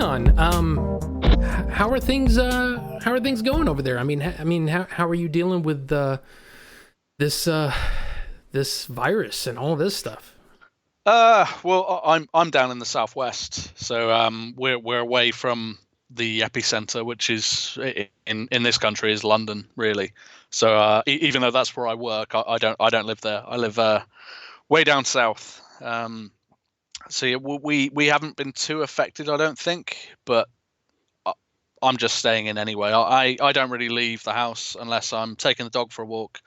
Leon, how are things? How are things going over there? How are you dealing with this this virus and all this stuff? I'm down in the southwest, so we're away from the epicenter, which is in this country is London, really. So even though that's where I work, I don't live there. I live way down south. So yeah, we haven't been too affected, I don't think, but I- I'm just staying in anyway. I don't really leave the house unless I'm taking the dog for a walk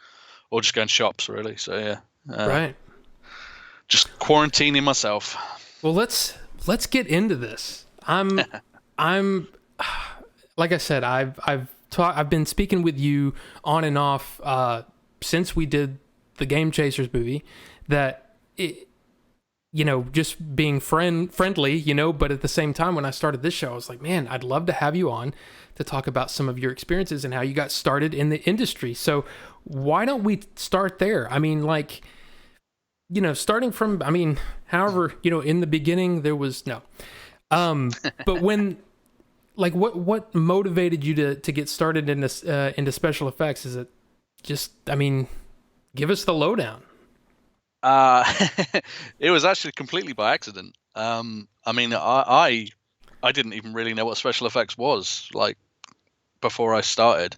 or just going shops, really. So yeah, Right. just quarantining myself. Well, let's get into this. I'm like I said, I've been speaking with you on and off since we did the Game Chasers movie. That it, just being friendly, but at the same time, when I started this show, I was like, man, I'd love to have you on to talk about some of your experiences and how you got started in the industry. So why don't we start there? I mean, like, starting from, however, in the beginning there was no, but when, like, what motivated you to get started in this, into special effects? Is it just, give us the lowdown. Uh, it was actually completely by accident. I didn't even really know what special effects was like before I started.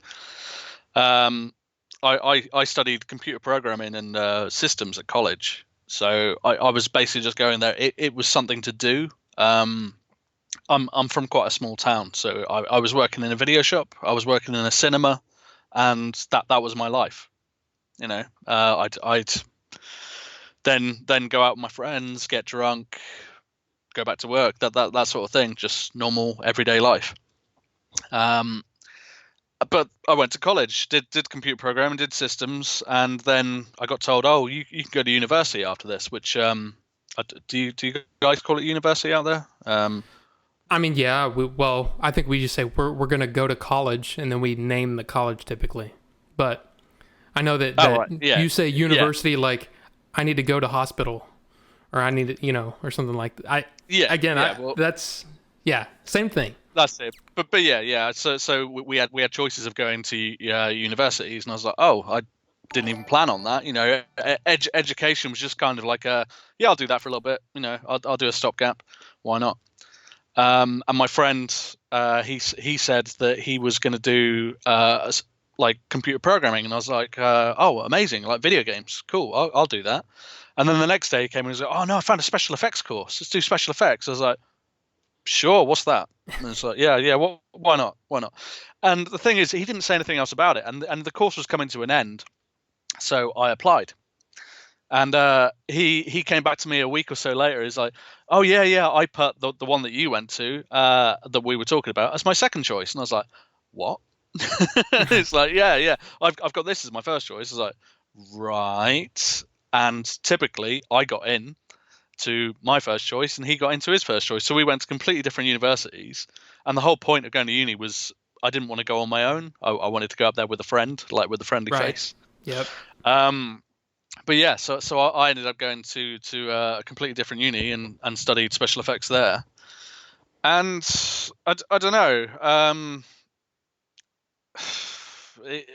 Um, I studied computer programming and systems at college, so I was basically just going there. It was something to do. I'm from quite a small town, so I was working in a video shop. I was working in a cinema, and that was my life. I'd then go out with my friends, get drunk, go back to work. That sort of thing, just normal everyday life. Um, but I went to college, did computer programming, did systems, and then I got told, oh, you can go to university after this. Which do you guys call it university out there? Yeah. Well, I think we just say we're gonna go to college, and then we name the college typically. But I know that Right, yeah, you say yeah, university, like I need to go to hospital, or I need to, or something like that. yeah, Again, yeah. Well, that's, yeah, same thing. that's it. But yeah, yeah. So we had choices of going to universities, and I was like, oh, I didn't even plan on that. Education was just kind of like yeah, I'll do that for a little bit. I'll do a stopgap. Why not? And my friend, he said that he was going to do like computer programming, and I was like, oh, amazing, like video games, cool, I'll do that. And then the next day he came and he was like, oh no, I found a special effects course, let's do special effects. I was like, sure, what's that? And it's like, yeah, why not? And the thing is, he didn't say anything else about it, and the course was coming to an end, so I applied. And he came back to me a week or so later. He's like, "Oh yeah, I put the one that you went to that we were talking about as my second choice." And I was like, "What?" It's like, yeah, I've got this as my first choice. I was like, right. And typically, I got in to my first choice, and he got into his first choice. So we went to completely different universities. And the whole point of going to uni was I didn't want to go on my own. I wanted to go up there with a friend, like with a friendly Right. face. Yep. Um, but yeah, so I ended up going to a completely different uni and studied special effects there. And I don't know. It,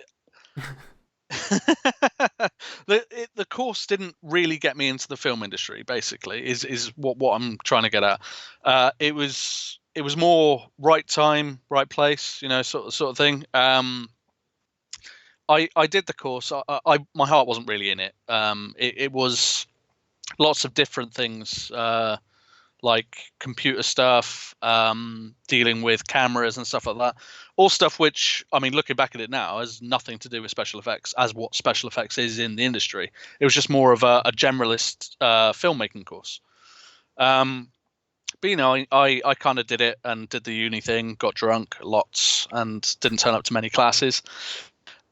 the course didn't really get me into the film industry. Basically, is what I'm trying to get at. It was more right time, right place, sort of thing. I did the course. My heart wasn't really in it. It was lots of different things, like computer stuff, dealing with cameras and stuff like that. All stuff which, looking back at it now, has nothing to do with special effects, as what special effects is in the industry. It was just more of a generalist filmmaking course. But I kind of did it and did the uni thing, got drunk lots, and didn't turn up to many classes.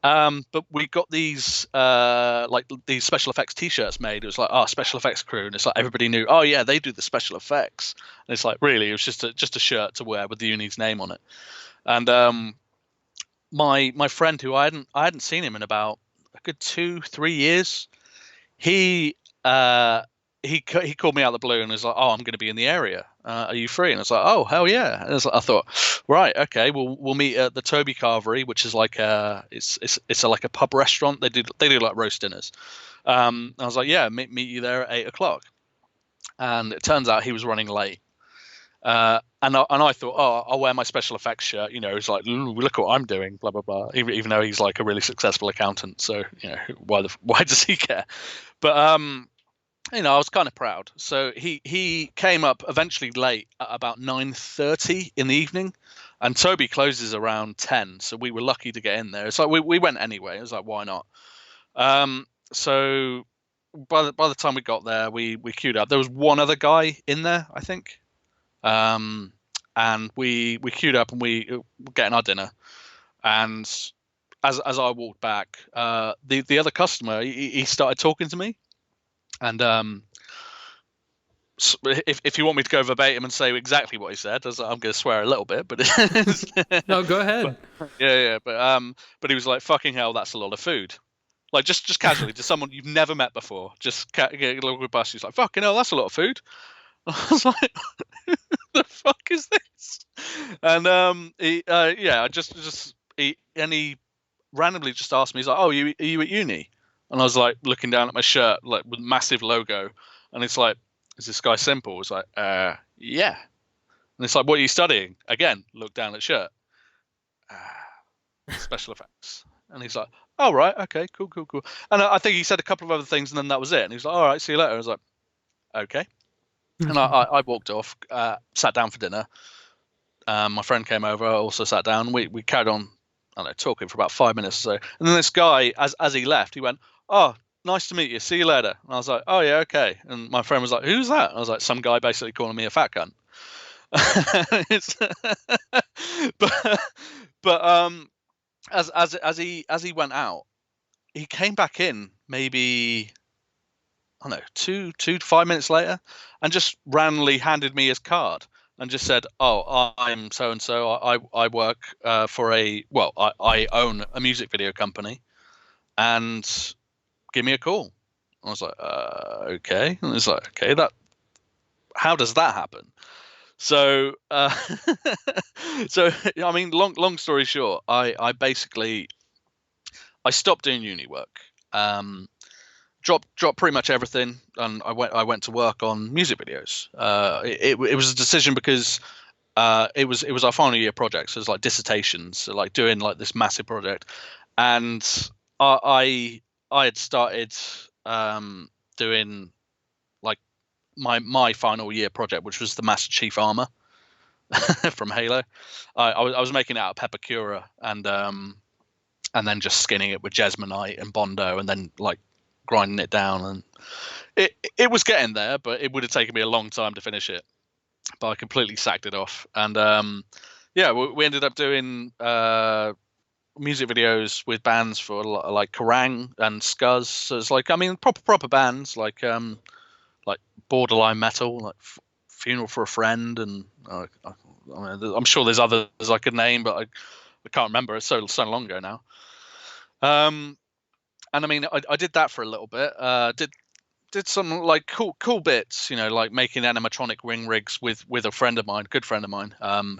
But we got these like these special effects T-shirts made. It was like, oh, special effects crew, and it's like everybody knew, oh yeah, they do the special effects. And it's like, really, it was just a shirt to wear with the uni's name on it. And my friend, who I hadn't seen him in about a good 2-3 years, he he called me out of the blue and was like, oh, I'm going to be in the area. Are you free? And I was like, oh, hell yeah. And I thought, right, okay, we'll meet at the Toby Carvery, which is like like a pub restaurant. They do like roast dinners. I was like, yeah, meet you there at 8 o'clock. And it turns out he was running late. And I thought, oh, I'll wear my special effects shirt. It's like, look what I'm doing, blah blah blah. Even though he's like a really successful accountant, so why does he care? But I was kind of proud. So he came up eventually late at about 9:30 in the evening, and Toby closes around 10. So we were lucky to get in there. It's like we went anyway. It was like, why not? So by the time we got there, we queued up. There was one other guy in there, I think. And we queued up and we were getting our dinner. And as I walked back, the other customer he started talking to me. And if you want me to go verbatim and say exactly what he said, I'm going to swear a little bit, but No, go ahead. But he was like, "Fucking hell, that's a lot of food." Like just casually to someone you've never met before, just get a little bus. He's like, "Fucking hell, that's a lot of food." I was like, "The fuck is this?" And he randomly just asked me. He's like, "Oh, are you at uni?" And I was like looking down at my shirt, like with massive logo, and it's like, "Is this guy simple?" It's like, yeah. And it's like, "What are you studying?" Again, look down at shirt. Special effects. And he's like, "Oh, right, okay, cool." And I think he said a couple of other things, and then that was it. And he was like, "All right, see you later." I was like, "Okay." And I walked off, sat down for dinner. My friend came over, also sat down. We carried on, I don't know, talking for about 5 minutes or so. And then this guy, as he left, he went, "Oh, nice to meet you. See you later." And I was like, "Oh, yeah, okay." And my friend was like, "Who's that?" And I was like, "Some guy basically calling me a fat cunt." but as he went out, he came back in maybe, I don't know, 2 to 5 minutes later, and just randomly handed me his card and just said, "Oh, I'm so and so. I work I own a music video company, and give me a call." I was like, "Okay." And it's like, "Okay, how does that happen?" So, I mean, long story short, I basically stopped doing uni work. Dropped pretty much everything, and I went to work on music videos. It was a decision because it was our final year project, so it was like dissertations, so like doing like this massive project, and I had started doing like my final year project, which was the Master Chief Armor from Halo. I was making it out of Pepper Cura and then just skinning it with Jesmonite and Bondo, and then like grinding it down, and it was getting there, but it would have taken me a long time to finish it. But I completely sacked it off, and we ended up doing music videos with bands for like Kerrang and Scuzz. So it's like, I mean, proper bands like borderline metal, like Funeral for a Friend, and I'm sure there's others I could name, but I can't remember. It's so long ago now. And I mean, I did that for a little bit. Did some like cool bits, like making animatronic ring rigs with a friend of mine, good friend of mine,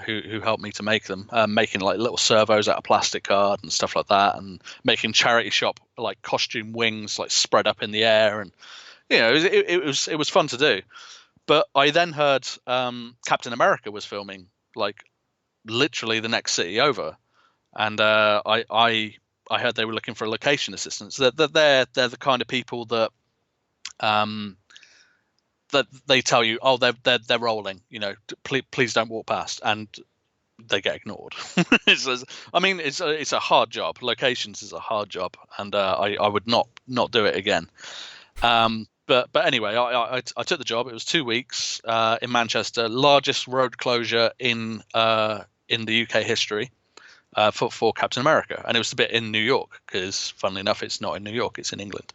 who helped me to make them, making like little servos out of plastic card and stuff like that, and making charity shop like costume wings like spread up in the air, and it was fun to do. But I then heard Captain America was filming like literally the next city over, and I heard they were looking for a location assistant. So they're the kind of people that they tell you, "Oh, they're rolling. Please don't walk past," and they get ignored. It's a hard job. Locations is a hard job, and I would not do it again. But anyway, I took the job. It was 2 weeks in Manchester, largest road closure in the UK history. For Captain America, and it was a bit in New York because, funnily enough, it's not in New York; it's in England.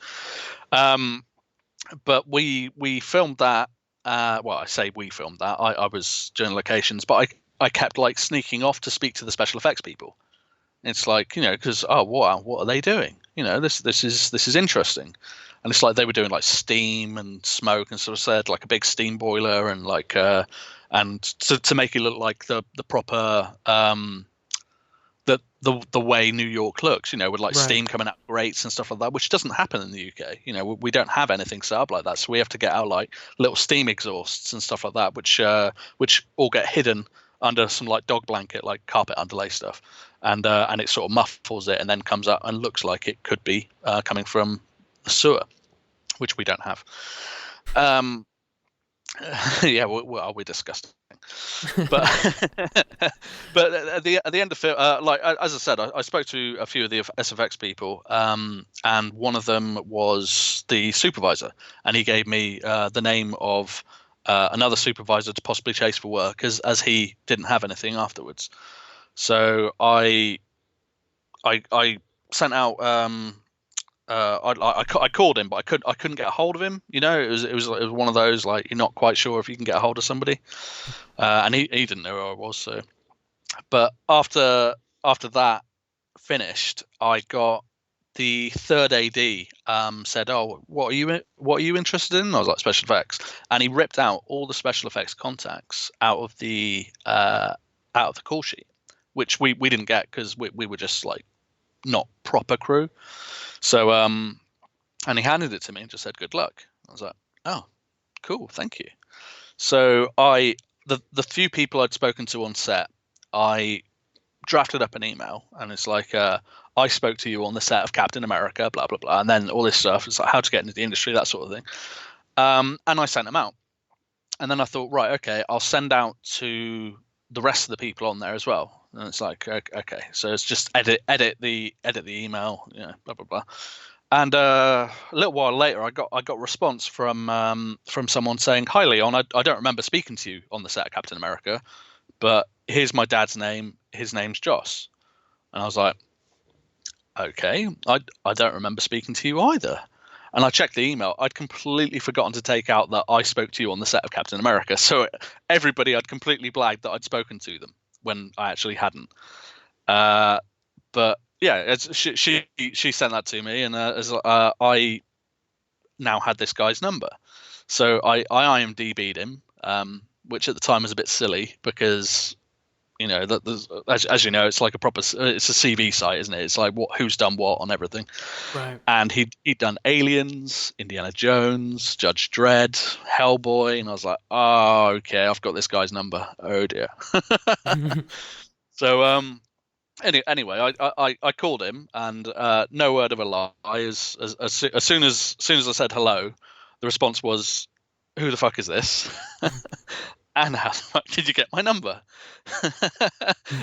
But we filmed that. Well, I say we filmed that. I was doing locations, but I kept like sneaking off to speak to the special effects people. It's like, because wow, what are they doing? This is interesting, and it's like they were doing like steam and smoke, and sort of said like a big steam boiler and like and to make it look like the proper the way New York looks, with like Right. steam coming out grates and stuff like that, which doesn't happen in the UK. We don't have anything set up like that, so we have to get out like little steam exhausts and stuff like that, which all get hidden under some like dog blanket, like carpet underlay stuff, and it sort of muffles it and then comes out and looks like it could be coming from a sewer, which we don't have. Yeah, we're disgusting. But but at the end of it, like as I said, I spoke to a few of the SFX people, and one of them was the supervisor, and he gave me the name of another supervisor to possibly chase for work, as he didn't have anything afterwards. So I sent out. I called him, but I couldn't get a hold of him. It was one of those, like, you're not quite sure if you can get a hold of somebody, and he didn't know who I was. So, but after that finished, I got the third AD said, "Oh, what are you interested in?" And I was like, "Special effects," and he ripped out all the special effects contacts out of the call sheet, which we didn't get because we were just like not proper crew. So, and he handed it to me and just said, "Good luck." I was like, "Oh, cool, thank you." So the few people I'd spoken to on set, I drafted up an email, and it's like, I spoke to you on the set of Captain America, blah, blah, blah. And then all this stuff, it's like how to get into the industry, that sort of thing. And I sent them out. And then I thought, right, okay, I'll send out to the rest of the people on there as well. And it's like, okay, so it's just edit the email, blah blah blah. And a little while later, I got a response from someone saying, "Hi Leon, I don't remember speaking to you on the set of Captain America, but here's my dad's name. His name's Joss." And I was like, "Okay, I don't remember speaking to you either." And I checked the email. I'd completely forgotten to take out that I spoke to you on the set of Captain America. So everybody, I'd completely blagged that I'd spoken to them when I actually hadn't. But yeah, she sent that to me, and I now had this guy's number. So I IMDb'd him, which at the time was a bit silly because as you know, it's like it's a CV site, isn't it? It's like who's done what on everything. Right. And he'd done Aliens, Indiana Jones, Judge Dredd, Hellboy, and I was like, oh, okay, I've got this guy's number. Oh dear. So anyway, I called him, and no word of a lie. As soon as I said hello, the response was, "Who the fuck is this?" And how the fuck did you get my number?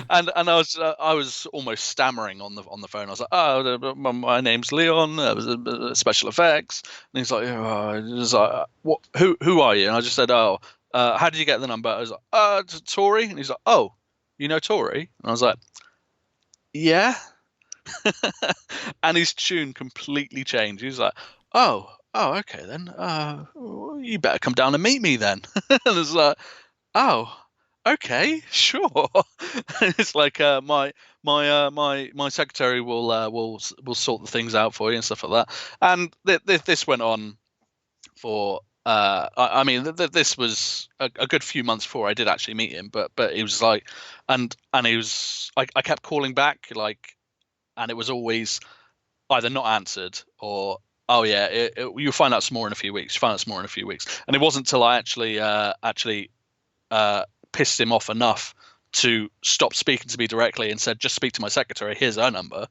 and I was almost stammering on the phone. I was like, "Oh, my name's Leon. I was special effects." And he's like, "What? Who are you?" And I just said, "Oh, how did you get the number?" I was like, "Tori." And he's like, "Oh, you know Tori?" And I was like, "Yeah." And his tune completely changed. He was like, "Oh, okay then. You better come down and meet me then." And I was like, "Oh, okay, sure." It's like my secretary will sort the things out for you and stuff like that. And this went on for I mean this was a good few months before I did actually meet him. But it was like, and he was I kept calling back, like, and it was always either not answered or, "Oh yeah, you'll find out some more in a few weeks. Find out some more in a few weeks." And it wasn't until I actually pissed him off enough to stop speaking to me directly and said, "Just speak to my secretary. Here's her number,"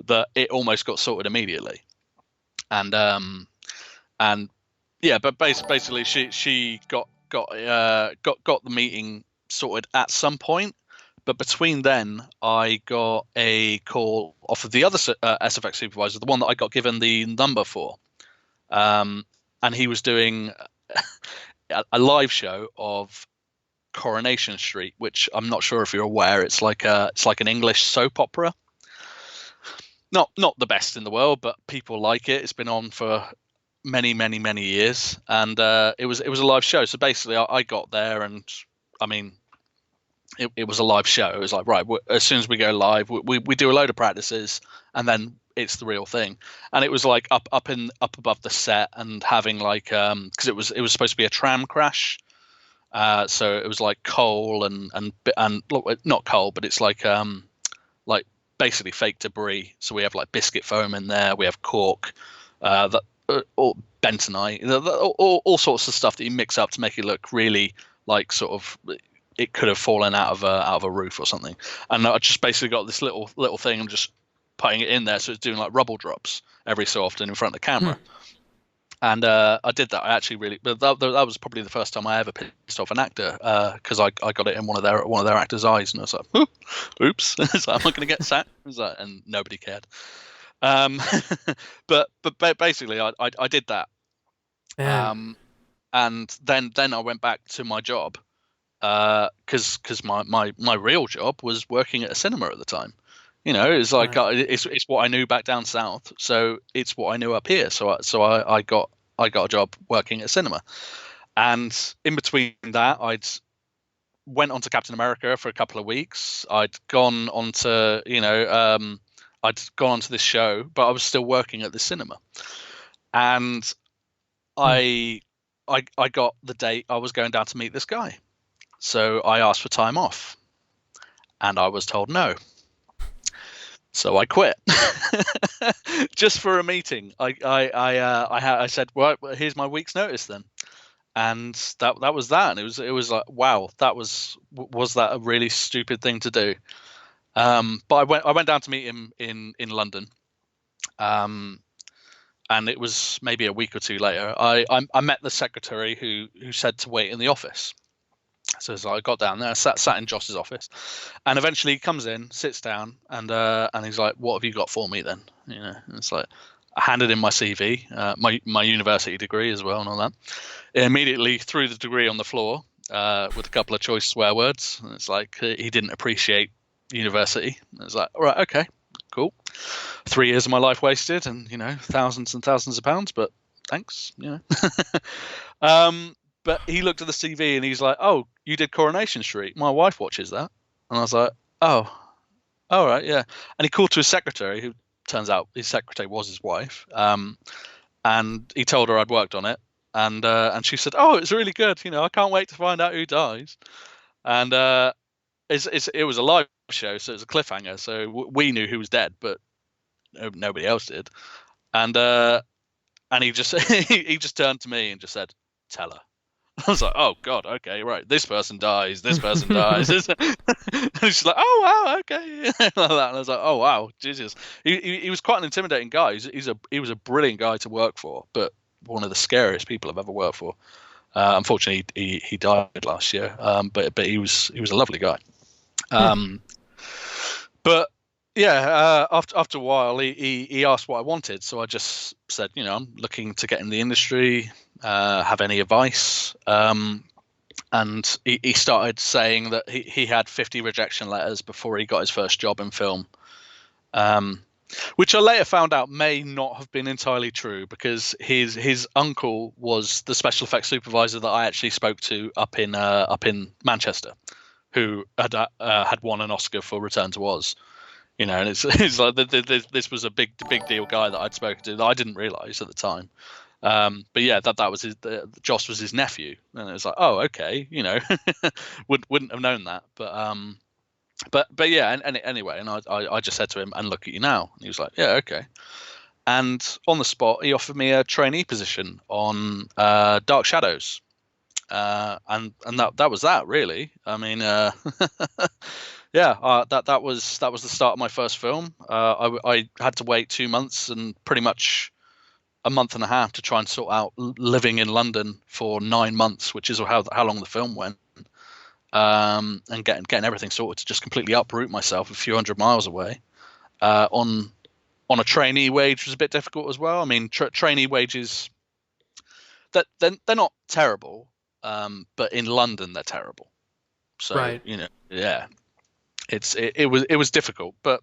that it almost got sorted immediately. And yeah, but basically she got the meeting sorted at some point. But between then, I got a call off of the other SFX supervisor, the one that I got given the number for, and he was doing a live show of Coronation Street, which I'm not sure if you're aware. It's like an English soap opera. Not the best in the world, but people like it. It's been on for many years, and it was a live show. So basically, I got there, and I mean, it was a live show. It was like, right, as soon as we go live, we do a load of practices, and then it's the real thing. And it was like up above the set, and having like because it was supposed to be a tram crash. So it was like coal and look, not coal, but it's like basically fake debris. So we have like biscuit foam in there. We have cork, that or bentonite, all sorts of stuff that you mix up to make it look really like sort of it could have fallen out of a roof or something. And I just basically got this little thing. I'm just putting it in there, so it's doing like rubble drops every so often in front of the camera. And I did that. I actually really, but that was probably the first time I ever pissed off an actor, because I got it in one of their actors' eyes, and I was like, "Oops!" It's like, "Am I going to get sacked?" It was like, and nobody cared. But basically, I did that, and then I went back to my job, because my real job was working at a cinema at the time. It's like it's what I knew back down south, so it's what I knew up here. So I got a job working at a cinema, and in between that, went on to Captain America for a couple of weeks. I'd gone on to this show, but I was still working at the cinema, and I got the date I was going down to meet this guy, so I asked for time off, and I was told no. So I quit just for a meeting. I said, well, here's my week's notice then, and that was that. And it was like, wow, was that a really stupid thing to do? But I went down to meet him in London, and it was maybe a week or two later. I met the secretary who said to wait in the office. So I got down there, sat in Joss's office, and eventually he comes in, sits down, and he's like, "What have you got for me then?" And it's like, I handed him my CV, my university degree as well, and all that. He immediately threw the degree on the floor, with a couple of choice swear words. And it's like he didn't appreciate university. It's like, all right, okay, cool. 3 years of my life wasted, and thousands and thousands of pounds, but thanks. But he looked at the CV and he's like, "Oh, you did Coronation Street. My wife watches that." And I was like, "Oh, all right, yeah." And he called to his secretary, who turns out his secretary was his wife. And he told her I'd worked on it, and she said, "Oh, it's really good. I can't wait to find out who dies." And it was a live show, so it was a cliffhanger. So we knew who was dead, but nobody else did. And he just he just turned to me and just said, "Tell her." I was like, "Oh God, okay, right. This person dies. This person dies." And she's like, "Oh wow, okay." Like that. And I was like, "Oh wow, Jesus." He was quite an intimidating guy. He was a brilliant guy to work for, but one of the scariest people I've ever worked for. Unfortunately, he died last year. But he was a lovely guy. But yeah, after a while, he asked what I wanted, so I just said, I'm looking to get in the industry. Have any advice? And he started saying that he had 50 rejection letters before he got his first job in film, which I later found out may not have been entirely true, because his uncle was the special effects supervisor that I actually spoke to up in Manchester, who had won an Oscar for Return to Oz. And it's like this was a big deal guy that I'd spoken to that I didn't realize at the time. But yeah, that was Joss was his nephew, and it was like, oh, okay, wouldn't have known that, but yeah, and anyway, and I just said to him, "And look at you now," and he was like, "Yeah, okay," and on the spot, he offered me a trainee position on Dark Shadows, and that was that really. I mean, yeah, that was the start of my first film. I had to wait 2 months and pretty much a month and a half to try and sort out living in London for 9 months, which is how long the film went, and getting everything sorted to just completely uproot myself a few hundred miles away, on a trainee wage was a bit difficult as well. I mean, trainee wages, that they're not terrible, but in London they're terrible. So right. Yeah, it was difficult, but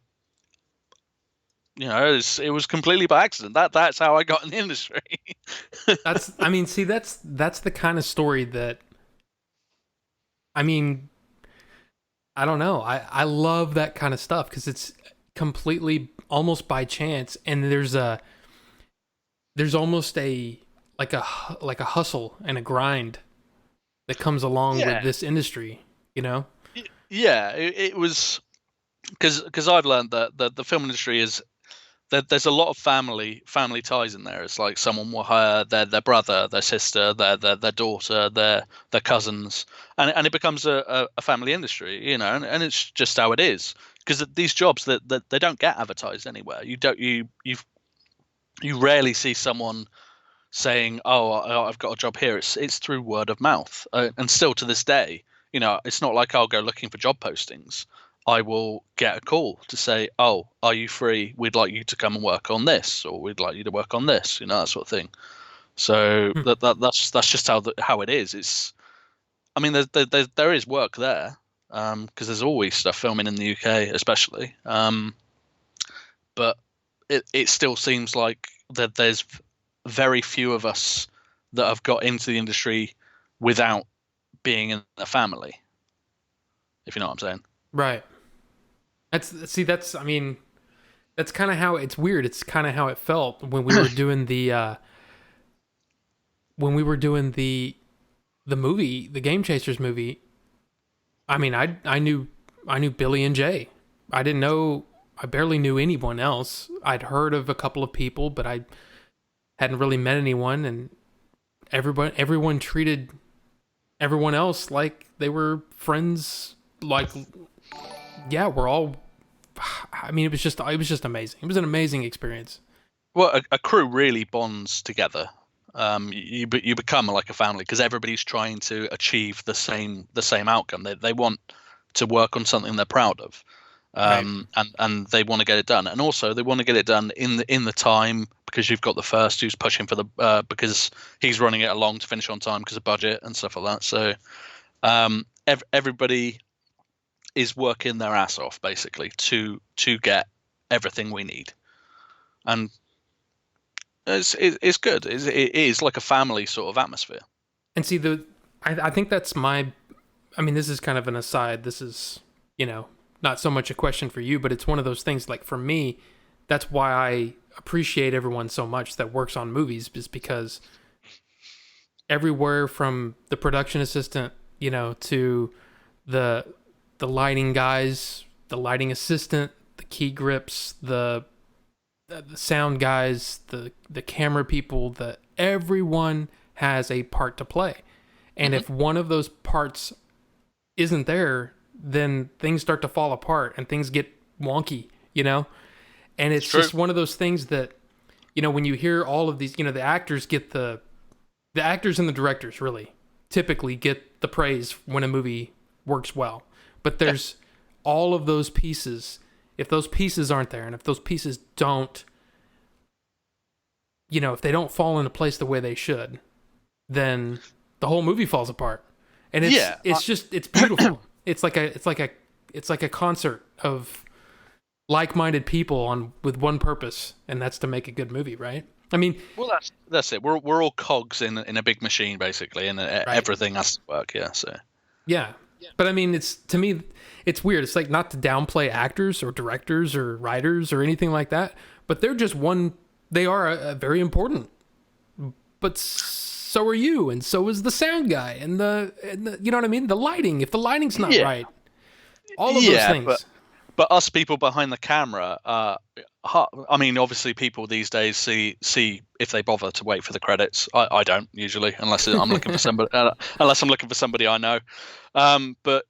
it was completely by accident. That's how I got in the industry. That's the kind of story that, I don't know. I love that kind of stuff because it's completely almost by chance, and there's almost a hustle and a grind that comes along with Yeah, this industry, you know? yeah. It was because I've learned that the film industry is there's a lot of family ties in there. It's like someone will hire their brother, their sister, their daughter, their cousins, and it becomes a family industry, and it's just how it is. Because these jobs that they don't get advertised anywhere. You rarely see someone saying, "Oh, I've got a job here." It's through word of mouth, and still to this day, it's not like I'll go looking for job postings. I will get a call to say, "Oh, are you free? We'd like you to come and work on this, or we'd like you to work on this," that sort of thing. So Hmm. that's just how it is. I mean, there is work there, because there's always stuff filming in the UK, especially. But it still seems like that there's very few of us that have got into the industry without being in a family, if you know what I'm saying. Right. I mean, that's kind of how it's weird. It's kind of how it felt when we were doing the movie, the Game Chasers movie. I mean, I knew Billy and Jay. I barely knew anyone else. I'd heard of a couple of people, but I hadn't really met anyone, and everyone treated everyone else like they were friends. Like, yeah, we're all. I mean, it was just amazing. It was an amazing experience. Well, a crew really bonds together. You become like a family because everybody's trying to achieve the same outcome. They want to work on something they're proud of, Right. and they want to get it done. And also they want to get it done in the time, because you've got the first who's pushing for the because he's running it along to finish on time because of budget and stuff like that. So everybody is working their ass off basically to get everything we need, and it's good. It is like a family sort of atmosphere. And see, I think that's my. I mean, this is kind of an aside. This is, not so much a question for you, but it's one of those things. Like for me, that's why I appreciate everyone so much that works on movies, is because everywhere from the production assistant, to the the lighting guys, the lighting assistant, the key grips, the sound guys, the camera people, everyone has a part to play. And Hmm. if one of those parts isn't there, then things start to fall apart and things get wonky. And It's it's true. just one of those things that, when you hear all of these, the actors get the actors and the directors really typically get the praise when a movie works well. But Yeah. there's all of those pieces. If those pieces aren't there, and if those pieces don't, if they don't fall into place the way they should, then the whole movie falls apart. And it's Yeah. it's just it's beautiful. It's like a concert of like-minded people on with one purpose, and that's to make a good movie, right? I mean, Well, that's it. We're all cogs in a big machine basically, and right. everything has to work. Yeah. So. Yeah. But I mean, to me, it's weird. It's like, not to downplay actors or directors or writers or anything like that, but they're just one. They are a very important. But so are you, and so is the sound guy, and the you know what I mean. The lighting. If the lighting's not Yeah. right, all of those Yeah, but things. but us people behind the camera, I mean, obviously, people these days see if they bother to wait for the credits. I don't usually, unless I'm looking for somebody, unless I'm looking for somebody I know. But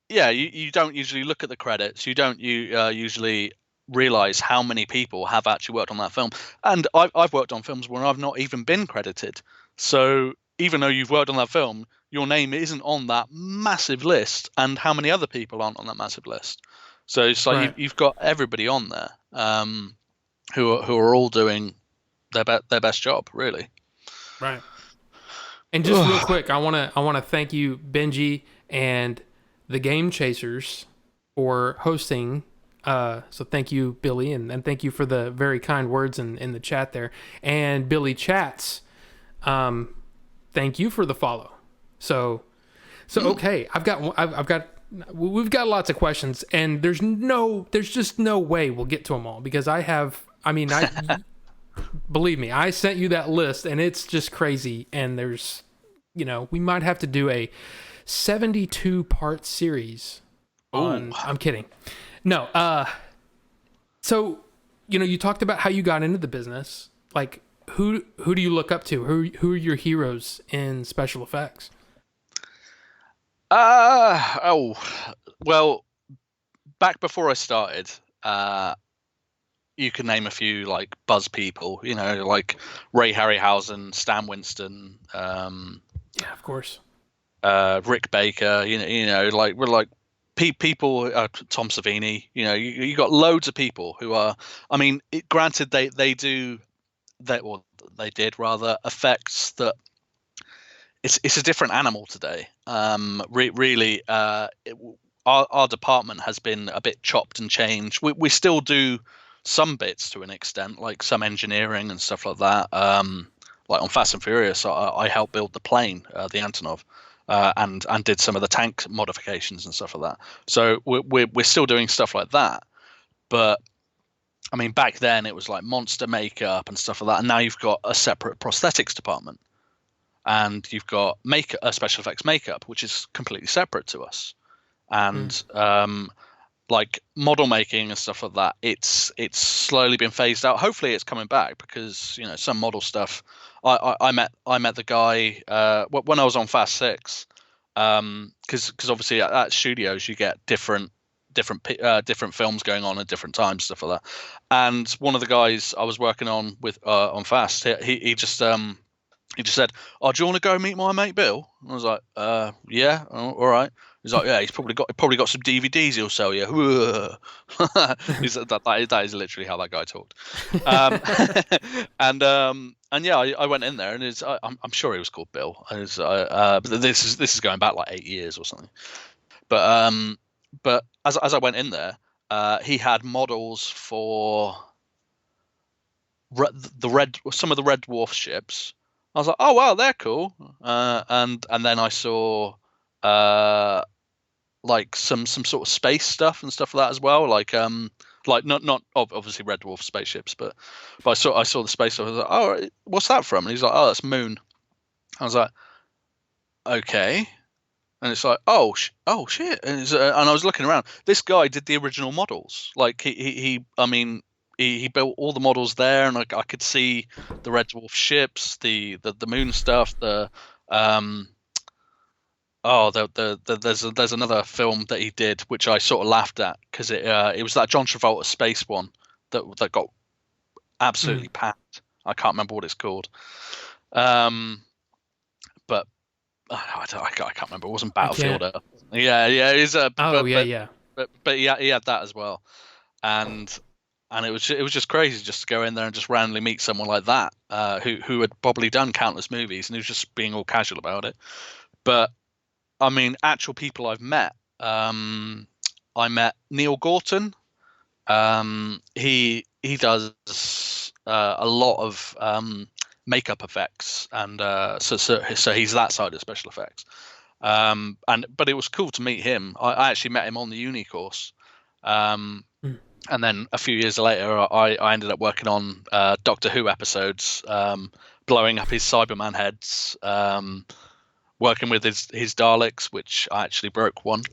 yeah, you don't usually look at the credits. You don't usually realize how many people have actually worked on that film. And I've worked on films where I've not even been credited. So even though you've worked on that film, your name isn't on that massive list, and how many other people aren't on that massive list? So it's like Right. you've got everybody on there, who are all doing their best job, really. Right. And just real quick, I wanna thank you, Benji, and the Game Chasers for hosting. So thank you, Billy, and thank you for the very kind words in the chat there. And Billy Chats, thank you for the follow. So okay, we've got lots of questions, and there's just no way we'll get to them all, because believe me, I sent you that list, and it's just crazy, and there's we might have to do a 72-part series Ooh. on. I'm kidding. No. So, you talked about how you got into the business. Like, who do you look up to? Who are your heroes in special effects? Oh, well, back before I started, you can name a few like buzz people, like Ray Harryhausen, Stan Winston, Yeah, of course. Rick Baker. Like we're like people, Tom Savini. You got loads of people who are. I mean, granted, they do that, or they did rather effects that. It's a different animal today. Really, our department has been a bit chopped and changed. We still do some bits to an extent, like some engineering and stuff like that. Like on Fast and Furious, I helped build the plane, the Antonov, and did some of the tank modifications and stuff like that. So we're still doing stuff like that. But I mean, back then it was like monster makeup and stuff like that, and now you've got a separate prosthetics department, and you've got special effects makeup, which is completely separate to us. And like model making and stuff like that, it's slowly been phased out. Hopefully it's coming back, because some model stuff. I met the guy when I was on Fast 6, because obviously at studios you get different films going on at different times, stuff like that. And one of the guys I was working on with on Fast, he just said, "Oh, do you want to go meet my mate Bill?" And I was like, "Yeah, all right." He's like, "Yeah, he's probably got some DVDs he'll sell you." That is literally how that guy talked. And yeah, I went in there, and I'm sure he was called Bill. But this is going back like 8 years or something. But as I went in there, he had models for some of the Red Dwarf ships. I was like, "Oh wow, they're cool." And then I saw like some sort of space stuff and stuff like that as well. Like not obviously Red Dwarf spaceships, but I saw the space stuff. I was like, "Oh, what's that from?" And he's like, "Oh, that's Moon." I was like, "Okay." And it's like, "Oh shit!" And I was looking around. This guy did the original models. Like he built all the models there, and I could see the Red Dwarf ships, the Moon stuff, there's another film that he did which I sort of laughed at, because it was that John Travolta space one that got absolutely packed. I can't remember what it's called, but I can't remember. It wasn't Battlefield Earth. Yeah, it's yeah. But yeah, he had that as well, and it was just crazy just to go in there and just randomly meet someone like that, who had probably done countless movies, and he was just being all casual about it. But I mean, actual people I've met. I met Neil Gorton. He does a lot of makeup effects, and so he's that side of special effects. But it was cool to meet him. I actually met him on the uni course. And then a few years later, I ended up working on Doctor Who episodes, blowing up his Cyberman heads, working with his Daleks, which I actually broke one.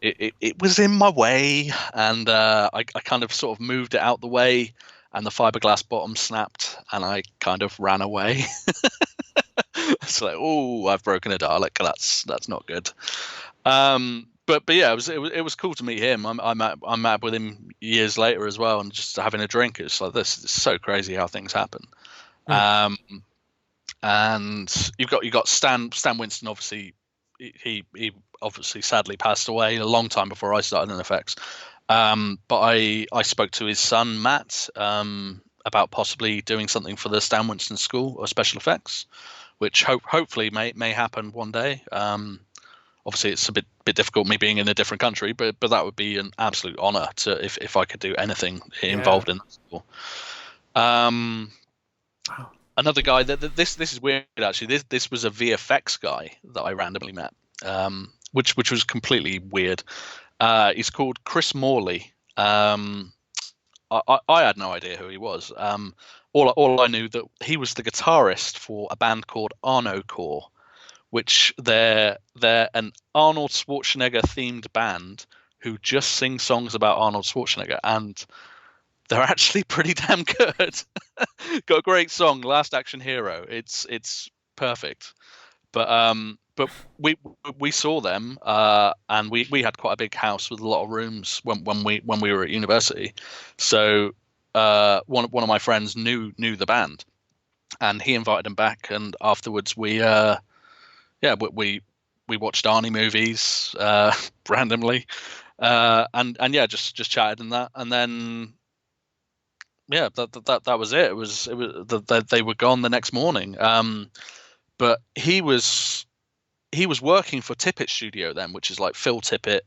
It was in my way, and I kind of sort of moved it out the way, and the fiberglass bottom snapped, and I kind of ran away. It's like, oh, I've broken a Dalek. That's not good. But yeah, it was cool to meet him. I met with him years later as well, and just having a drink. It's like, this is so crazy how things happen. And you've got Stan Winston. Obviously, he obviously sadly passed away a long time before I started in effects. But I spoke to his son Matt about possibly doing something for the Stan Winston School of Special Effects, which hopefully may happen one day. Obviously, it's a bit difficult, me being in a different country, but that would be an absolute honor to if I could do anything involved in that school. Wow. Another guy this is weird actually. This was a VFX guy that I randomly met, which was completely weird. He's called Chris Morley. I had no idea who he was. all I knew that he was the guitarist for a band called Arno Core, which they're an Arnold Schwarzenegger themed band who just sing songs about Arnold Schwarzenegger, and they're actually pretty damn good. Got a great song, Last Action Hero. It's perfect. But we saw them, and we had quite a big house with a lot of rooms when we were at university. So one of my friends knew the band, and he invited them back. And afterwards, we watched Arnie movies randomly, and yeah, just chatted and that, and then yeah, that was it. They were gone the next morning. But he was working for Tippett Studio then, which is like Phil Tippett,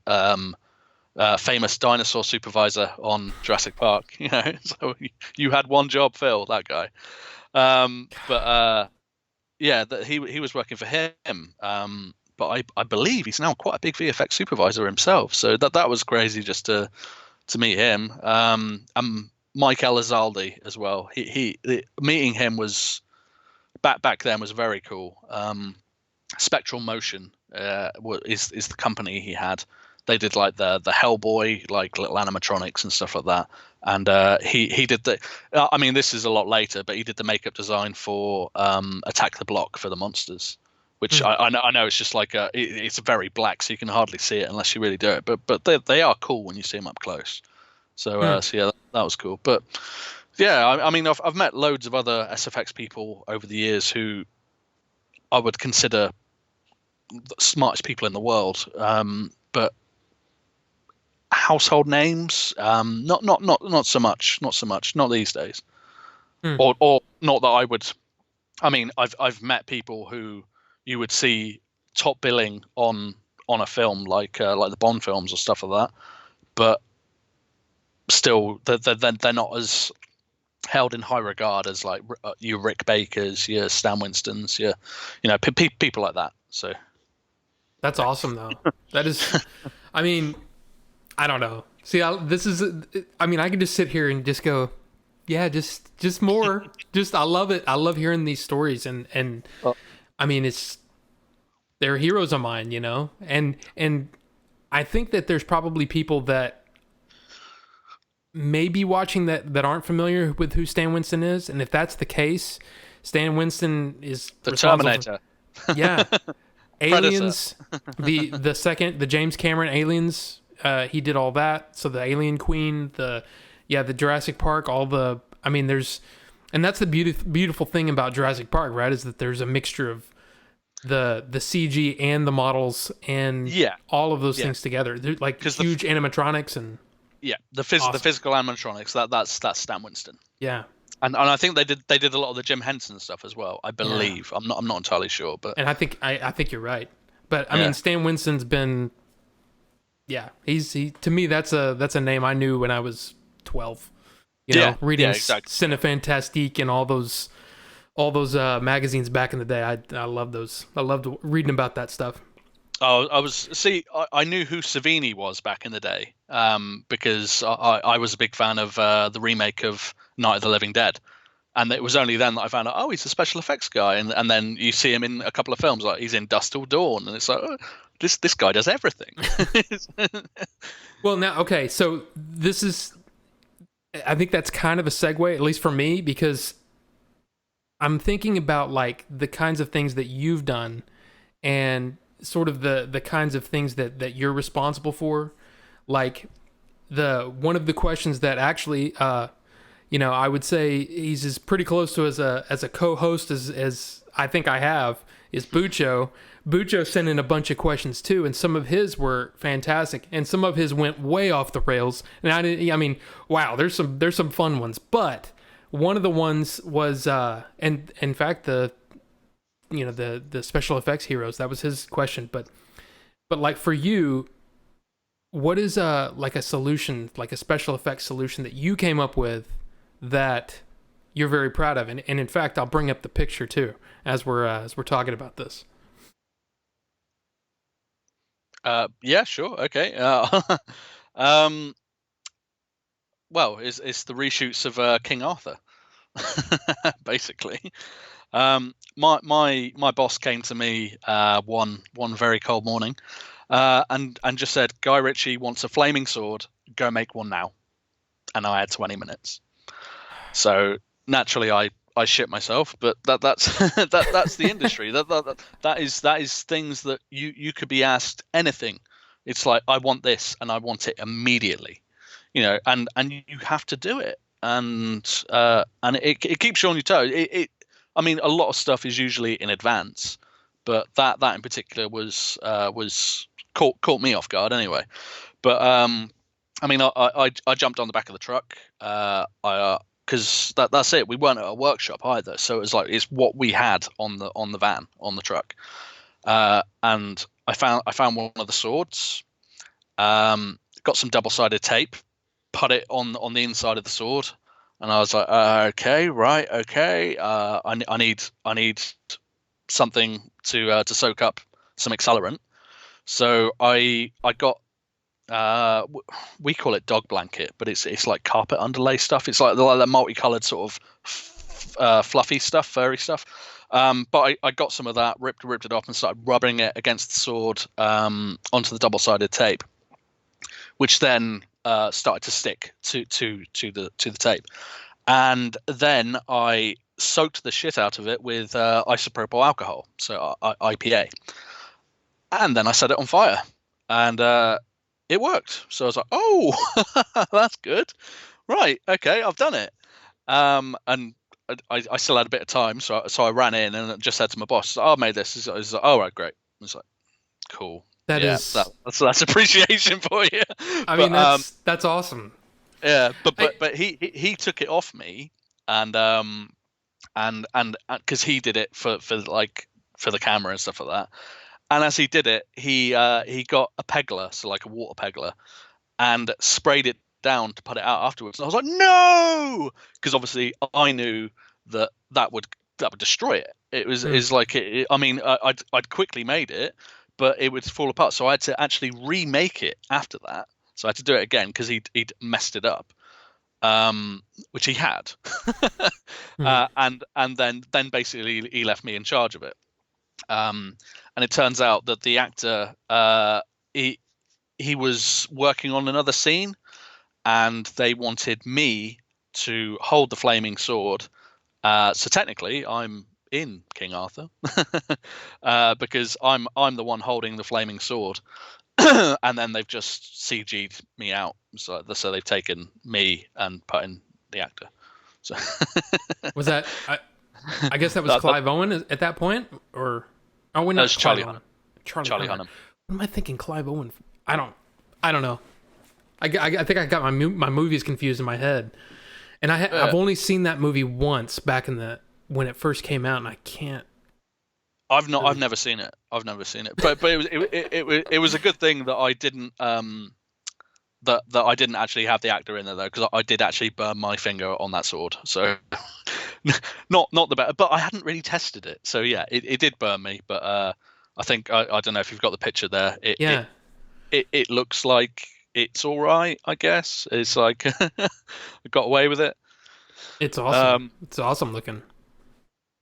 famous dinosaur supervisor on Jurassic Park. You know, so you had one job, Phil, that guy. But yeah, that he was working for him. But I believe he's now quite a big VFX supervisor himself. So that was crazy just to meet him. And Mike Elizalde as well. Meeting him was back then was very cool. Spectral Motion is the company he had. They did like the Hellboy, like little animatronics and stuff like that. And he did the. I mean, this is a lot later, but he did the makeup design for Attack the Block for the monsters, which I know it's just like it's very black, so you can hardly see it unless you really do it. But they are cool when you see them up close. So so yeah, that was cool. But yeah, I mean, I've met loads of other SFX people over the years who I would consider the smartest people in the world, but household names, not so much, not these days, or not that I would. I mean, I've met people who you would see top billing on a film like the Bond films or stuff like that, but still they're not as held in high regard as like your Rick Bakers, your Stan Winstons, your people like that. So That's awesome, though. That is, I mean, I don't know. See, I mean, I can just sit here and just go, yeah, just more. Just, I love it. I love hearing these stories, and I mean, they're heroes of mine, you know? And I think that there's probably people that may be watching that aren't familiar with who Stan Winston is, and if that's the case, Stan Winston is the Terminator. Yeah. Aliens, the James Cameron Aliens, he did all that. So the Alien Queen, the Jurassic Park, I mean, and that's the beautiful thing about Jurassic Park, right? Is that there's a mixture of the CG and the models and all of those things together. They're like huge animatronics and the physical animatronics. That's Stan Winston. Yeah. And I think they did a lot of the Jim Henson stuff as well. I believe. Yeah. I'm not entirely sure, but and I think you're right. But I mean, Stan Winston's been, he to me that's a name I knew when I was 12. You know, reading Cinefantastique and all those magazines back in the day. I love those. I loved reading about that stuff. Oh, I knew who Savini was back in the day, because I was a big fan of the remake of Night of the Living Dead, and it was only then that I found out, oh, he's a special effects guy, and then you see him in a couple of films, like he's in Dust Till Dawn, and it's like, oh, this guy does everything. Well, now, okay, so I think that's kind of a segue, at least for me, because I'm thinking about like the kinds of things that you've done, and sort of the kinds of things that you're responsible for. Like one of the questions that actually I would say he's as pretty close to as a co-host as I think I have is Bucho. Bucho sent in a bunch of questions too, and some of his were fantastic, and some of his went way off the rails. And I mean, wow, there's some fun ones, but one of the ones was and in fact the special effects heroes, that was his question, but like for you, what is like a solution, like a special effects solution that you came up with that you're very proud of? And in fact, I'll bring up the picture too as we're talking about this. Yeah, sure, okay. Well, it's the reshoots of King Arthur. basically. My boss came to me one very cold morning, and just said, Guy Ritchie wants a flaming sword. Go make one now. And I had 20 minutes. So naturally, I shit myself. But that's that's the industry. That is things that you could be asked anything. It's like, I want this and I want it immediately, and you have to do it. And it keeps you on your toes. I mean, a lot of stuff is usually in advance, but that in particular was caught me off guard anyway. But I mean, I jumped on the back of the truck. Because that's it. We weren't at a workshop either, so it was like, it's what we had on the van, on the truck. And I found one of the swords. Got some double-sided tape, put it on the inside of the sword, and I was like, okay, right, okay. I need something to soak up some accelerant. So I got, we call it dog blanket, but it's like carpet underlay stuff. It's like the multicolored sort of fluffy stuff, furry stuff. But I got some of that, ripped it off, and started rubbing it against the sword onto the double-sided tape, which then started to stick to the tape. And then I soaked the shit out of it with isopropyl alcohol, so IPA. And then I set it on fire, and it worked. So I was like, oh, that's good. Right, okay, I've done it. And I still had a bit of time, so I ran in and just said to my boss, I made this. He's like, all right, great. I was like, cool. That's appreciation for you. I mean, that's awesome. Yeah, but he took it off me, and because he did it for the camera and stuff like that. And as he did it, he got a pegler, so like a water pegler, and sprayed it down to put it out afterwards. And I was like, no, because obviously I knew that would destroy it. It was I mean, I'd quickly made it, but it would fall apart. So I had to actually remake it after that. So I had to do it again because he'd messed it up, which he had, and then basically he left me in charge of it. And it turns out that the actor, he was working on another scene, and they wanted me to hold the flaming sword. So technically, I'm in King Arthur because I'm the one holding the flaming sword, and then they've just CG'd me out. So they've taken me and put in the actor. So was that? I guess that was Clive Owen at that point, or we're not Charlie Hunnam. Charlie Hunnam. What am I thinking? Clive Owen? I don't know. I think I got my movies confused in my head, and I've only seen that movie once back when it first came out, and I can't. I've never seen it. But it was a good thing that I didn't that I didn't actually have the actor in there though, because I did actually burn my finger on that sword. So not the better, but I hadn't really tested it. So yeah, it did burn me, but I think I don't know if you've got the picture there. It looks like it's all right, I guess. It's like I got away with it. It's awesome. It's awesome looking.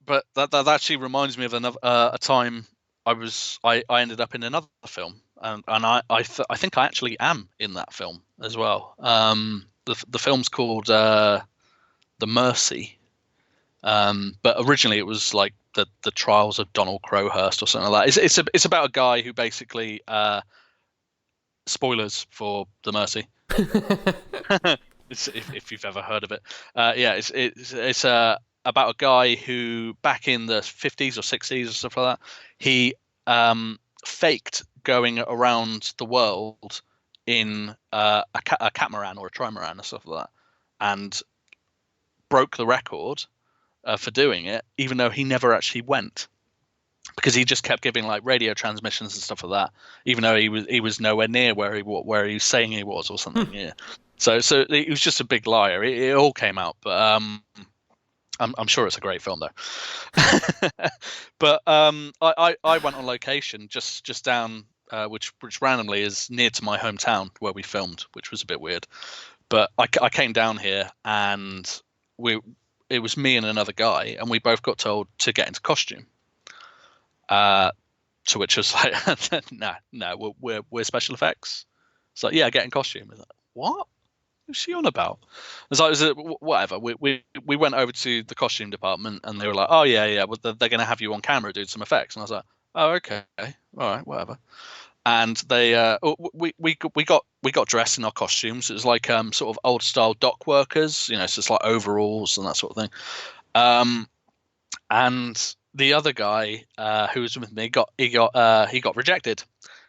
But that actually reminds me of a time I ended up in another film, and I think I actually am in that film as well. The film's called The Mercy, but originally it was like the Trials of Donald Crowhurst or something like that. It's about a guy who basically spoilers for The Mercy. if you've ever heard of it, it's about a guy who back in the 50s or 60s or stuff like that, he faked going around the world in a catamaran or a trimaran or stuff like that, and broke the record for doing it, even though he never actually went, because he just kept giving like radio transmissions and stuff like that, even though he was nowhere near where he was saying he was or something. Yeah, so he was just a big liar. It all came out, but I'm sure it's a great film though. But I went on location just down, which randomly is near to my hometown where we filmed, which was a bit weird. But I came down here, and it was me and another guy, and we both got told to get into costume. To which I was like, no, we're special effects. It's like, yeah, get in costume. I was like, what? What's she on about? It's like, whatever. We went over to the costume department, and they were like, oh yeah, well, they're going to have you on camera doing some effects. And I was like, oh, okay, all right, whatever. And they we got dressed in our costumes. It was like sort of old style dock workers, so it's like overalls and that sort of thing. And the other guy who was with me got rejected,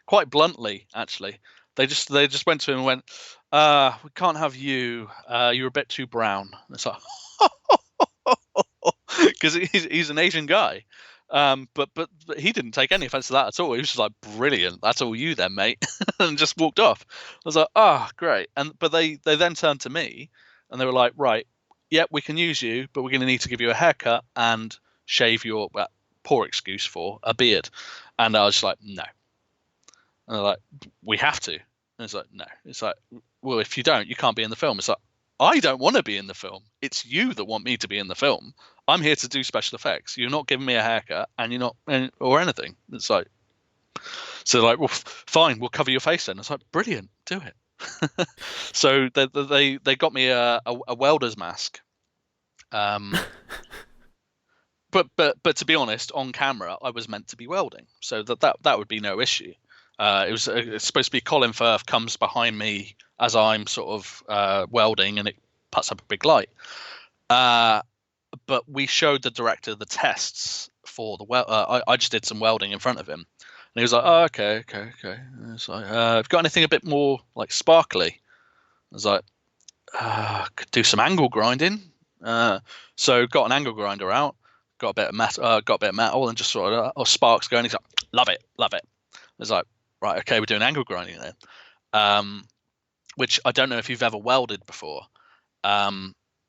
quite bluntly actually. They just went to him and went, we can't have you. You're a bit too brown. And it's like, because he's an Asian guy. But he didn't take any offense to that at all. He was just like, brilliant. That's all you then, mate, and just walked off. I was like, great. But they then turned to me and they were like, right, yeah, we can use you, but we're going to need to give you a haircut and shave your poor excuse for a beard. And I was just like, no. And they're like, we have to. And it's like, no. It's like, well, if you don't, you can't be in the film. It's like, I don't want to be in the film. It's you that want me to be in the film. I'm here to do special effects. You're not giving me a haircut, and you're not, or anything. It's like, so like, well, fine, we'll cover your face then. It's like, brilliant, do it. So they got me a welder's mask. But to be honest, on camera, I was meant to be welding, so that would be no issue. It's supposed to be Colin Firth comes behind me as I'm sort of welding, and it puts up a big light. But we showed the director the tests for the I just did some welding in front of him, and he was like, "Oh, okay." And it's like, "Have you got anything a bit more like sparkly?" I was like, "Could do some angle grinding." So got an angle grinder out, got a bit of metal, and just sort of sparks going. He's like, "Love it." I was like, "Right, okay, we're doing angle grinding then." Which I don't know if you've ever welded before.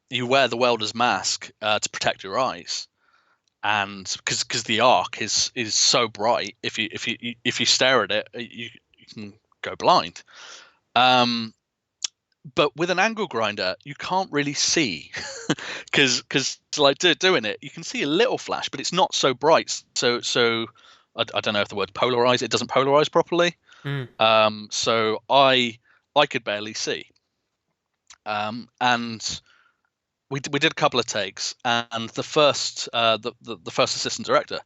You wear the welder's mask to protect your eyes, and because the arc is so bright, if you stare at it, you can go blind. But with an angle grinder, you can't really see, because like doing it, you can see a little flash, but it's not so bright. So I don't know if the word polarize. It doesn't polarize properly. So I could barely see. And we did a couple of takes, and the first assistant director,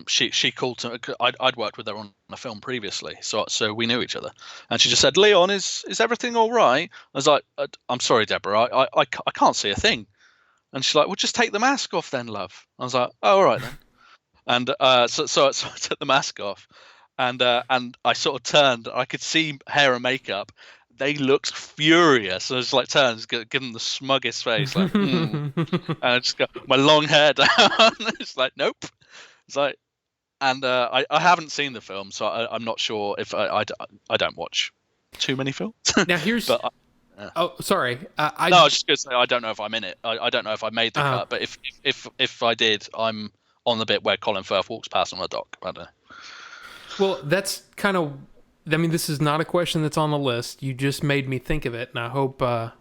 she called to. I'd worked with her on a film previously, so we knew each other, and she just said, "Leon, is everything all right?" I was like, "I'm sorry, Deborah, I can't see a thing." And she's like, "Well, just take the mask off then, love." I was like, "Oh, all right then." And so I took the mask off, and I sort of turned. I could see hair and makeup. They looked furious. I was like, turns, give them the smuggest face, like, and I just got my long hair down. It's like, nope. It's like, and I haven't seen the film, so I'm not sure if I don't watch too many films. Now here's. But oh, sorry. No, I was just gonna say I don't know if I'm in it. I don't know if I made the cut, but if I did, I'm on the bit where Colin Firth walks past on a dock. I don't know. Well, that's kind of. I mean, this is not a question that's on the list. You just made me think of it, and I hope. I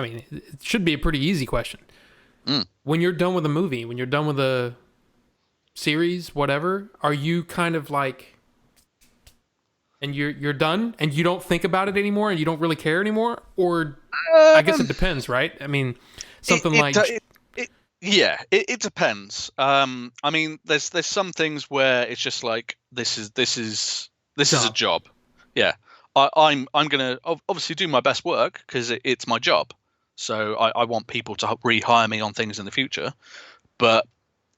mean, it should be a pretty easy question. When you're done with a movie, when you're done with a series, whatever, are you kind of like, and you're done, and you don't think about it anymore, and you don't really care anymore, or I guess it depends, right? I mean, something like. It depends. I mean, there's some things where it's just like this is a job. Yeah, I'm gonna obviously do my best work because it's my job. So I want people to rehire me on things in the future. But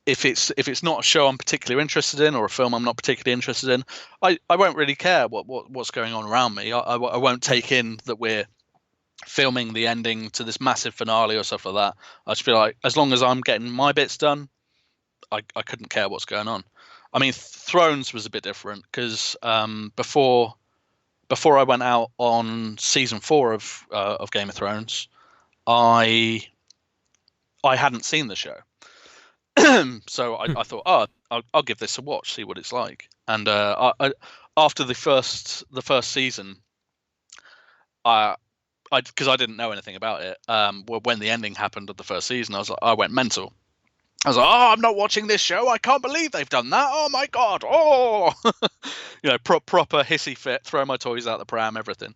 if it's not a show I'm particularly interested in, or a film I'm not particularly interested in, I won't really care what's going on around me. I won't take in that we're filming the ending to this massive finale or stuff like that. I just feel like as long as I'm getting my bits done, I couldn't care what's going on. I mean, Thrones was a bit different because before I went out on season 4 of Game of Thrones, I hadn't seen the show, so I thought, I'll give this a watch, see what it's like. And after the first season, I because I didn't know anything about it. When the ending happened of the first season, I went mental. I was like, oh, I'm not watching this show. I can't believe they've done that. Oh my god. Oh, proper hissy fit, throw my toys out the pram, everything.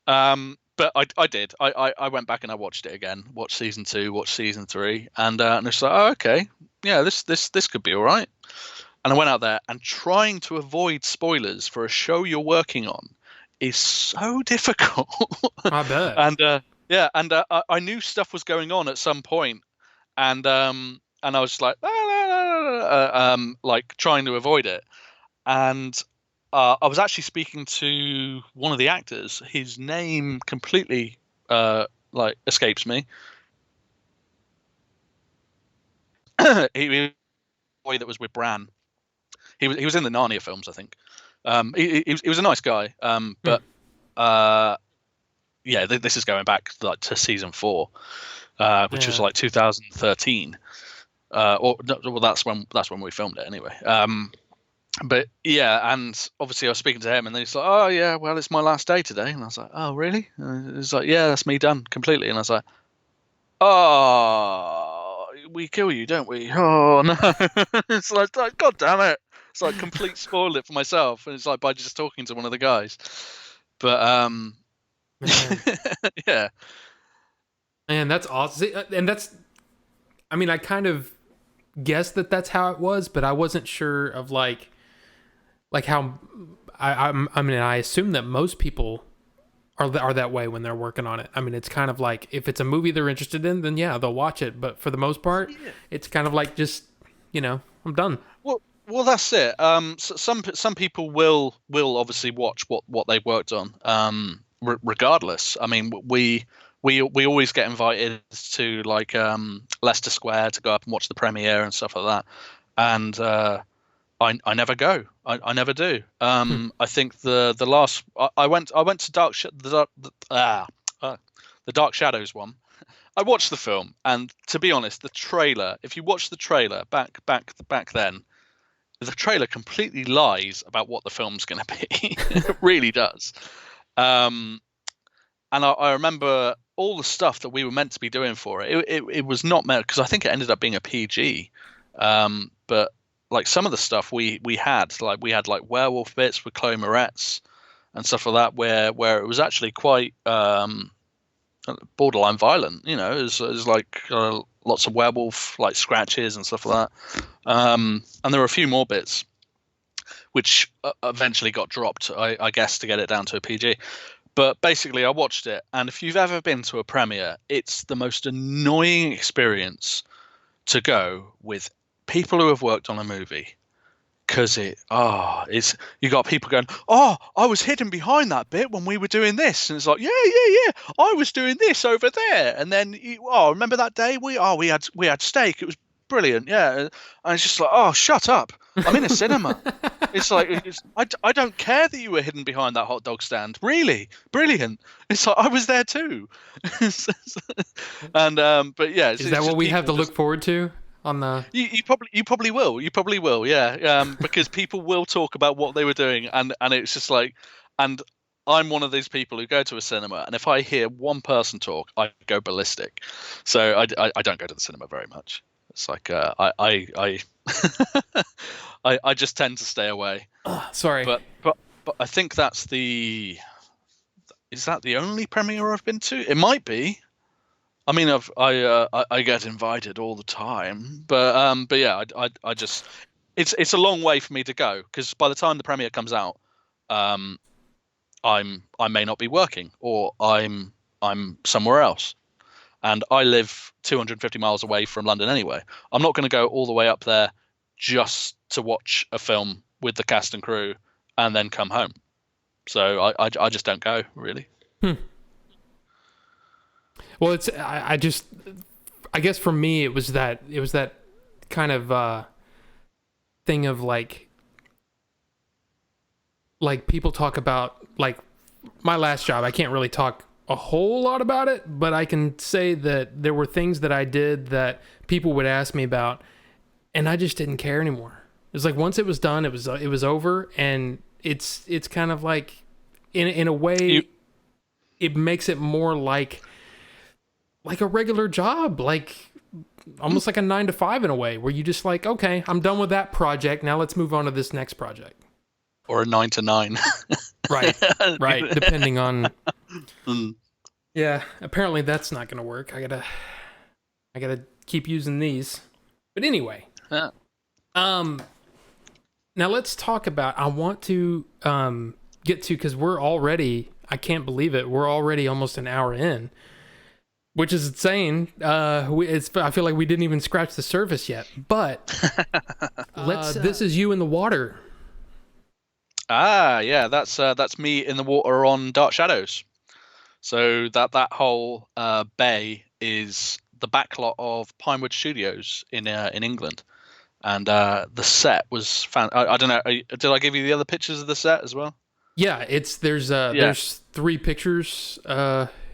But I did. I went back and I watched it again. Watched season 2, watched season 3, and it's like, oh, okay, yeah, this could be all right. And I went out there, and trying to avoid spoilers for a show you're working on is so difficult. I bet. And I knew stuff was going on at some point, and I was like, like trying to avoid it. And I was actually speaking to one of the actors. His name completely like escapes me. He was the boy that was with Bran. He was in the Narnia films, I think. He was a nice guy. But yeah, this is going back like to season 4, which was like 2013. Well, that's when we filmed it anyway. But yeah, and obviously I was speaking to him, and then he's like, "Oh yeah, well it's my last day today," and I was like, "Oh really?" And he's like, "Yeah, that's me done completely," and I was like, "Oh, we kill you, don't we?" Oh no, it's like, God damn it! It's like complete spoiled it for myself, and it's like by just talking to one of the guys. But yeah, Man, that's awesome. And that's, I mean, I kind of guessed that that's how it was, but I wasn't sure of like how I mean, I assume that most people are that way when they're working on it. I mean, it's kind of like if it's a movie they're interested in, then yeah, they'll watch it. But for the most part, it's kind of like just, I'm done. Well, that's it. Some people will obviously watch what they've worked on, regardless. I mean, we always get invited to like Leicester Square to go up and watch the premiere and stuff like that, and I never go. I never do. I think the last I went to the Dark Shadows one. I watched the film, and to be honest, the trailer. If you watch the trailer back then, the trailer completely lies about what the film's going to be. It really does. And I remember all the stuff that we were meant to be doing for it. It was not meant, because I think it ended up being a PG. But like some of the stuff we had like werewolf bits with Chloe Moretz and stuff like that, where it was actually quite borderline violent. It was like lots of werewolf like scratches and stuff like that. And there were a few more bits which eventually got dropped, I guess, to get it down to a PG. But basically, I watched it, and if you've ever been to a premiere, it's the most annoying experience to go with people who have worked on a movie, because it's you got people going, "Oh, I was hidden behind that bit when we were doing this," and it's like, "Yeah, I was doing this over there," and then, remember that day we had steak, it was brilliant, yeah, and it's just like, "Oh, shut up! I'm in a cinema." It's like, I don't care that you were hidden behind that hot dog stand. Really, brilliant. It's like I was there too. And but yeah, is that what we have to look forward to on the? You probably will, yeah. Because people will talk about what they were doing, and it's just like, and I'm one of these people who go to a cinema, and if I hear one person talk, I go ballistic. So I don't go to the cinema very much. It's like I just tend to stay away. Sorry, but I think is that the only premiere I've been to? It might be. I mean, I get invited all the time, but yeah, I just it's a long way for me to go, because by the time the premiere comes out, I may not be working, or I'm somewhere else. And I live 250 miles away from London anyway. I'm not going to go all the way up there just to watch a film with the cast and crew and then come home. So I just don't go, really. Well, it's I guess for me it was that kind of thing of like people talk about, like, my last job. I can't really talk a whole lot about it, but I can say that there were things that I did that people would ask me about, and I just didn't care anymore. It was like once it was done, it was over, and it's kind of like in a way it makes it more like a regular job, like almost like a 9 to 5 in a way, where you just like, okay, I'm done with that project. Now let's move on to this next project. Or a 9 to 9. Right, right. Depending on. Mm. Yeah, apparently that's not gonna work. I gotta keep using these. But anyway, Yeah. now let's talk about. I want to get to, because we're already. I can't believe it. We're already almost an hour in, which is insane. I feel like we didn't even scratch the surface yet. But this is you in the water. Ah, yeah, that's me in the water on Dark Shadows. So that whole bay is the backlot of Pinewood Studios in England, and the set was found. I don't know. Did I give you the other pictures of the set as well? Yeah, there's 3 pictures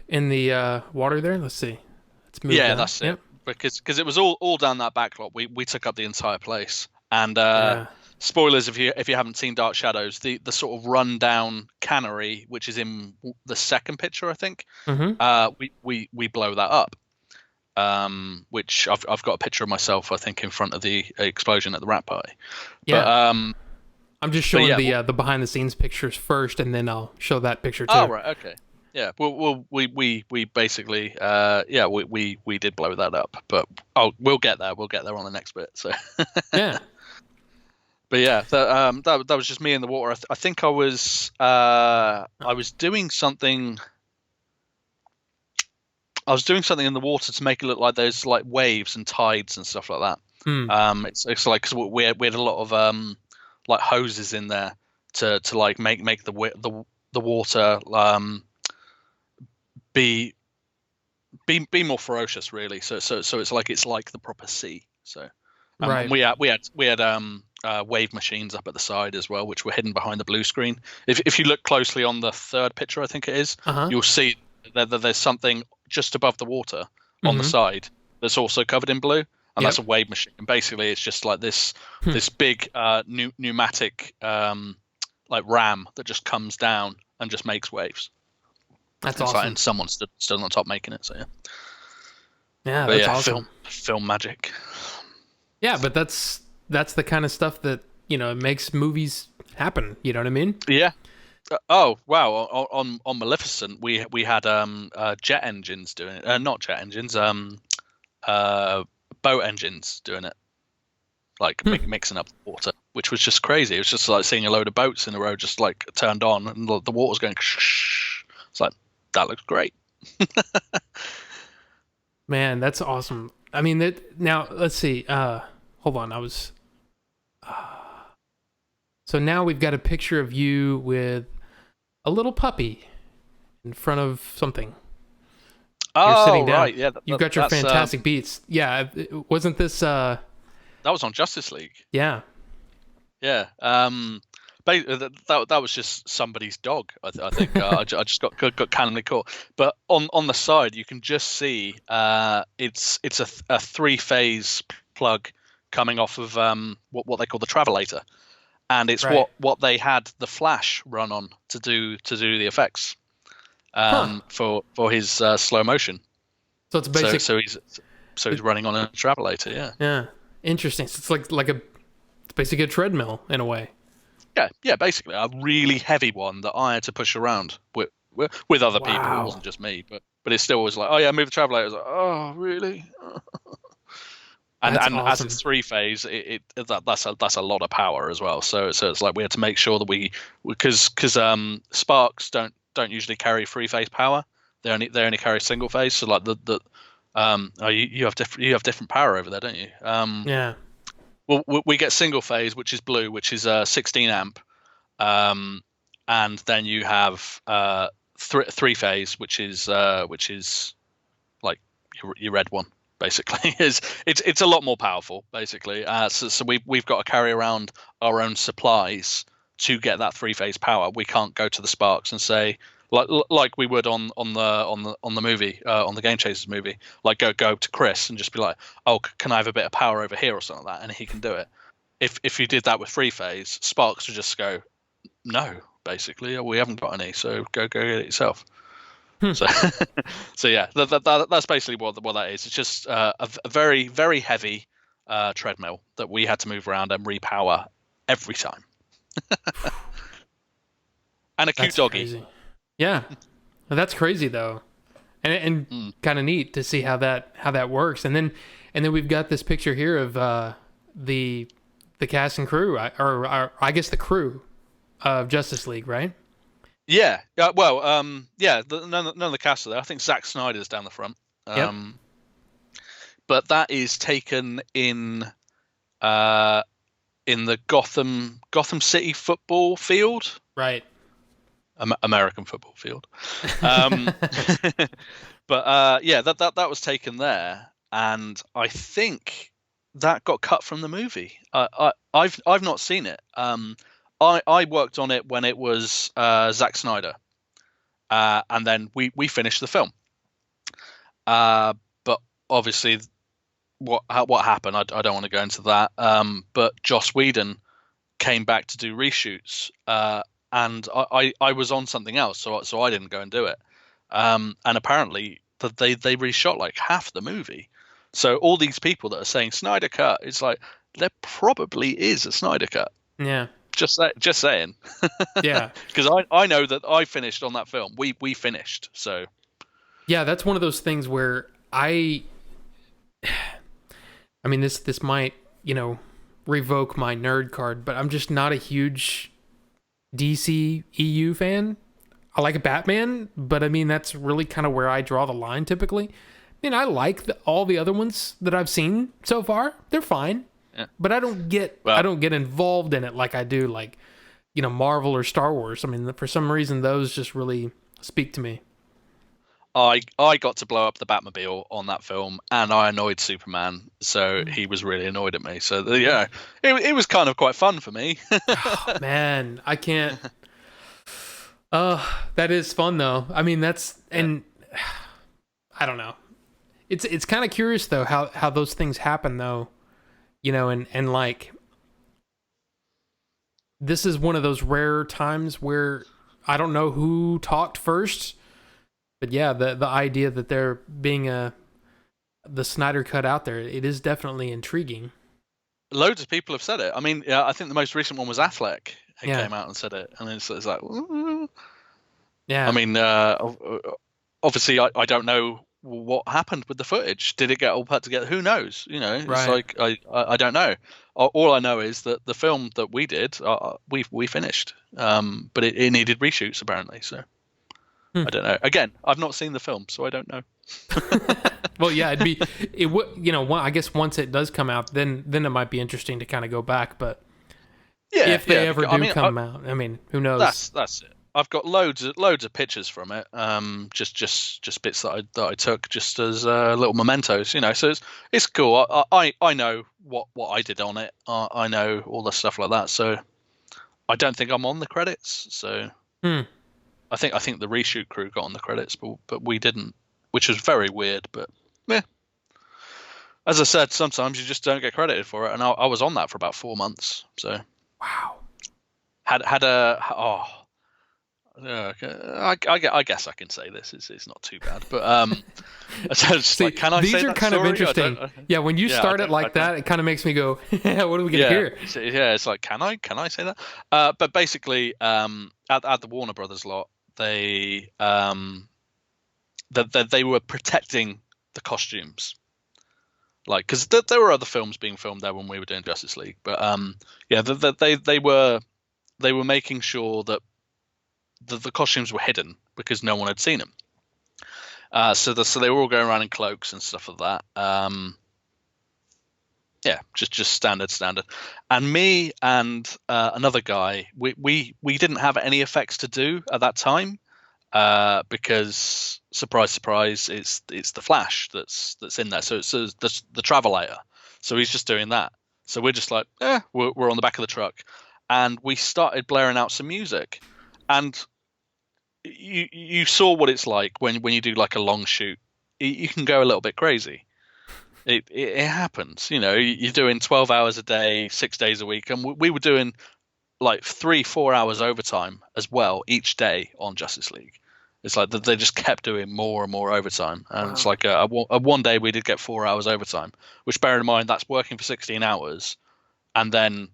in the water there. Let's see. Let's move down. That's yep. it. Because it was all down that backlot. We took up the entire place. And Yeah. spoilers if you haven't seen Dark Shadows, the sort of rundown cannery, which is in the second picture, I think. Mm-hmm. We blow that up. Which I've got a picture of myself, I think, in front of the explosion at the rat party. Yeah. But I'm just showing the behind the scenes pictures first, and then I'll show that picture too. Oh right, okay. Yeah, we basically we did blow that up, but we'll get there. We'll get there on the next bit. So Yeah. But yeah, that was just me in the water. I think I was doing something. I was doing something in the water to make it look like there's like waves and tides and stuff like that. It's like, cause we had a lot of like hoses in there to like make the water be more ferocious, really. So it's like the proper sea. So right. We had wave machines up at the side as well, which were hidden behind the blue screen. If you look closely on the third picture, I think it is, you'll see that there's something just above the water on the side that's also covered in blue, and that's a wave machine. And basically, it's just like this big pneumatic like ram that just comes down and just makes waves. That's awesome. And someone's stood on top making it. So yeah. Yeah, that's awesome. Film magic. Yeah, but that's the kind of stuff that, you know, makes movies happen. You know what I mean? Yeah. Oh wow! On Maleficent, we had jet engines doing it. Not jet engines. Boat engines doing it. Like mixing up the water, which was just crazy. It was just like seeing a load of boats in a row just like turned on, and the water's going. It's like, that looks great. Man, that's awesome. I mean, now let's see. Hold on, so now we've got a picture of you with a little puppy in front of something. You're sitting down. Right, yeah. You've got your fantastic beats. Yeah, wasn't this? That was on Justice League. Yeah. Yeah. That was just somebody's dog. I think I just got cannonly caught. But on the side, you can just see it's a 3-phase plug coming off of what they call the Travelator, and it's right. what they had the Flash run on to do the effects for his slow motion. So it's basic. So he's running on a Travelator. Yeah. Yeah. Interesting. So it's it's basically a treadmill in a way. Yeah, basically a really heavy one that I had to push around with other people. It wasn't just me, but it still was like, oh yeah, move the Travelator. I was like, oh really? And awesome. As it's 3-phase, that's a lot of power as well. So it's like we had to make sure that because sparks don't usually carry 3-phase power. They only carry single phase. So like you have different power over there, don't you? Yeah. Well, we get single phase, which is blue, which is 16 amp, and then you have 3-phase, which is like your red one. Basically, it's a lot more powerful. Basically, so we've got to carry around our own supplies to get that 3-phase power. We can't go to the Sparks and say like we would on the movie on the Game Chasers movie, like go to Chris and just be like, oh, can I have a bit of power over here or something like that, and he can do it. If you did that with 3-phase, Sparks would just go, no, basically, we haven't got any, so go get it yourself. Hmm. So, so yeah, that's basically what that is. It's just a very very heavy treadmill that we had to move around and repower every time, and a cute That's doggy. crazy. Yeah, that's crazy though, and Mm. kind of neat to see how that works. And then we've got this picture here of the the cast and crew, or I guess the crew of Justice League, right? Yeah, well, yeah, none of the cast are there. I think Zack Snyder's down the front, Yep. um, but that is taken uh, in the Gotham City football field, Right. American football field. Um, but yeah, that was taken there, and I think that got cut from the movie. I've not seen it. I worked on it when it was Zack Snyder, and then we finished the film. But obviously, what happened? I don't want to go into that. But Joss Whedon came back to do reshoots, and I was on something else, so I didn't go and do it. And apparently that they reshot like half the movie. So all these people that are saying Snyder cut, it's like there probably is a Snyder cut. Yeah. Just saying, Yeah. because I know that I finished on that film. We finished. So Yeah, that's one of those things where I mean this might, revoke my nerd card, but I'm just not a huge DC EU fan. I like Batman, but I mean that's really kind of where I draw the line typically. I mean, I like all the other ones that I've seen so far. They're fine, yeah. but I don't get Well, involved in it like I do like Marvel or Star Wars. I mean, for some reason those just really speak to me. I got to blow up the Batmobile on that film, and I annoyed Superman, so he was really annoyed at me. So yeah, it was kind of quite fun for me. Oh, man, I can't. That is fun though. I mean, and I don't know. It's kind of curious though how those things happen though, and like this is one of those rare times where I don't know who talked first, but yeah, the idea that there being the Snyder cut out there, it is definitely intriguing. Loads of people have said it. I mean, yeah, I think the most recent one was Affleck who Yeah, came out and said it, and it's like, "Ooh." I yeah, mean, obviously, I don't know what happened with the footage. Did it get all put together? Who knows? It's right. like I don't know. All I know is that the film that we did, we finished, but it needed reshoots apparently. So Hmm. I don't know. Again, I've not seen the film, so I don't know. Well, yeah, it would, I guess once it does come out, then it might be interesting to kind of go back. But Yeah, if they yeah. ever I do mean, come out, I mean, who knows? that's it. I've got loads of pictures from it. Just bits that I took just as little mementos. So it's cool. I know what I did on it. I know all the stuff like that. So I don't think I'm on the credits. So Hmm. I think the reshoot crew got on the credits, but we didn't, which was very weird. But yeah, as I said, sometimes you just don't get credited for it, and I was on that for about 4 months. So Wow. had a I guess I can say this. It's not too bad, but so it's just See, like, can I these say are that kind of story? interesting. Yeah, when you Yeah, I start it don't. I like don't. that, it kind of makes me go, "What are we gonna Yeah, hear?" yeah. It's like, can I say that? But basically, at the Warner Brothers lot, they were protecting the costumes, like because there were other films being filmed there when we were doing Justice League, but yeah, they were making sure that the costumes were hidden because no one had seen them. So they were all going around in cloaks and stuff like that. Yeah, just standard. And me and another guy, we didn't have any effects to do at that time because surprise, surprise, it's the Flash that's in there. So it's the Travelator. So he's just doing that. So we're just like, we're on the back of the truck, and we started blaring out some music, and you saw what it's like when you do like a long shoot. You can go a little bit crazy. It happens. You're doing 12 hours a day, 6 days a week, and we were doing like 3-4 hours overtime as well each day on Justice League. It's like they just kept doing more and more overtime, and it's Wow. like a one day we did get 4 hours overtime, which bear in mind that's working for 16 hours and then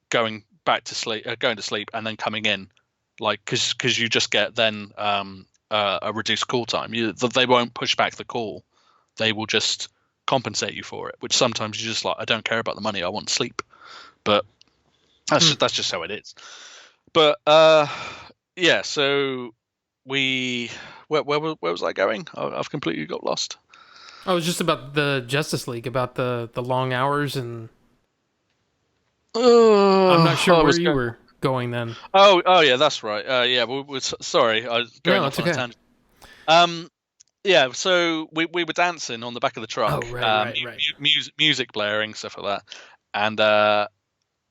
going back to sleep, going to sleep, and then coming in, like because you just get then a reduced call time. They won't push back the call; they will just compensate you for it. Which sometimes you're just like, I don't care about the money, I want sleep. But Hmm. that's just how it is. But yeah, so we where was I going? I've completely got lost. Oh, it was just about the Justice League, about the long hours, and I'm not sure I where was you going. were going then. Oh yeah, that's right. Yeah, sorry, I was going No, off it's on a okay. tangent. Um, yeah, so we were dancing on the back of the Oh, truck, right, right, right. music blaring, stuff like that,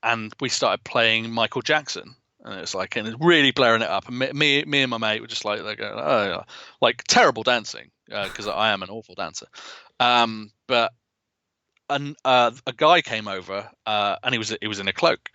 and we started playing Michael Jackson, and it's like and it's really blaring it up, and me and my mate were just like going, oh, yeah. Like terrible dancing because I am an awful dancer, but a guy came over and he was in a cloak,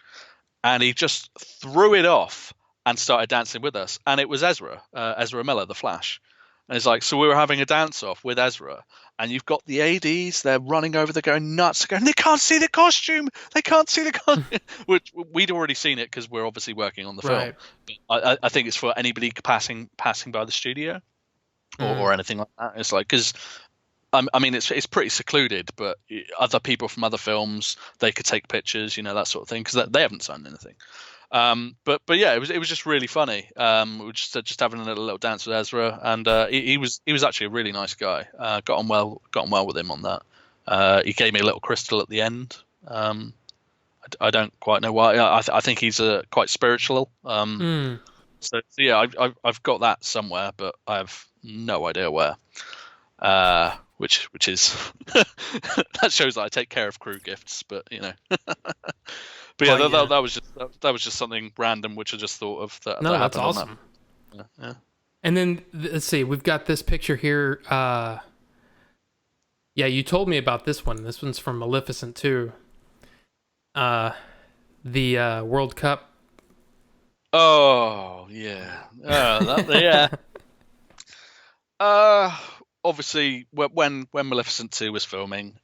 and he just threw it off and started dancing with us. And it was Ezra Miller, the Flash. And it's like, so we were having a dance off with Ezra, and you've got the ADs, they're running over, they're going nuts, going, they can't see the costume, they can't see the costume, which we'd already seen it because we're obviously working on the film. Right. I think it's for anybody passing by the studio Mm. or anything like that. It's like, because I mean, it's pretty secluded, but other people from other films they could take pictures, that sort of thing, because they haven't signed anything. But yeah, it was just really funny. We were just having a little dance with Ezra, and he was actually a really nice guy. Got on well with him on that. He gave me a little crystal at the end. I don't quite know why. I think he's quite spiritual. Mm. So yeah, I've got that somewhere, but I have no idea where. Which is that shows that I take care of crew gifts, but but yeah, Well, yeah. that was just something random which I just thought of that No, that's happened on that. awesome. Yeah, yeah. And then let's see, we've got this picture here. Yeah, you told me about this one. This one's from Maleficent too. Uh, the World Cup. Oh yeah, yeah. Uh, Obviously, when Maleficent 2 was filming,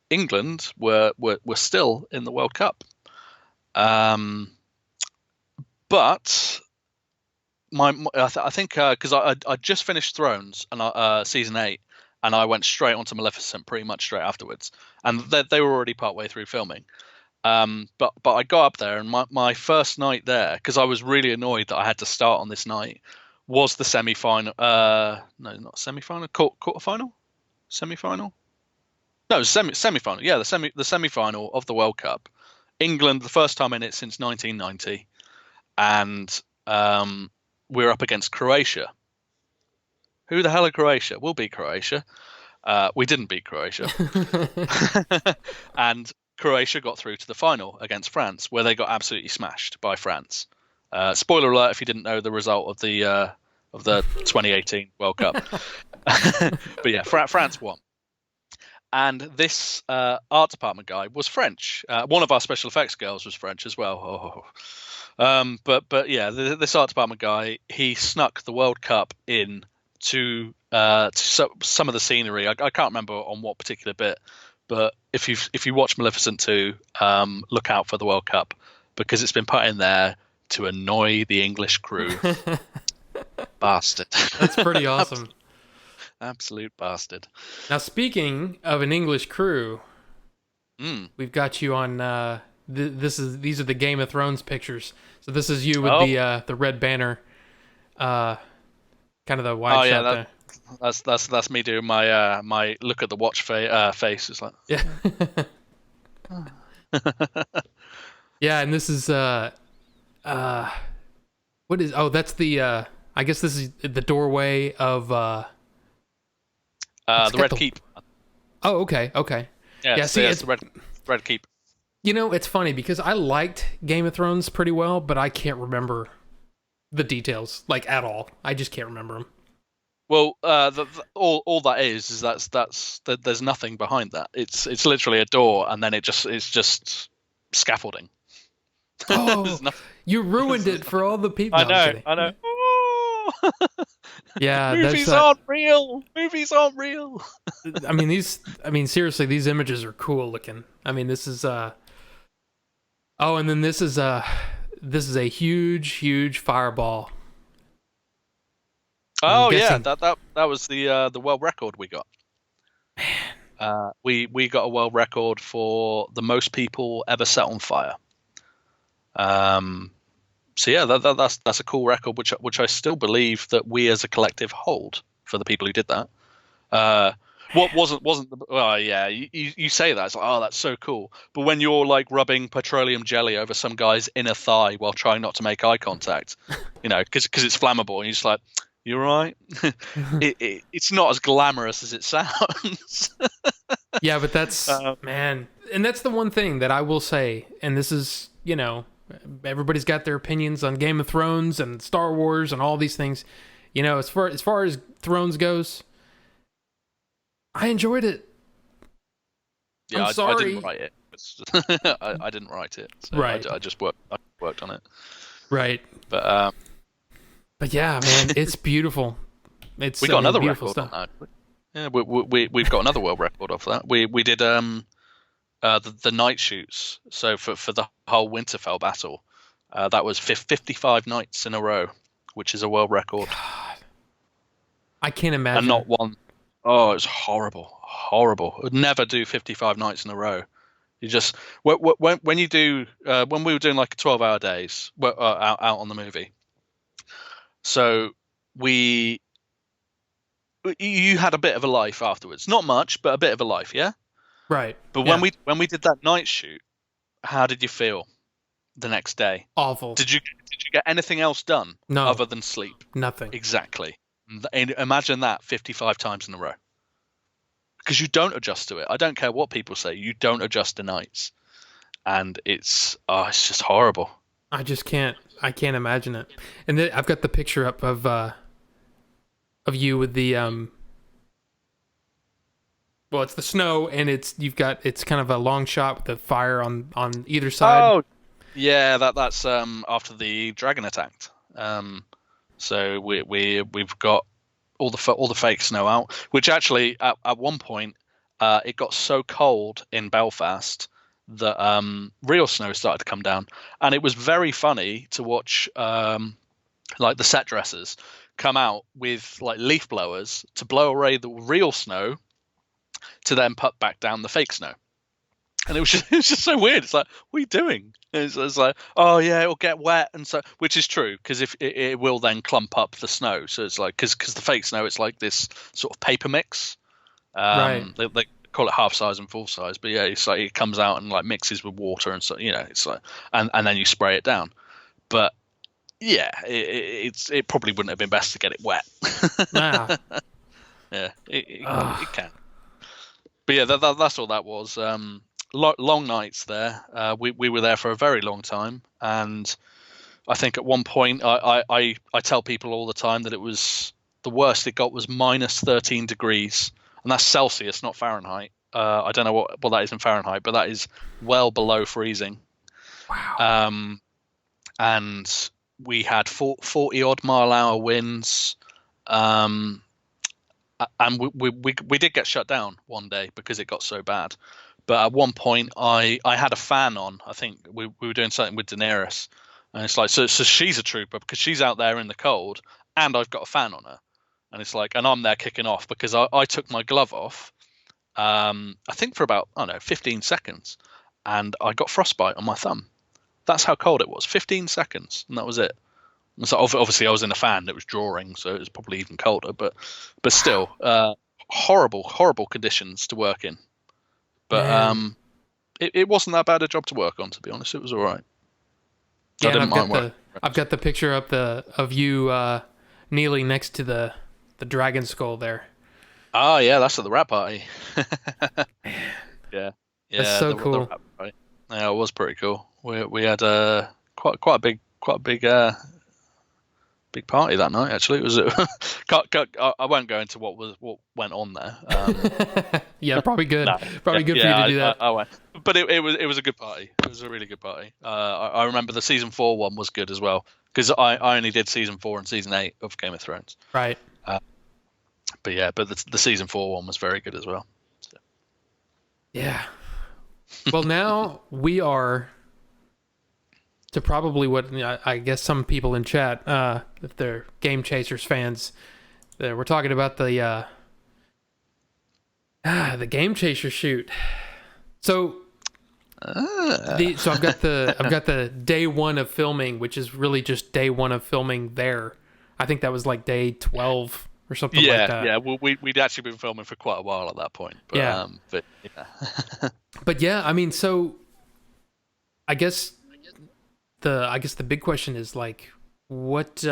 England were still in the World Cup. Um, but I think because I just finished Thrones and season 8, and I went straight onto Maleficent pretty much straight afterwards, and they were already part way through filming. But I got up there, and my first night there, because I was really annoyed that I had to start on this night, was the semi final. No, not semi final. Quarter final. Semi final. No, semi final. Yeah, the semi final of the World Cup. England, the first time in it since 1990, and we're up against Croatia. Who the hell are Croatia? We'll beat Croatia. We didn't beat Croatia. And Croatia got through to the final against France, where they got absolutely smashed by France. Spoiler alert: if you didn't know the result of the 2018 World Cup, but yeah, France won. And this art department guy was French. One of our special effects girls was French as well. But yeah, this art department guy, he snuck the World Cup in to some of the scenery. I can't remember on what particular bit, but if you watch Maleficent 2, look out for the World Cup, because it's been put in there to annoy the English crew. Bastard. That's pretty awesome. Absolute bastard. Now, speaking of an English crew, we've got you on. These are the Game of Thrones pictures. So this is you with the red banner, kind of the wide shot there. That's me doing my my look at the watch face. It's like yeah, yeah, and this is what is? Oh, that's the. I guess this is the doorway of. the Red Keep. Oh, okay, okay. Yeah, see, it's the Red Keep. You know, it's funny because I liked Game of Thrones pretty well, but I can't remember the details like at all. I just can't remember them. Well, all that is there's nothing behind that. It's literally a door, and then it's just scaffolding. Oh, you ruined it for all the people. I know. Yeah, there's Movies that. aren't real. Movies aren't real. Seriously, these images are cool looking. I mean, this is oh, and then this is a huge fireball. I'm Oh yeah, guessing. that was the world record we got. We got a world record for the most people ever set on fire. So yeah, that's a cool record, which I still believe that we as a collective hold for the people who did that. What wasn't the well, yeah, you say that, it's like, oh, that's so cool, but when you're like rubbing petroleum jelly over some guy's inner thigh while trying not to make eye contact, because it's flammable, and you're just like, you're right. It's not as glamorous as it sounds. Yeah, but that's man, and that's the one thing that I will say, and this is, everybody's got their opinions on Game of Thrones and Star Wars and all these things. As far as Thrones goes, I enjoyed it. Yeah, I'm sorry. I didn't write it. I didn't write it. So Right. I just worked on it. Right. But yeah, man, it's beautiful. we got another beautiful record stuff. on that. Yeah, we've got another world record off that. We did the night shoots. So for the whole Winterfell battle, that was 55 nights in a row, which is a world record. God, I can't imagine. And not one. Oh, it's horrible. Would never do 55 nights in a row. You just when you do when we were doing like 12-hour days out on the movie. So you had a bit of a life afterwards, not much, but a bit of a life, yeah. Right. But yeah. when we did that night shoot, how did you feel the next day? Awful. Did you get anything else done? No. Other than sleep? Nothing. Exactly. And imagine that 55 times in a row. Because you don't adjust to it. I don't care what people say. You don't adjust to nights, and it's just horrible. I just can't. I can't imagine it. And then I've got the picture up of you with the well, it's the snow, and it's kind of a long shot with the fire on either side. Oh, yeah, that's after the dragon attacked. So we've got all the fake snow out, which actually at one point it got so cold in Belfast that real snow started to come down, and it was very funny to watch like the set dressers come out with like leaf blowers to blow away the real snow to then put back down the fake snow. And it was just so weird. It's like, what are you doing? It's like, oh yeah, it'll get wet, and so, which is true, because if it will then clump up the snow. So it's like, because the fake snow, it's like this sort of paper mix. Right. They call it half size and full size, but yeah, it's like it comes out and like mixes with water, and so it's like, and then you spray it down. But yeah, it probably wouldn't have been best to get it wet. Ah. Yeah, it can. But yeah, that's all that was. Long nights there. We were there for a very long time, and I think at one point I tell people all the time that it was the worst it got was minus 13 degrees, and that's Celsius, not Fahrenheit. I don't know what that is in Fahrenheit, but that is well below freezing. Wow. And we had 40 odd mile-hour winds. And we did get shut down one day because it got so bad. But at one point, I had a fan on. I think we were doing something with Daenerys, and it's like, so she's a trooper because she's out there in the cold, and I've got a fan on her, and it's like, and I'm there kicking off because I took my glove off, I think for about 15 seconds, and I got frostbite on my thumb. That's how cold it was. 15 seconds, and that was it. And so obviously I was in a fan that was drawing, so it was probably even colder. But still, horrible conditions to work in. But it wasn't that bad a job to work on, to be honest. It was all right. Yeah, I've got the picture up of you kneeling next to the dragon skull there. Oh yeah, that's at the rap party. Yeah, that's so cool. The rap party. Yeah, it was pretty cool. We had quite a big big party that night. Actually, it was. I won't go into what went on there. Yeah, probably good. Probably good for you to do that. I went, but it was a good party. It was a really good party. I remember the season 4 one was good as well, because I only did season 4 and season 8 of Game of Thrones. Right. But yeah, but the season 4 one was very good as well. So. Yeah. Well, now we are to probably what I guess some people in chat, if they're Game Chasers fans, we're talking about the Game Chaser shoot. So, so I've got the day 1 of filming, which is really just day 1 of filming there. I think that was like day 12 or something like that. Yeah. Well, we'd actually been filming for quite a while at that point. But, yeah. But yeah. But yeah, I mean, so I guess the big question is like, what?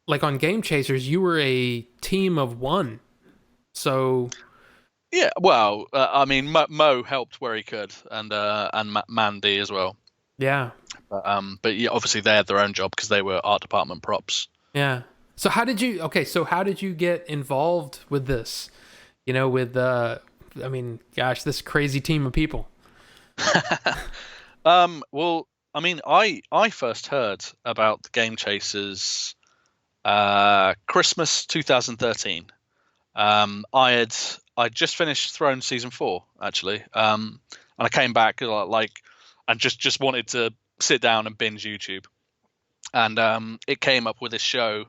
Like on Game Chasers, you were a team of 1, so. Yeah, well, I mean, Mo helped where he could, and Mandy as well. Yeah. But yeah, obviously they had their own job because they were art department props. Yeah. So how did you get involved with this? You know, with I mean, gosh, this crazy team of people. Well, I mean, I first heard about the Game Chasers Christmas 2013. I just finished Thrones season 4 actually, and I came back like and just wanted to sit down and binge YouTube, and it came up with this show,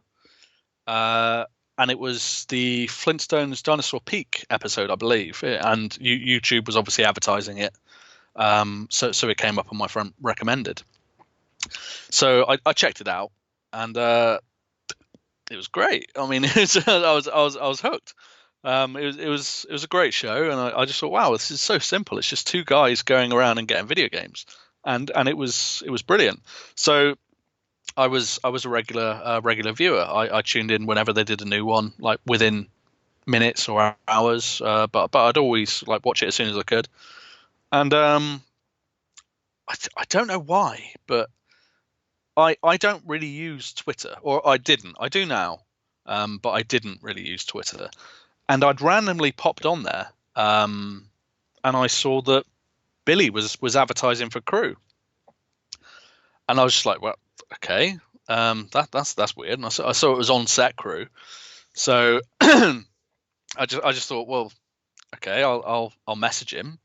and it was the Flintstones Dinosaur Peak episode, I believe, and YouTube was obviously advertising it, so it came up on my front recommended. So I checked it out, and it was great. I mean, I was hooked. It was a great show, and I just thought, wow, this is so simple. It's just 2 guys going around and getting video games, and it was brilliant. So I was a regular viewer. I tuned in whenever they did a new one, like within minutes or hours. But I'd always like watch it as soon as I could. And I don't know why, but I don't really use Twitter, or I didn't. I do now, but I didn't really use Twitter. And I'd randomly popped on there, and I saw that Billy was advertising for Crew, and I was just like, well, okay, that's weird. And I saw it was on set Crew, so I just thought, well, okay, I'll message him,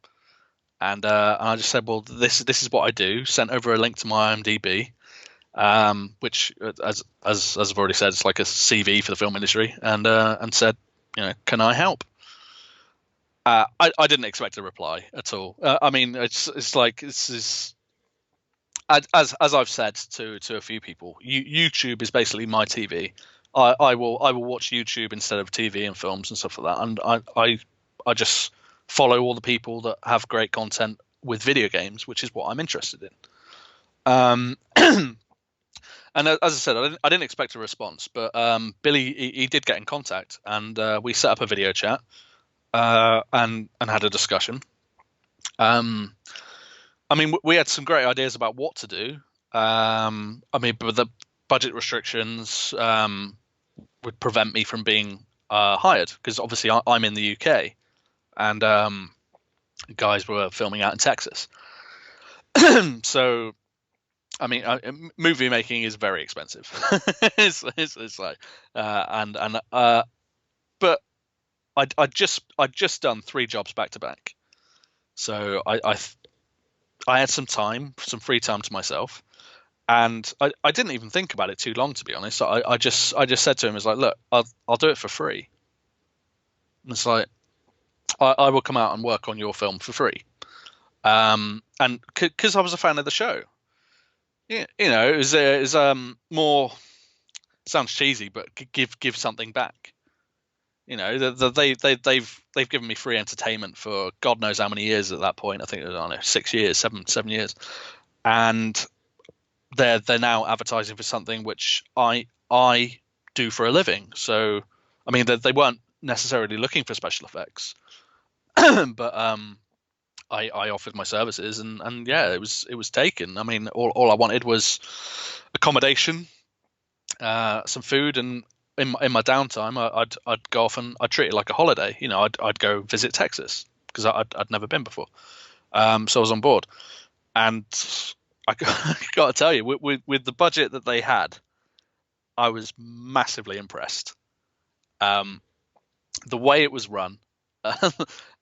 and I just said, well, this is what I do. Sent over a link to my IMDb, which as I've already said, it's like a CV for the film industry, and said, you know, can I help? I didn't expect a reply at all. I mean, it's like this is as I've said to a few people, YouTube is basically my TV. I will watch YouTube instead of TV and films and stuff like that, and I just follow all the people that have great content with video games, which is what I'm interested in. And as I said, I didn't expect a response, but Billy he did get in contact, and we set up a video chat, and had a discussion. I mean, we had some great ideas about what to do. I mean, but the budget restrictions would prevent me from being hired, because obviously I'm in the UK, and guys were filming out in Texas. So. I mean, movie making is very expensive. it's like, but I'd just done 3 jobs back to back, so I had some free time to myself, and I didn't even think about it too long, to be honest. So I just said to him, "It's like, look, I'll do it for free." And it's like, I will come out and work on your film for free, and because I was a fan of the show. Yeah, you know, it was more, sounds cheesy, but give something back. You know, they've given me free entertainment for God knows how many years at that point. I think it was, I don't know, 6 years, seven years, and they're now advertising for something which I do for a living. So, I mean, they weren't necessarily looking for special effects, but I offered my services, and yeah, it was taken. I mean, all I wanted was accommodation, some food, and in my downtime, I'd go off and I'd treat it like a holiday. You know, I'd go visit Texas because I'd never been before, so I was on board, and I got to tell you, with the budget that they had, I was massively impressed. Um, the way it was run,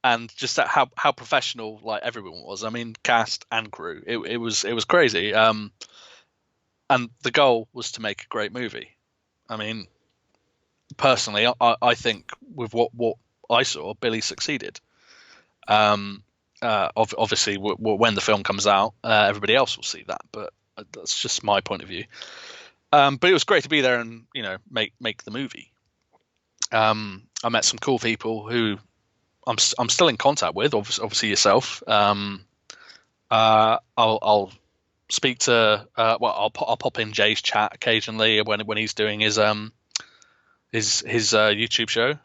and just that how professional like everyone was. I mean, cast and crew. It was crazy. And the goal was to make a great movie. I mean, personally, I think with what I saw, Billy succeeded. Um, Obviously, when the film comes out, everybody else will see that, but that's just my point of view. But it was great to be there and make the movie. I met some cool people who I'm still in contact with. Obviously yourself. I'll speak to I'll pop in Jay's chat occasionally when he's doing his YouTube show.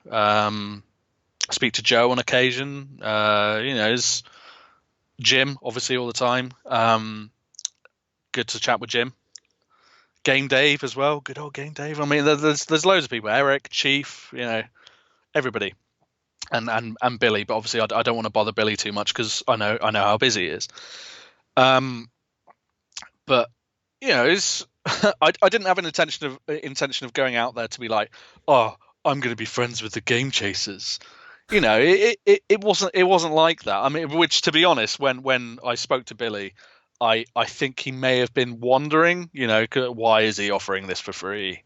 I speak to Joe on occasion. There's Jim obviously all the time. Good to chat with Jim. Game Dave as well. Good old Game Dave. I mean, there's loads of people. Eric, Chief, everybody, and Billy. But obviously, I don't want to bother Billy too much because I know how busy he is. But it's I didn't have an intention of going out there to be like, oh, I'm going to be friends with the Game Chasers. It wasn't like that. I mean, which to be honest, when I spoke to Billy, I think he may have been wondering, why is he offering this for free?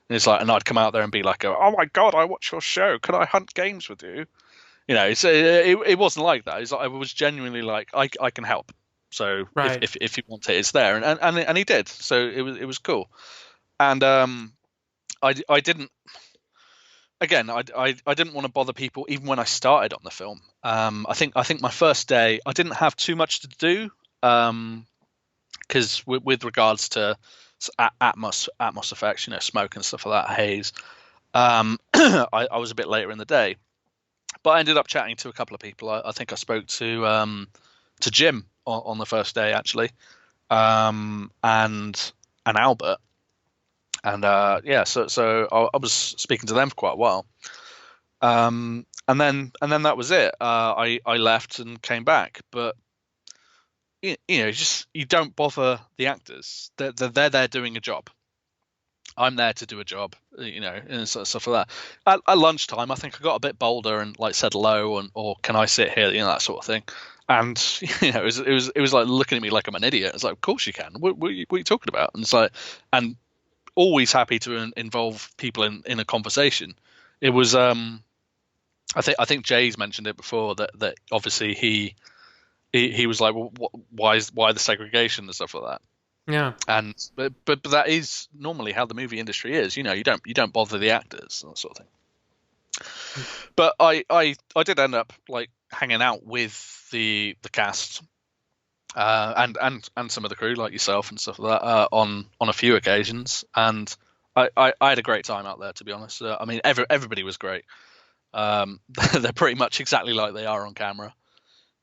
And it's like, and I'd come out there and be like, oh my god, I watch your show. Could I hunt games with you? It wasn't like that. It's like, I was genuinely like, I can help. So Right. if you want it, it's there, and he did. So it was cool. And I didn't. Again, I didn't want to bother people even when I started on the film. I think my first day I didn't have too much to do. Because with regards to atmos effects, smoke and stuff like that, haze, I was a bit later in the day, but I ended up chatting to a couple of people. I think I spoke to Jim on the first day actually, and Albert, and so I was speaking to them for quite a while, and then that was it. I left and came back, but just you don't bother the actors. They're there doing a job. I'm there to do a job, and stuff like that. At lunchtime, I think I got a bit bolder and like said hello or can I sit here, that sort of thing. And it was like looking at me like I'm an idiot. It's like, of course you can. What are you talking about? And it's like, and always happy to involve people in a conversation. It was I think Jay's mentioned it before that obviously he was like, well, why the segregation and stuff like that. Yeah. And but that is normally how the movie industry is. You don't bother the actors and that sort of thing. But I did end up like hanging out with the cast and some of the crew like yourself and stuff like that on a few occasions, and I had a great time out there, to be honest. I mean, everybody was great. They're pretty much exactly like they are on camera.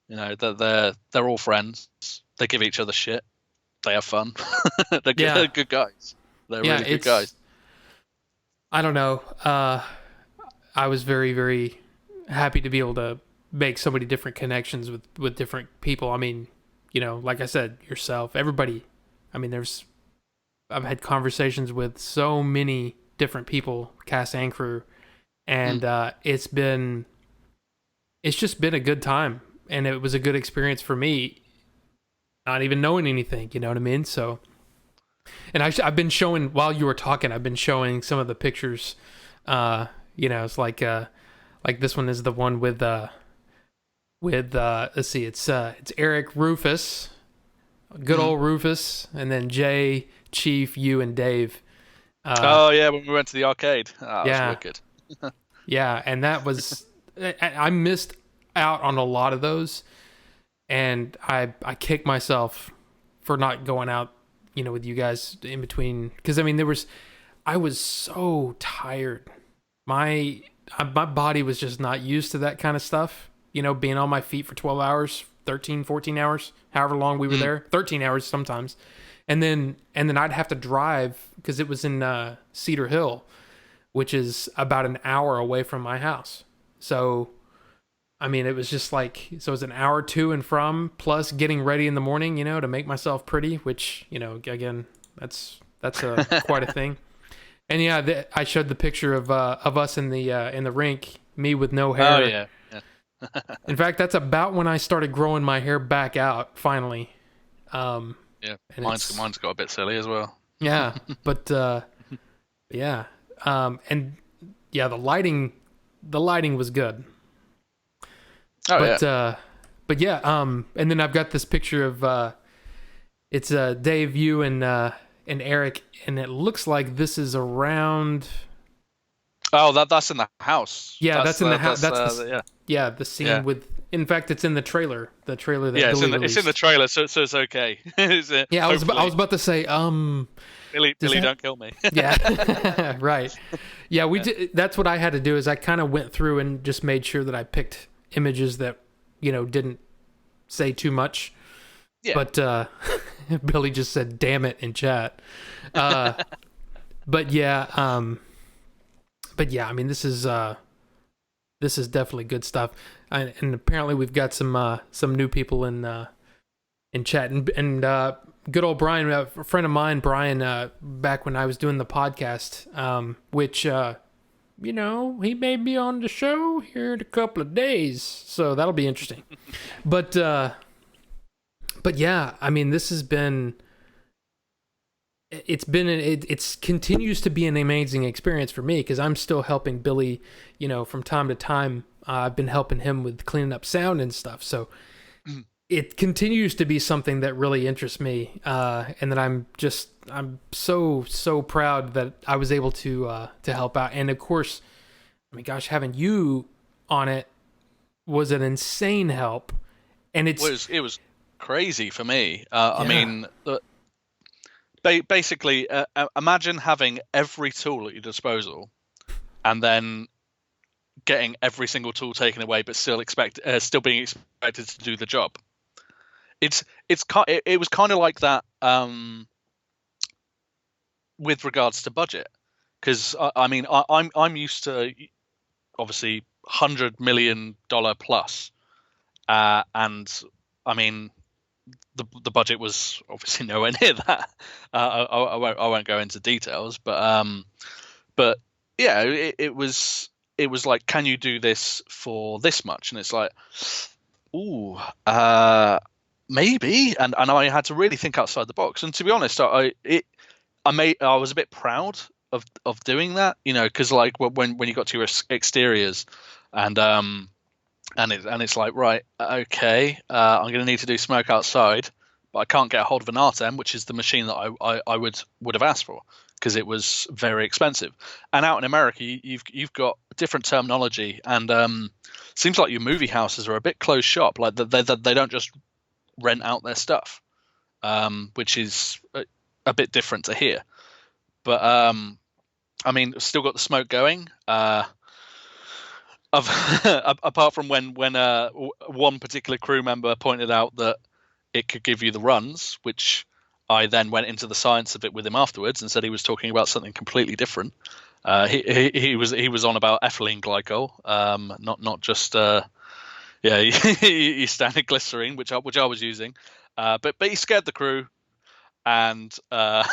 They're all friends. They give each other shit. They have fun. They're good guys. They're really good guys. I don't know. I was very, very happy to be able to make so many different connections with different people. I mean, like I said, yourself, everybody. I mean, I've had conversations with so many different people, cast and crew, and it's just been a good time, and it was a good experience for me. Not even knowing anything, you know what I mean? So, and I've been showing while you were talking. I've been showing some of the pictures. It's like this one is the one with let's see, it's Eric, Rufus, good old Rufus, and then Jay, Chief, you, and Dave. Oh yeah, when we went to the arcade. That was wicked. Yeah, and that was I missed out on a lot of those. And I kick myself for not going out, with you guys in between. Because, I mean, I was so tired. My body was just not used to that kind of stuff. Being on my feet for 12 hours, 13, 14 hours, however long we were there. 13 hours sometimes. And then I'd have to drive, because it was in Cedar Hill, which is about an hour away from my house. So, I mean, it was just like, so it was an hour to and from, plus getting ready in the morning, to make myself pretty, which, again, that's quite a thing. And yeah, I showed the picture of us in the rink, me with no hair. Oh yeah, yeah. In fact, that's about when I started growing my hair back out finally. Yeah, And mine's got a bit silly as well. Yeah, but yeah, and yeah, the lighting was good. Oh But yeah. but yeah, and then I've got this picture of it's Dave, you, and Eric, and it looks like this is around. Oh, that's in the house. Yeah, that's in the house. Yeah. Yeah, the scene Yeah. with. In fact, it's in the trailer. The trailer that Yeah, Billy it's in the released. trailer, so it's okay. Yeah, I was Hopefully. about to say, Billy, does that- don't kill me. yeah, right. Yeah, we did. That's what I had to do. Is I kind of went through and just made sure that I picked images that didn't say too much. Yeah. But Billy just said "damn it" in chat. But yeah, I mean, this is definitely good stuff. And apparently we've got some new people in chat, and good old Brian, a friend of mine, Brian, back when I was doing the podcast, which he may be on the show here in a couple of days, so that'll be interesting. But yeah, I mean, this has been. It continues to be an amazing experience for me because I'm still helping Billy, from time to time. I've been helping him with cleaning up sound and stuff. So it continues to be something that really interests me. And that I'm so proud that I was able to help out. And of course, I mean, gosh, having you on it was an insane help. And it was crazy for me. Yeah. I mean, basically, imagine having every tool at your disposal, and then getting every single tool taken away, but still being expected to do the job. It was kind of like that with regards to budget, because I mean I'm used to obviously $100 million plus, and I mean. The budget was obviously nowhere near that. I won't go into details, but yeah, it was like, can you do this for this much? And it's like, ooh, maybe. And I had to really think outside the box. And to be honest, I was a bit proud of doing that, because like when you got to your exteriors and it's like, right, okay, I'm going to need to do smoke outside, but I can't get a hold of an RTEM, which is the machine that I would have asked for, because it was very expensive. And out in America, you've got different terminology, and seems like your movie houses are a bit closed shop. Like they don't just rent out their stuff, which is a bit different to here. But I mean, still got the smoke going. Apart from when one particular crew member pointed out that it could give you the runs, which I then went into the science of it with him afterwards and said he was talking about something completely different. He was on about ethylene glycol, not just your standard glycerine, which I was using, but he scared the crew. And I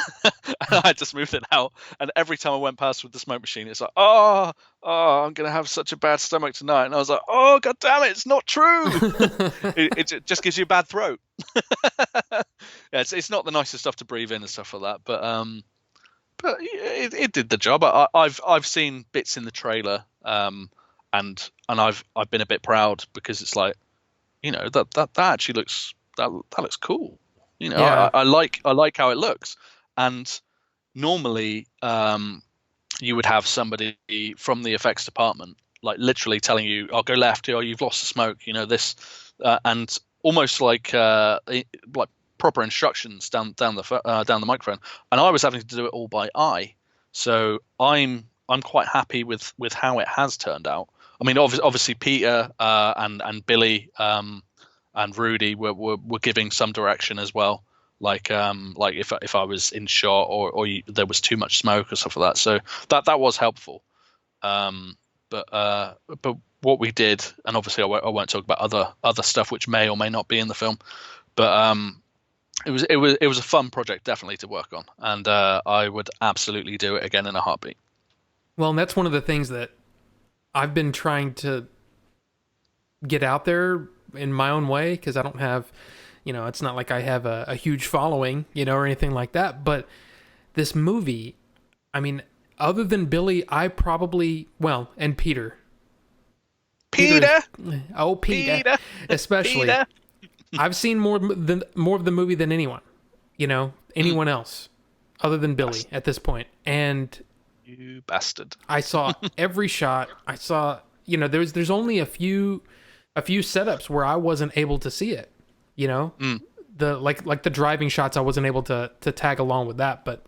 had to smooth it out. And every time I went past with the smoke machine, it's like, oh, I'm gonna have such a bad stomach tonight. And I was like, oh, god damn it, it's not true. it just gives you a bad throat. Yeah, it's not the nicest stuff to breathe in and stuff like that. But it did the job. I've seen bits in the trailer, and I've been a bit proud, because it's like, that actually looks that looks cool. Yeah. I like how it looks. And normally, you would have somebody from the effects department, like literally telling you, "I'll go left. Oh, you've lost the smoke." This, and almost like proper instructions down the microphone. And I was having to do it all by eye. So I'm quite happy with how it has turned out. I mean, obviously Peter and Billy. And Rudy were giving some direction as well, like if I was in shot or there was too much smoke or stuff like that. So that was helpful. But what we did, and obviously I won't talk about other stuff which may or may not be in the film, but it was a fun project definitely to work on, and I would absolutely do it again in a heartbeat. Well, and that's one of the things that I've been trying to get out there in my own way, because I don't have, it's not like I have a huge following, or anything like that. But this movie, I mean, other than Billy, I probably, and Peter. Peter, especially. Peter. I've seen more of the movie than anyone, anyone else other than Billy at this point. And you bastard. I saw every shot. I saw, there's only a few setups where I wasn't able to see it, the like the driving shots, I wasn't able to tag along with that, but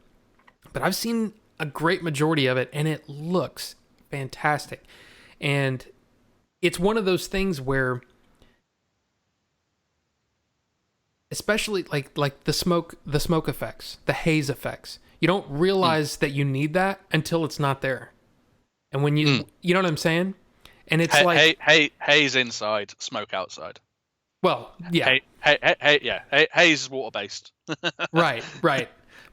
I've seen a great majority of it, and it looks fantastic. And it's one of those things where, especially like the smoke effects, the haze effects, you don't realize that you need that until it's not there. And when you know what I'm saying? And it's haze inside, smoke outside. Well, yeah. Haze is water based. Right.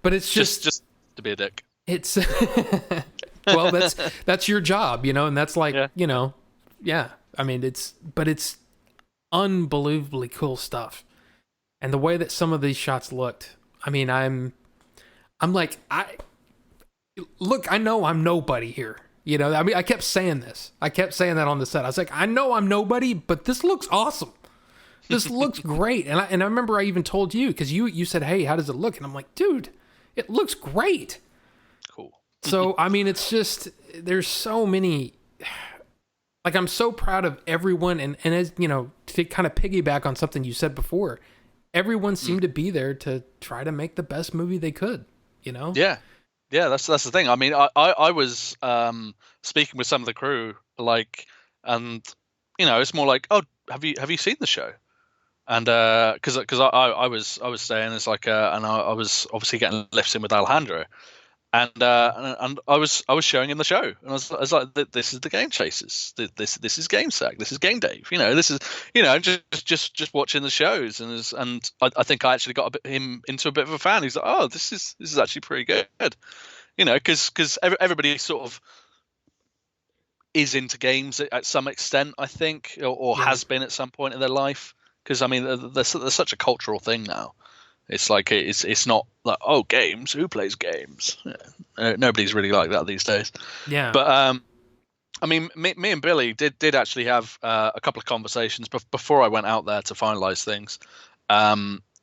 But it's just to be a dick. It's well, that's your job, and that's like, yeah. I mean, it's unbelievably cool stuff. And the way that some of these shots looked, I mean, I'm like, I know I'm nobody here. I mean, I kept saying this. I kept saying that on the set. I was like, I know I'm nobody, but this looks awesome. This looks great. And I remember I even told you, because you said, hey, how does it look? And I'm like, dude, it looks great. Cool. So, I mean, it's just, there's so many, like, I'm so proud of everyone. And as, to kind of piggyback on something you said before, everyone seemed to be there to try to make the best movie they could, Yeah. Yeah, that's the thing. I mean, I was speaking with some of the crew, and it's more like, oh, have you seen the show? And because I was staying, it's like, and I was obviously getting lifts in with Alejandro, and I was showing him the show, and I was like, this is the Game Chasers, this is Game Sack, this is Game Dave, this is just watching the shows, and I think I actually got him into a bit of a fan. He's like, oh, this is actually pretty good, because everybody sort of is into games at some extent, I think, or has been at some point in their life, because I mean, there's such a cultural thing now. It's like it's not like, oh, games, who plays games? Nobody's really like that these days. Yeah. But I mean, me and Billy did actually have a couple of conversations before I went out there to finalize things,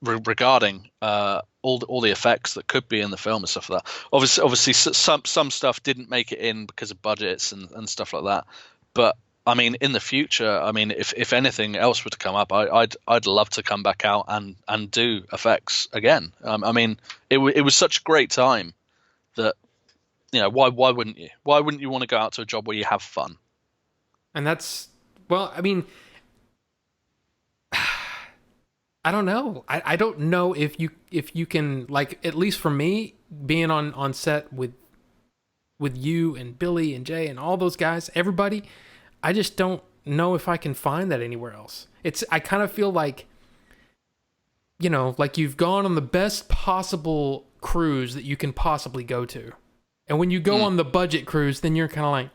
regarding all the effects that could be in the film and stuff like that. Obviously, some stuff didn't make it in because of budgets and stuff like that. But I mean, in the future, I mean, if anything else were to come up, I'd love to come back out and do effects again. I mean, it was such a great time that, why wouldn't you? Why wouldn't you want to go out to a job where you have fun? And that's, well, I mean, I don't know. I don't know if you can, like, at least for me, being on set with you and Billy and Jay and all those guys, everybody, I just don't know if I can find that anywhere else. I kind of feel like, like you've gone on the best possible cruise that you can possibly go to. And when you go on the budget cruise, then you're kind of like,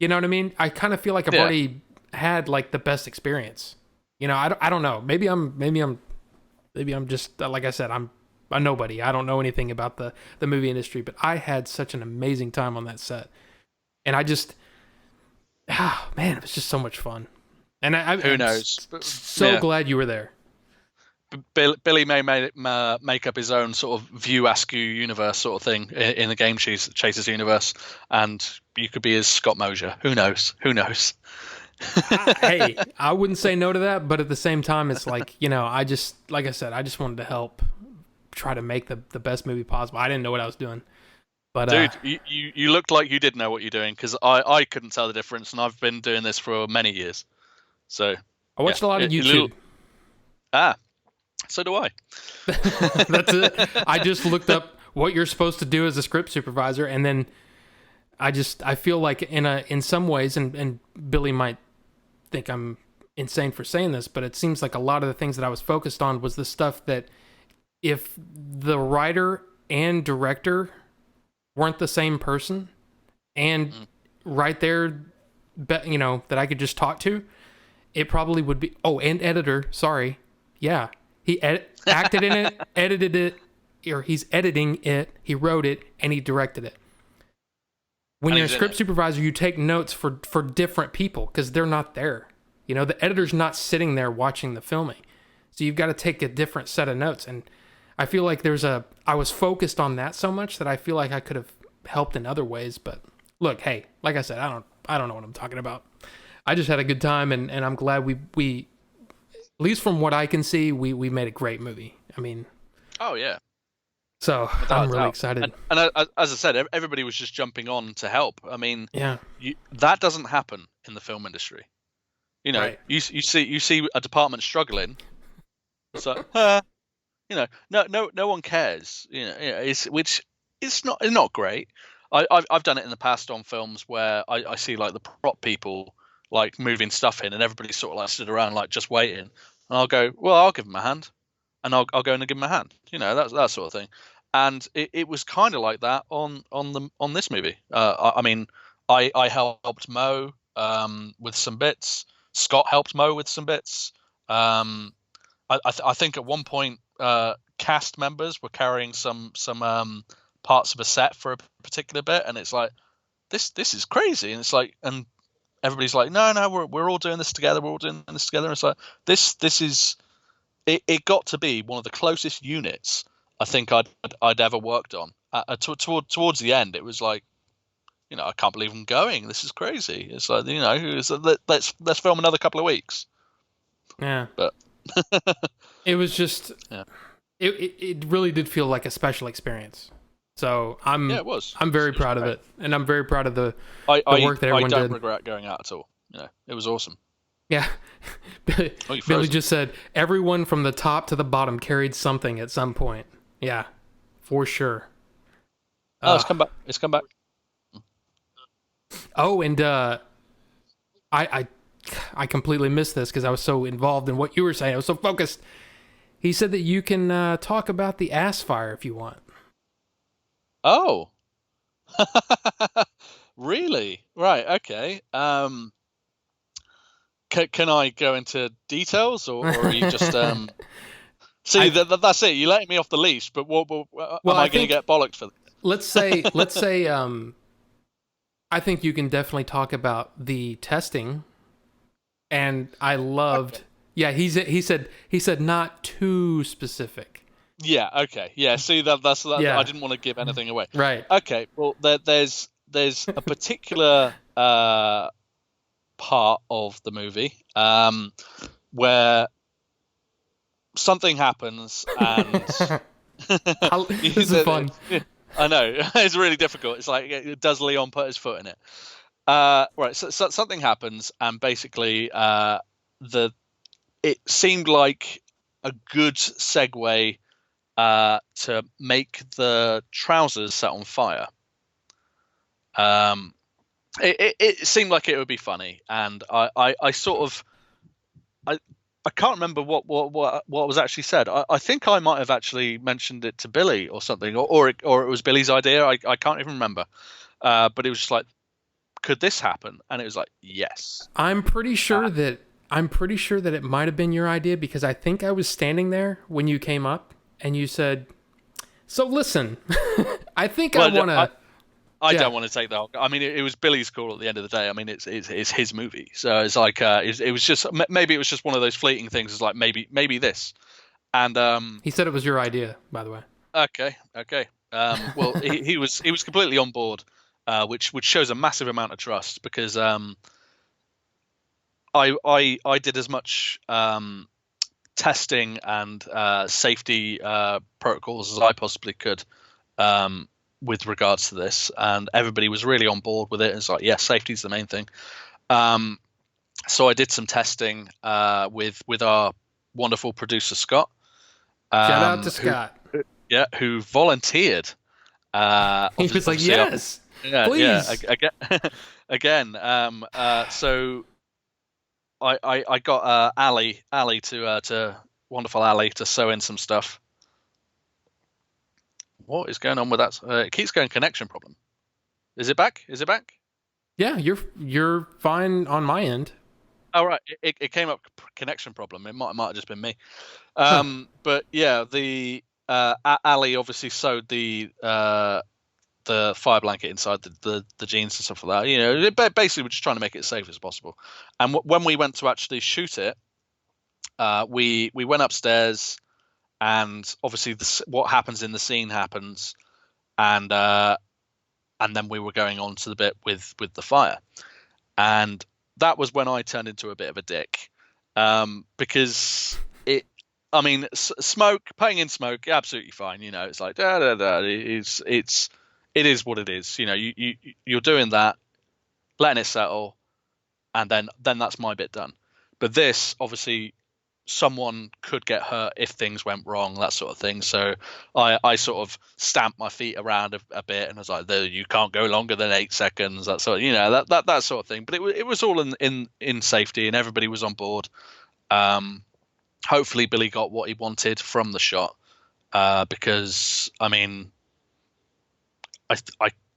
you know what I mean? I kind of feel like I've already had like the best experience. I don't know. Maybe I'm just, like I said, I'm a nobody. I don't know anything about the movie industry, but I had such an amazing time on that set. And I just, man, it was just so much fun. And who knows? So glad you were there. Billy may make up his own sort of View Askew universe sort of thing in the Game Chasers universe, and you could be as Scott Mosier. Who knows? Hey, I wouldn't say no to that, but at the same time, it's like, like I said, I just wanted to help try to make the best movie possible. I didn't know what I was doing. But, dude, you looked like you did know what you're doing, because I couldn't tell the difference, and I've been doing this for many years. So I watched a lot of YouTube. So do I. That's it. I just looked up what you're supposed to do as a script supervisor, and then I feel like in some ways, and Billy might think I'm insane for saying this, but it seems like a lot of the things that I was focused on was the stuff that if the writer and director weren't the same person, and right there, that I could just talk to, it probably would be. Oh, and editor, sorry, yeah, he acted in it, edited it, or he's editing it, he wrote it, and he directed it. When you're a script supervisor, you take notes for different people because they're not there. The editor's not sitting there watching the filming. So you've got to take a different set of notes. And I feel like I was focused on that so much that I feel like I could have helped in other ways. But look, hey, like I said, I don't know what I'm talking about. I just had a good time, and I'm glad we at least from what I can see, we made a great movie. I mean, oh yeah. So I'm really excited. And as I said, everybody was just jumping on to help. I mean, yeah, that doesn't happen in the film industry. Right. you see a department struggling. It's like, no one cares. It's not great. I've done it in the past on films where I see like the prop people like moving stuff in, and everybody's sort of like stood around like just waiting, and I'll go, well, I'll give them a hand. And I'll go in and give him a hand, that sort of thing. And it was kind of like that on this movie. I mean, I helped Mo with some bits. Scott helped Mo with some bits. I think at one point cast members were carrying some parts of a set for a particular bit, and it's like this is crazy. And it's like, and everybody's like, no, we're all doing this together. We're all doing this together. And it's like this is. It got to be one of the closest units I think I'd ever worked on. Towards the end, it was like, I can't believe I'm going. This is crazy. It's like, let's film another couple of weeks. Yeah, but it was just, it really did feel like a special experience. So it was. I'm very proud of it, and I'm very proud of the work that everyone did. I don't regret going out at all. It was awesome. Yeah. Billy just said everyone from the top to the bottom carried something at some point. Yeah, for sure. It's come back. It's come back. Oh, and I completely missed this because I was so involved in what you were saying. I was so focused. He said that you can talk about the ass fire if you want. Oh. Really? Right. Okay. Can I go into details, or are you just see that's it? You letting me off the leash, but what am I going to get bollocked for? Let's say I think you can definitely talk about the testing, and I loved. Okay. Yeah, he said not too specific. Yeah. Okay. Yeah. See that's yeah. I didn't want to give anything away. Right. Okay. Well, there's a particular part of the movie where something happens, and this is fun. I know it's really difficult. It's like, does Leon put his foot in it? Right. So something happens, and basically it seemed like a good segue to make the trousers set on fire. It seemed like it would be funny, and I sort of I can't remember what was actually said. I think I might have actually mentioned it to Billy or something, or it was Billy's idea. I can't even remember, but it was just like, could this happen? And it was like, yes. I'm pretty sure that it might have been your idea, because I think I was standing there when you came up and you said, "So listen, I think I want to." I don't want to take that. I mean, it was Billy's call at the end of the day. I mean, it's his movie, so it's like it was just, maybe it was just one of those fleeting things. It's like maybe this, and he said it was your idea, by the way. Okay. Well, he was completely on board, which shows a massive amount of trust, because I did as much testing and safety protocols as I possibly could. With regards to this, and everybody was really on board with it. It's like, yeah, safety's the main thing. So I did some testing with our wonderful producer Scott. Shout out to Scott. Who volunteered. He was like, yes. Yeah, yeah. Please. Again, again. So I got Ali to wonderful Ali to sew in some stuff. What is going on with that? It keeps going connection problem. Is it back? Is it back? Yeah, you're fine on my end. Oh right, it came up connection problem. It might have just been me. Huh. But yeah, the Ali obviously sewed the fire blanket inside the jeans and stuff like that. You know, basically we're just trying to make it as safe as possible. And when we went to actually shoot it, we went upstairs, and obviously what happens in the scene happens, and then we were going on to the bit with the fire, and that was when I turned into a bit of a dick, because I mean, smoke, putting in smoke, absolutely fine. You know, it's like da da da. It is what it is. You know, you're doing that, letting it settle, and then that's my bit done. But this, obviously, someone could get hurt if things went wrong, that sort of thing. So I sort of stamped my feet around a bit, and I was like, you can't go longer than 8 seconds. That sort of, you know, that sort of thing. But it was all in safety, and everybody was on board. Hopefully Billy got what he wanted from the shot, because I mean, I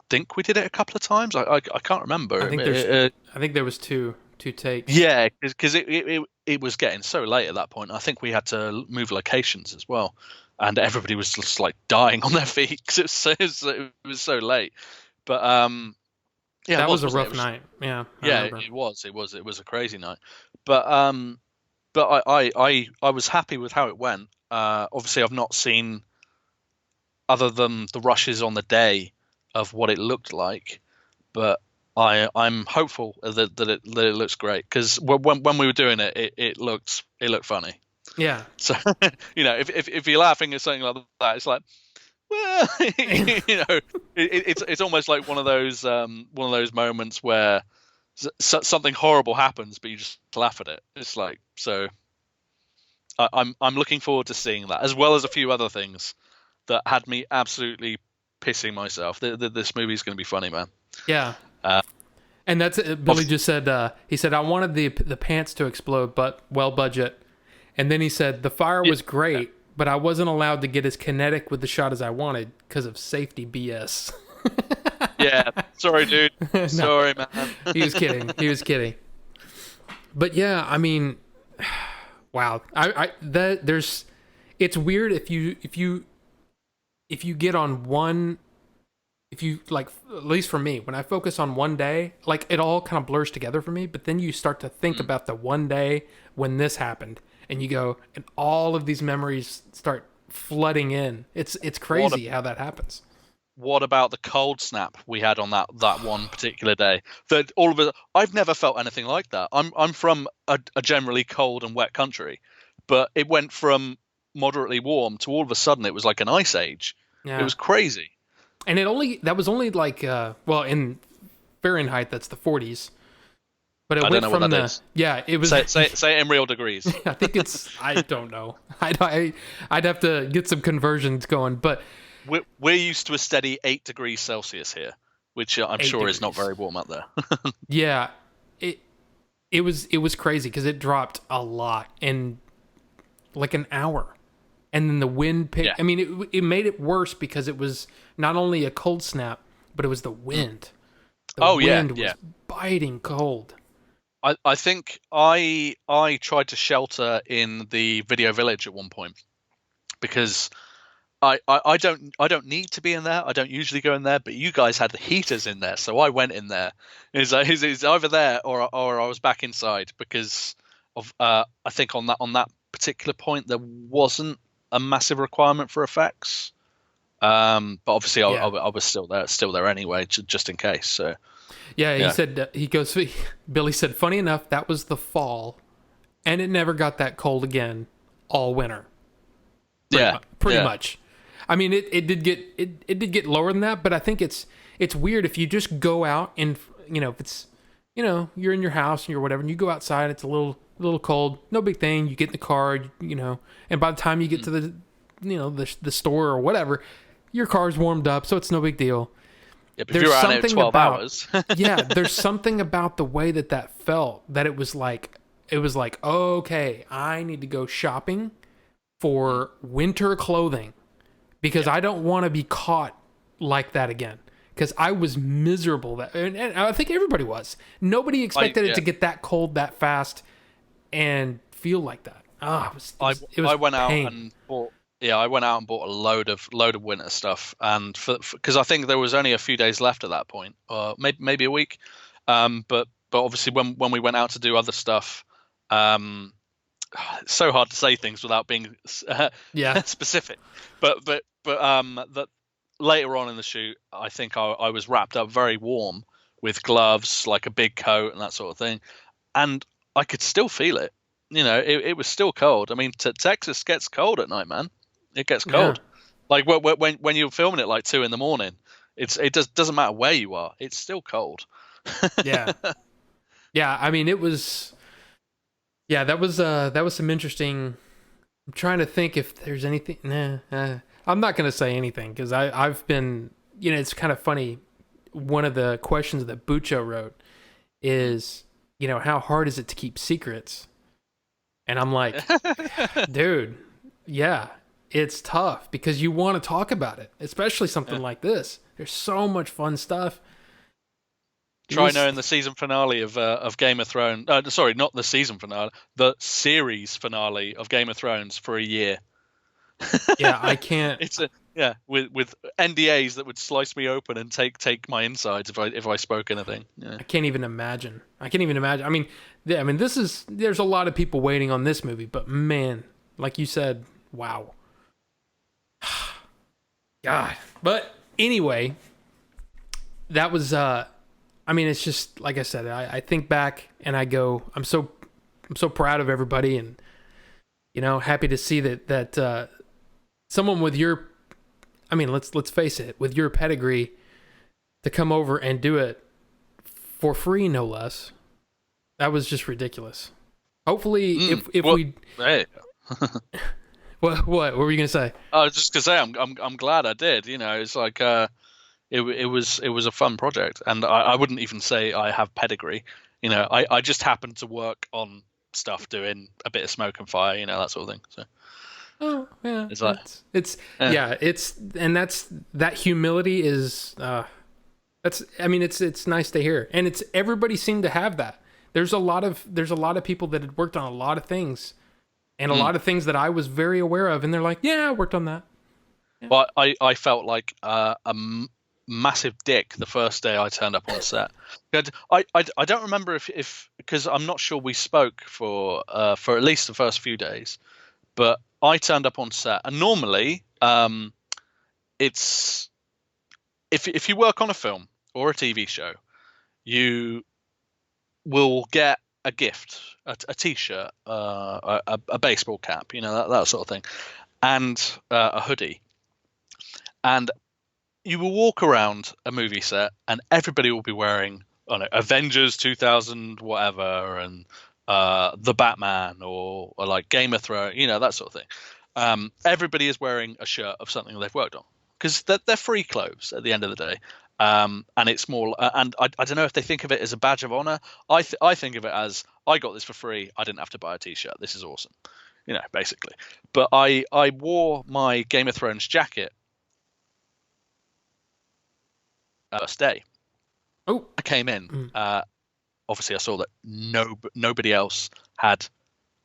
think we did it a couple of times. I can't remember. I think there was two takes. Yeah, because it was getting so late at that point. I think we had to move locations as well, and everybody was just like dying on their feet because it was so late. But yeah, That was a rough night. Yeah. Yeah, it was a crazy night. But I was happy with how it went. Obviously, I've not seen, other than the rushes on the day, of what it looked like, but I'm hopeful that it looks great, because when we were doing it, it looked funny. Yeah. So you know, if you're laughing at something like that, it's like, well, you know, it's almost like one of those moments where something horrible happens, but you just laugh at it. It's like, so I'm looking forward to seeing that, as well as a few other things that had me absolutely pissing myself. This movie's going to be funny, man. Yeah. And that's Billy just said. He said, "I wanted the pants to explode, but well budget." And then he said, "The fire was great, but I wasn't allowed to get as kinetic with the shot as I wanted because of safety BS." Yeah, sorry, dude. No. Sorry, man. He was kidding. He was kidding. But yeah, I mean, wow. It's weird if you get on one. If you, like, at least for me, when I focus on one day, like, it all kind of blurs together for me, but then you start to think about the one day when this happened, and you go, and all of these memories start flooding in. It's crazy how that happens. What about the cold snap we had on that one particular day? That all of it, I've never felt anything like that. I'm from a generally cold and wet country, but it went from moderately warm to all of a sudden it was like an ice age. Yeah. It was crazy. And that was only like, well, in Fahrenheit, that's the 40s. But it went from the, yeah, it was. Say it in real degrees. I think I don't know. I'd have to get some conversions going, but. We're used to a steady 8 degrees Celsius here, which I'm sure is not very warm up there. Yeah, it was crazy because it dropped a lot in like an hour. And then the wind picked. Yeah. I mean, it made it worse because it was not only a cold snap, but it was the wind. The wind was biting cold. I think I tried to shelter in the video village at one point because I don't need to be in there. I don't usually go in there, but you guys had the heaters in there, so I went in there. It's either there or I was back inside because of I think on that particular point there wasn't a massive requirement for effects, but obviously I was still there anyway, just in case. So yeah, he said Billy said, funny enough, that was the fall, and it never got that cold again all winter. Pretty much. I mean, it did get lower than that, but I think it's weird if you just go out and, you know, if it's, you know, you're in your house and you're whatever, and you go outside, it's a little cold, no big thing. You get in the car, you know, and by the time you get to the, you know, the store or whatever, your car's warmed up, so it's no big deal. Yeah, but if there's you're out at something 12 about hours. yeah, there's something about the way that felt, that it was like, okay, I need to go shopping for winter clothing because I don't want to be caught like that again. Because I was miserable and I think everybody was. Nobody expected it to get that cold that fast and feel like that. It was I went out pain. and bought. Yeah, I went out and bought a load of winter stuff, and because I think there was only a few days left at that point, or maybe a week. But obviously when we went out to do other stuff, it's so hard to say things without being Yeah. specific. But that later on in the shoot, I think I was wrapped up very warm with gloves, like a big coat and that sort of thing, and I could still feel it. It was still cold. I mean, Texas gets cold at night, man. It gets cold. Like when you're filming it like 2 a.m, it doesn't matter where you are. It's still cold. Yeah. Yeah. I mean, it was. Yeah, that was some interesting. I'm trying to think if there's anything. I'm not gonna say anything because I've been. It's kind of funny. One of the questions that Bucho wrote is, how hard is it to keep secrets? And I'm like, dude, yeah, it's tough because you want to talk about it, especially something like this. There's so much fun stuff. Try knowing the season finale of Game of Thrones. Sorry, not the season finale. The series finale of Game of Thrones for a year. Yeah, I can't. With NDAs that would slice me open and take my insides if I spoke anything. Yeah. I can't even imagine. I mean, there's a lot of people waiting on this movie, but man, like you said, wow. God. But anyway, that was I mean, it's just like I said, I think back and I go, I'm so proud of everybody, and happy to see that someone with your, I mean, let's face it, with your pedigree to come over and do it for free, no less. That was just ridiculous. Hopefully, if we, hey. what were you gonna say? I was just gonna say I'm glad I did. It's like it was a fun project, and I wouldn't even say I have pedigree. I just happened to work on stuff doing a bit of smoke and fire, that sort of thing. So. Oh yeah, it's like that humility is it's nice to hear, and everybody seemed to have that. There's a lot of people that had worked on a lot of things, and a lot of things that I was very aware of, and they're like, yeah, I worked on that. Yeah. Well, I felt like a massive dick the first day I turned up on set. I don't remember if because I'm not sure we spoke for at least the first few days, but I turned up on set, and normally it's if you work on a film or a TV show, you will get a gift, a T-shirt, a baseball cap, that sort of thing, and a hoodie, and you will walk around a movie set, and everybody will be wearing, I don't know, Avengers 2000 whatever, and the Batman, or like Game of Thrones, that sort of thing. Everybody is wearing a shirt of something they've worked on because they're free clothes at the end of the day, and it's more. And I don't know if they think of it as a badge of honor. I think of it as, I got this for free. I didn't have to buy a T-shirt. This is awesome, basically. But I wore my Game of Thrones jacket first day. Oh, I came in. Obviously, I saw that nobody else had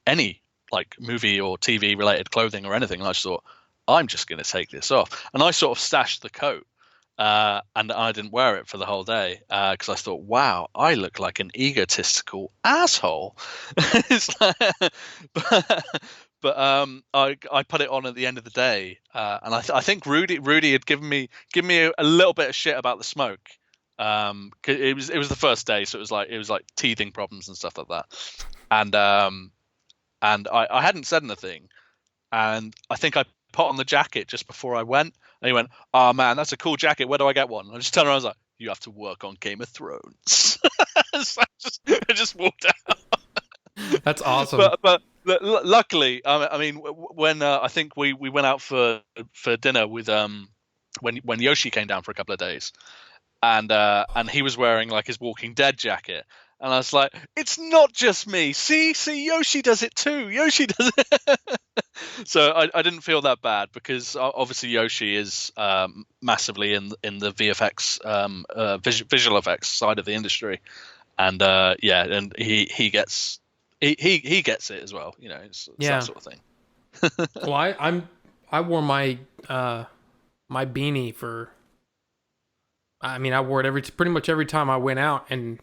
any like movie or TV related clothing or anything, and I just thought, I'm just going to take this off, and I sort of stashed the coat, and I didn't wear it for the whole day because I thought, wow, I look like an egotistical asshole. But I put it on at the end of the day, and I think Rudy had given me a little bit of shit about the smoke. 'Cause it was the first day, so it was like teething problems and stuff like that, and I hadn't said anything, and I think I put on the jacket just before I went, and he went, "Oh man, that's a cool jacket. Where do I get one?" And I just turned around, I was like, "You have to work on Game of Thrones." So I just walked out. That's awesome. But luckily, I mean, when I think we went out for dinner with when Yoshi came down for a couple of days. and he was wearing like his Walking Dead jacket. And I was like, it's not just me. See, Yoshi does it too. Yoshi does it. So I didn't feel that bad because obviously Yoshi is massively in the VFX visual effects side of the industry, and and he gets it as well. You know, it's that sort of thing. Well, I wore my my beanie for. I mean, I wore it pretty much every time I went out, and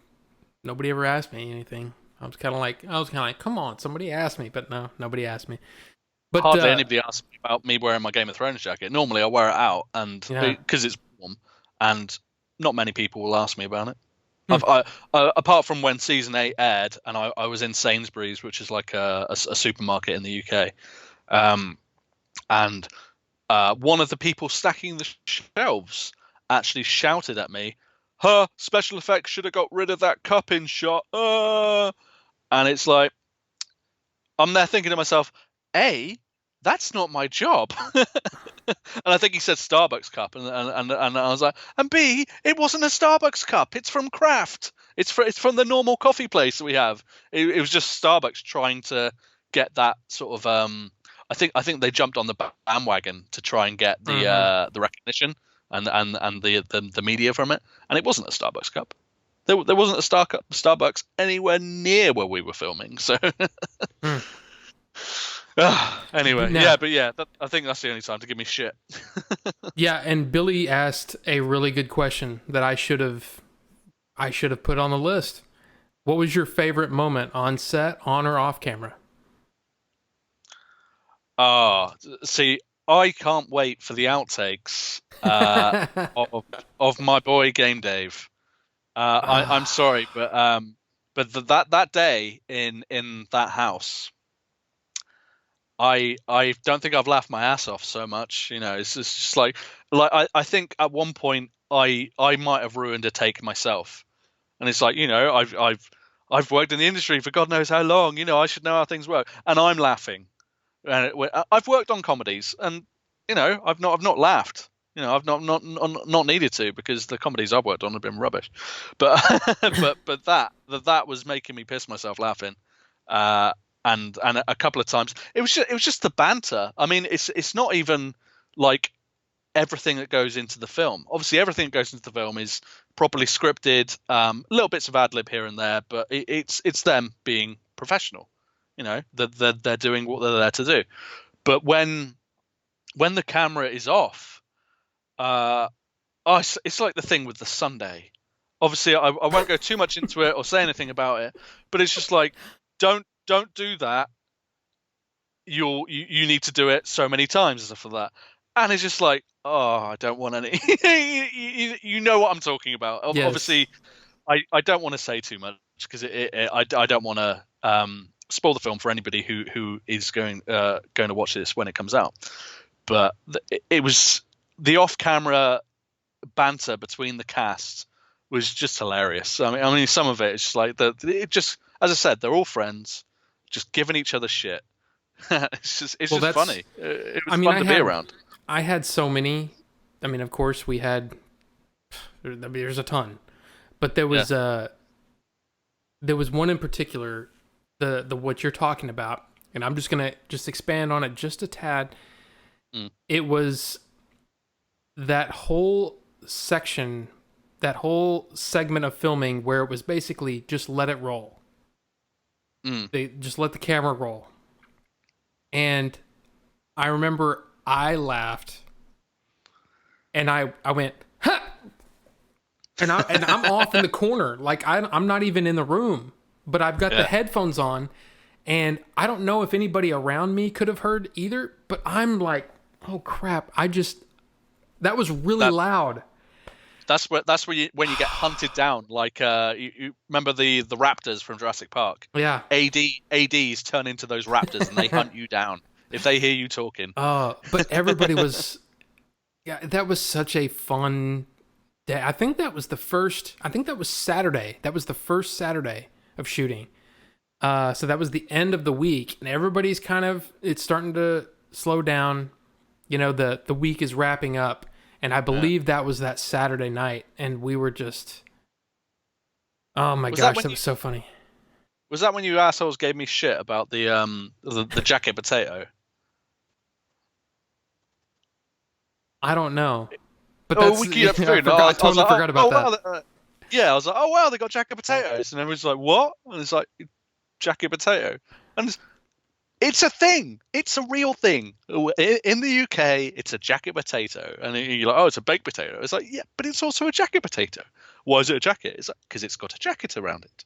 nobody ever asked me anything. I was kind of like, come on, somebody asked me, but no, nobody asked me. But hardly anybody asked me about me wearing my Game of Thrones jacket. Normally, I wear it out, and because it's warm, and not many people will ask me about it. Apart from when season 8 aired, and I was in Sainsbury's, which is like a supermarket in the UK, and one of the people stacking the shelves actually shouted at me, "Her special effects should have got rid of that cup in shot." And it's like, I'm there thinking to myself, A, that's not my job. And I think he said Starbucks cup, and I was like, and B, it wasn't a Starbucks cup. It's from Kraft. It's from the normal coffee place that we have. It was just Starbucks trying to get that sort of. I think they jumped on the bandwagon to try and get the recognition and the media from it, and it wasn't a Starbucks cup. There wasn't a Starbucks anywhere near where we were filming. So. Anyway, I think that's the only time to give me shit. Yeah, and Billy asked a really good question that I should have put on the list. What was your favorite moment on set, on or off camera? See, I can't wait for the outtakes of my boy Game Dave. I'm sorry, but that day in that house, I don't think I've laughed my ass off so much. You know, it's just like I think at one point I might have ruined a take myself, and it's like, you know, I've worked in the industry for God knows how long. You know, I should know how things work, and I'm laughing. And I've worked on comedies, and you know, I've not laughed. You know, I've not needed to, because the comedies I've worked on have been rubbish. But but that was making me piss myself laughing. And a couple of times it was just the banter. I mean, it's not even like everything that goes into the film. Obviously, everything that goes into the film is properly scripted. Little bits of ad lib here and there, but it's them being professional. You know, they're doing what they're there to do. But when the camera is off, it's like the thing with the Sunday. Obviously, I won't go too much into it or say anything about it, but it's just like, don't do that. You need to do it so many times and stuff like that. And it's just like, oh, I don't want any. you know what I'm talking about. Yes. Obviously, I don't want to say too much, because I don't want to spoil the film for anybody who is going to watch this when it comes out. But it was the off-camera banter between the cast was just hilarious. I mean, some of it is just like as I said, they're all friends, just giving each other shit. It's just funny. It was fun to be around. I had so many. I mean, of course, we had. There's a ton, but there was one in particular, the what you're talking about, and I'm just gonna expand on it just a tad. It was that whole section, that whole segment of filming where it was basically just let it roll. They just let the camera roll. And I remember I laughed, and I went, ha! And I'm off in the corner. Like, I'm not even in the room, but I've got the headphones on, and I don't know if anybody around me could have heard either, but I'm like, oh crap. That was really loud. That's when you get hunted down. Like, you remember the raptors from Jurassic Park? Yeah. ADs turn into those raptors and they hunt you down if they hear you talking. But everybody was, that was such a fun day. I think that was Saturday. That was the first Saturday of shooting. So that was the end of the week, and everybody's it's starting to slow down. You know, the week is wrapping up, And I believe that was that Saturday night, and we were just, oh my gosh, that was so funny. Was that when you assholes gave me shit about the jacket potato? I don't know, but Oh, that's Wiki food. I totally forgot about that. Wow, yeah, I was like, oh wow, they got jacket potatoes, and everyone's like, what? And it's like jacket potato, and it's a thing. It's a real thing. In the UK, it's a jacket potato, and you're like, oh, it's a baked potato. It's like, yeah, but it's also a jacket potato. Why is it a jacket? It's like because it's got a jacket around it.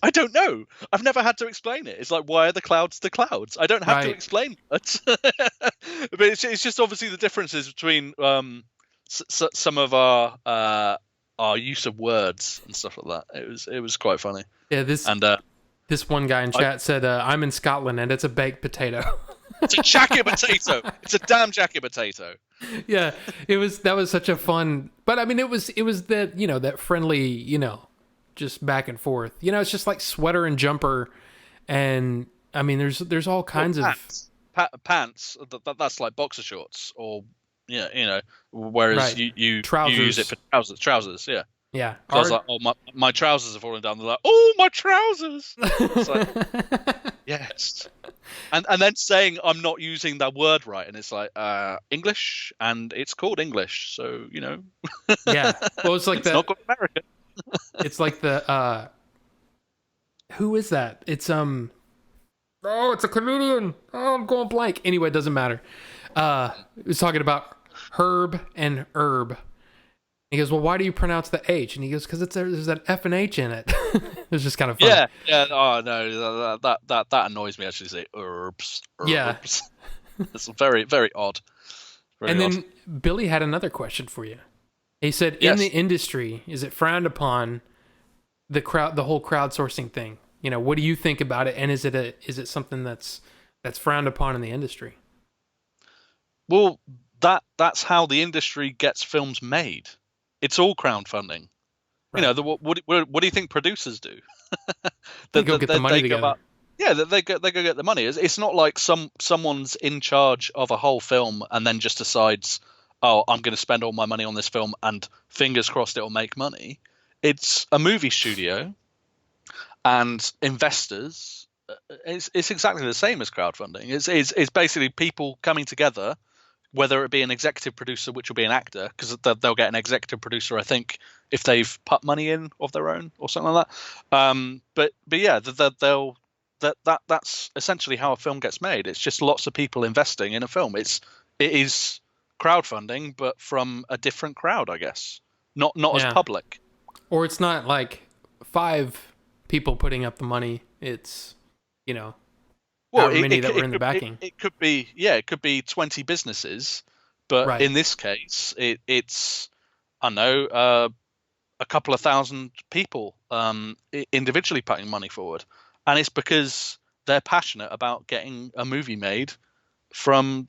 I don't know. I've never had to explain it. It's like, why are the clouds the clouds? I don't have to explain it. But it's just obviously the differences between some of our use of words and stuff like that. It was quite funny. Yeah, this one guy in chat said, I'm in Scotland and it's a baked potato. It's a jacket potato. It's a damn jacket potato. Yeah, that was such a fun, but I mean, it was that, that friendly, just back and forth. It's just like sweater and jumper, and I mean, there's all kinds of pants. That's like boxer shorts, or whereas you use it for trousers. Yeah. Yeah. So I was like, oh, my trousers are falling down. They're like, oh, my trousers. It's like, yes. And then saying I'm not using that word right, and it's like English, and it's called English, so Yeah. Well, it's like it's not called American. It's like the who is that? It's oh, it's a comedian. Oh, I'm going blank. Anyway, it doesn't matter. He was talking about herb and herb. He goes, well, why do you pronounce the H? And he goes, because there's an F and H in it. It was just kind of fun. Yeah. Oh no, that annoys me actually. Say herbs. Yeah, it's very, very odd. Very odd. Then Billy had another question for you. He said, in the industry, is it frowned upon the whole crowdsourcing thing? What do you think about it? And is it something that's frowned upon in the industry? Well, that's how the industry gets films made. It's all crowdfunding. Right. What do you think producers do? They go get the money together. They go get the money. It's not like someone's in charge of a whole film and then just decides, oh, I'm going to spend all my money on this film and fingers crossed it'll make money. It's a movie studio and investors. It's exactly the same as crowdfunding. It's basically people coming together, whether it be an executive producer, which will be an actor, because they'll get an executive producer, I think, if they've put money in of their own or something like that. But yeah, that's essentially how a film gets made. It's just lots of people investing in a film. It is crowdfunding, but from a different crowd, I guess. Not as public. Or it's not like 5 people putting up the money. It's, many that were in the backing. It could be 20 businesses, but in this case, it's I know a couple of thousand people individually putting money forward, and it's because they're passionate about getting a movie made from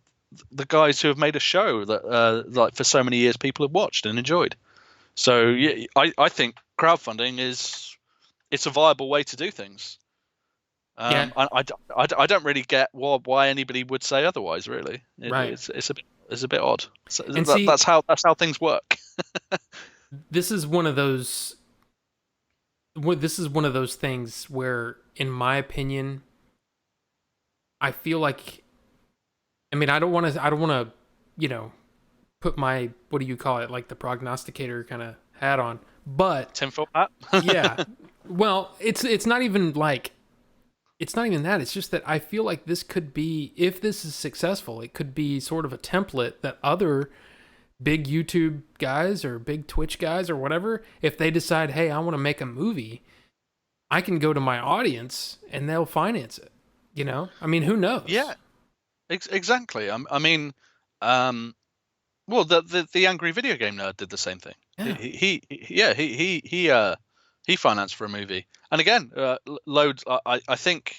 the guys who have made a show that like for so many years people have watched and enjoyed. So yeah, I think crowdfunding it's a viable way to do things. I don't really get why anybody would say otherwise. Really, it's a bit odd. So that's how things work. This is one of those. This is one of those things where, in my opinion, I feel like. I mean, I don't want to, put my, what do you call it, like the prognosticator kind of hat on, but tinfoil hat. Yeah. Well, it's not even like. It's not even that. It's just that I feel like this could be, if this is successful, it could be sort of a template that other big YouTube guys or big Twitch guys or whatever, if they decide, hey, I want to make a movie, I can go to my audience and they'll finance it. I mean, who knows? Yeah, exactly. I mean, well, the Angry Video Game Nerd did the same thing. Yeah. He financed for a movie, and again, loads. I think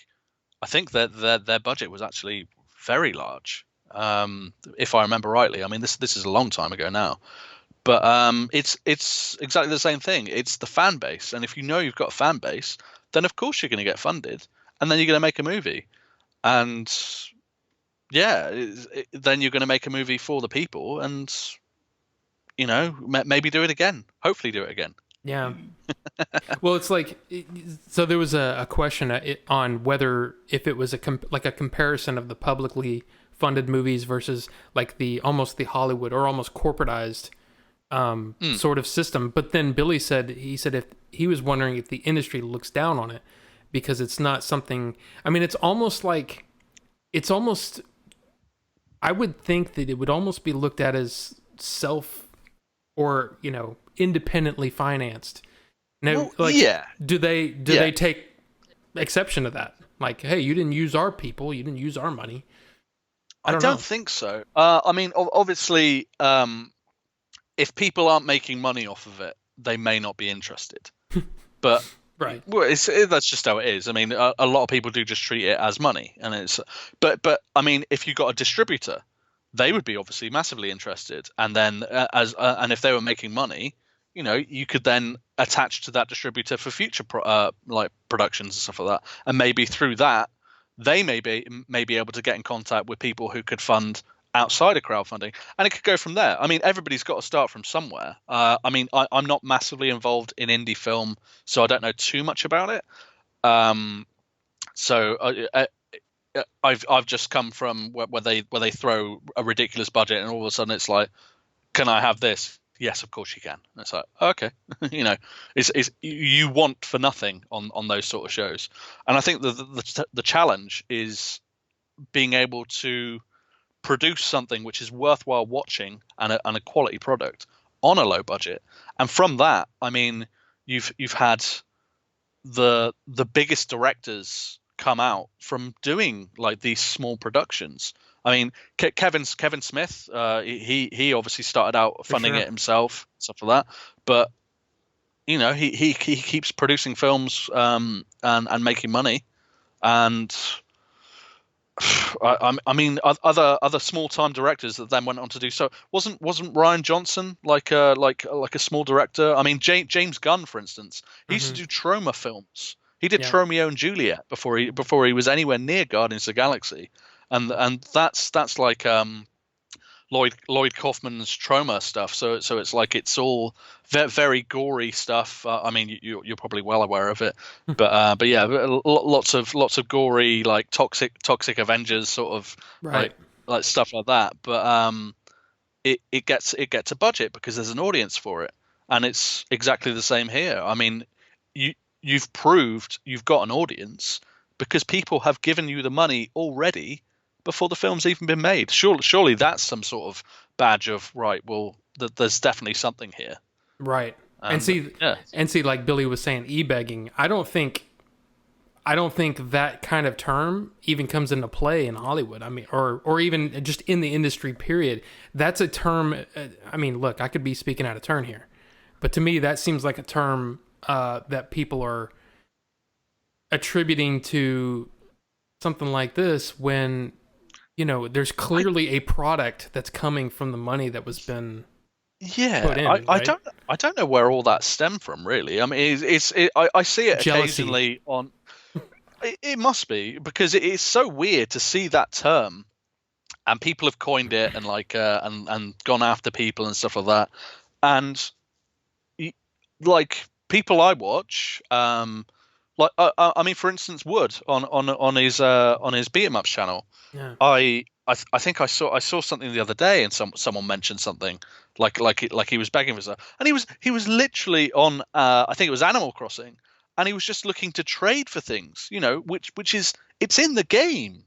that their budget was actually very large, if I remember rightly. I mean, this is a long time ago now, but it's exactly the same thing. It's the fan base, and if you've got a fan base, then of course you're going to get funded, and then you're going to make a movie, and yeah, then you're going to make a movie for the people, and maybe do it again. Hopefully, do it again. Yeah. Well, it's like, so there was a question on whether if it was like a comparison of the publicly funded movies versus like the almost the Hollywood or almost corporatized sort of system. But then Billy said, if he was wondering if the industry looks down on it because it's not something, I mean, it's almost, I would think that it would almost be looked at as self or, independently financed. Now, Well, yeah. do they take exception to that? Like, hey, you didn't use our people, you didn't use our money. I don't know. think so. I mean, obviously, if people aren't making money off of it, they may not be interested. But Right. well, that's just how it is. I mean, a lot of people do just treat it as money, and but I mean, if you got a distributor, they would be obviously massively interested, and then and if they were making money, you could then attach to that distributor for future like productions and stuff like that, and maybe through that they may be able to get in contact with people who could fund outside of crowdfunding, and it could go from there. I mean, everybody's got to start from somewhere. I mean, I'm not massively involved in indie film, so I don't know too much about it. So I've just come from where they throw a ridiculous budget, and all of a sudden it's like, can I have this? Yes, of course you can. And it's like, okay, it's you want for nothing on those sort of shows, and I think the challenge is being able to produce something which is worthwhile watching and a quality product on a low budget. And from that, I mean, you've had the biggest directors come out from doing like these small productions. I mean, Kevin Smith, he obviously started out funding it himself, stuff like that. But he keeps producing films and making money, and I mean, other small time directors that then went on to do so. Wasn't Ryan Johnson like a small director? I mean, James Gunn, for instance, he used to do Troma films. He did Romeo and Juliet before he was anywhere near Guardians of the Galaxy, and that's like Lloyd Kaufman's Troma stuff. So it's like it's all very gory stuff. I mean, you're probably well aware of it, but yeah, lots of gory, like toxic Avengers sort of like stuff like that. But it gets a budget because there's an audience for it, and it's exactly the same here. I mean, you've proved you've got an audience because people have given you the money already before the film's even been made. Surely that's some sort of badge of right. Well, there's definitely something here. Right. And see, like Billy was saying, e-begging. I don't think that kind of term even comes into play in Hollywood. I mean, or even just in the industry. Period. That's a term. I mean, look, I could be speaking out of turn here, but to me, that seems like a term that people are attributing to something like this when there's clearly a product that's coming from the money that was been put in, I don't know where all that stemmed from, really. I mean, I see it Jealousy. occasionally on. It must be because it is so weird to see that term, and people have coined it and like and gone after people and stuff like that, and like people I watch, like I mean, for instance, Wood on his beat 'em ups channel. Yeah. I think I saw something the other day, and someone mentioned something like he was begging for stuff, and he was literally on I think it was Animal Crossing, and he was just looking to trade for things, which is it's in the game.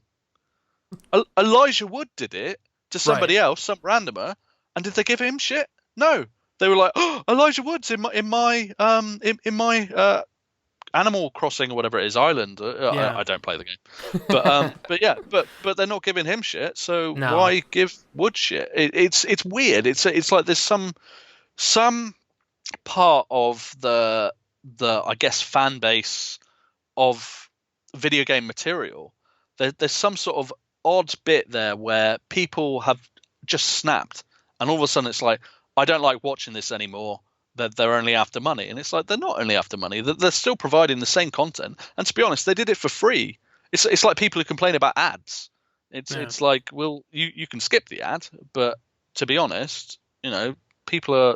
Elijah Wood did it to somebody else, some randomer, and did they give him shit? No, they were like, oh, Elijah Wood's in my Animal Crossing or whatever it is island. I don't play the game, but they're not giving him shit. So why give Wood shit? It's weird. It's like there's some part of the I guess fan base of video game material. There's some sort of odd bit there where people have just snapped, and all of a sudden it's like, I don't like watching this anymore. They're only after money, and it's like they're not only after money. They're still providing the same content, and to be honest, they did it for free. It's like people who complain about ads. Yeah. It's like, well, you can skip the ad, but to be honest, people are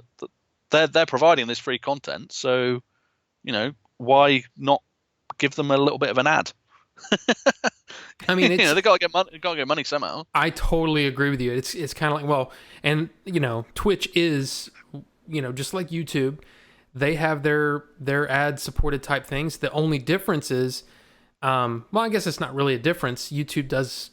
they're providing this free content, so why not give them a little bit of an ad? I mean, it's They got to get money. Got to get money somehow. I totally agree with you. It's kind of like, well, and Twitch is, just like YouTube, they have their ad supported type things. The only difference is, well, I guess it's not really a difference. YouTube does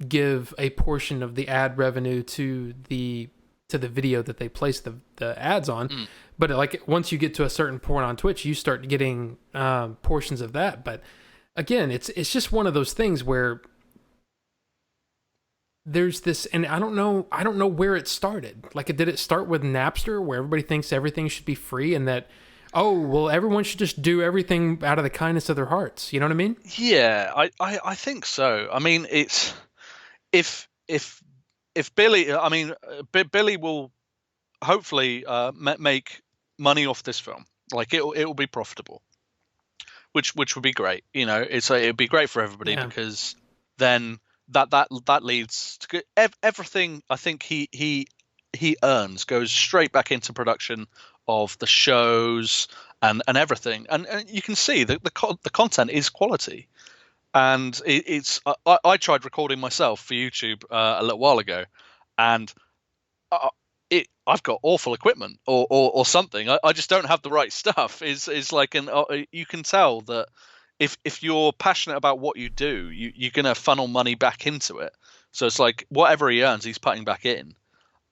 give a portion of the ad revenue to the video that they place the ads on. But like once you get to a certain point on Twitch, you start getting portions of that. But again, it's just one of those things where there's this, and I don't know where it started. Like, did it start with Napster, where everybody thinks everything should be free, and that, oh, well, everyone should just do everything out of the kindness of their hearts? You know what I mean? Yeah, I think so. I mean, it's if Billy, I mean, Billy will hopefully make money off this film. Like, it will be profitable, which would be great. It'd be great for everybody, because then that leads to everything. I think he earns goes straight back into production of the shows and everything, and you can see that the content is quality. And I tried recording myself for YouTube a little while ago, and I've got awful equipment or something. I just don't have the right stuff. Is like you can tell that if you're passionate about what you do, you're gonna funnel money back into it. So it's like whatever he earns, he's putting back in,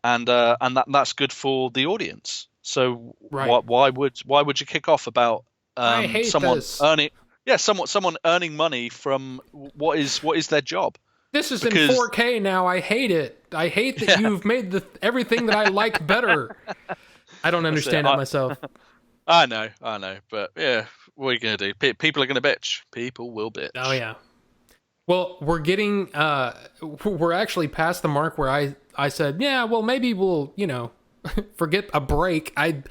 and that's good for the audience. So Right. why would you kick off about I hate someone this. earning? Yeah, someone earning money from what is their job? This is Because in 4K now. I hate it. I hate that you've made everything that I like better. I don't understand it myself. I know, but yeah, what are you gonna do? People are gonna bitch. People will bitch. Oh yeah. Well, we're actually past the mark where I said, yeah, well, maybe we'll, forget a break. I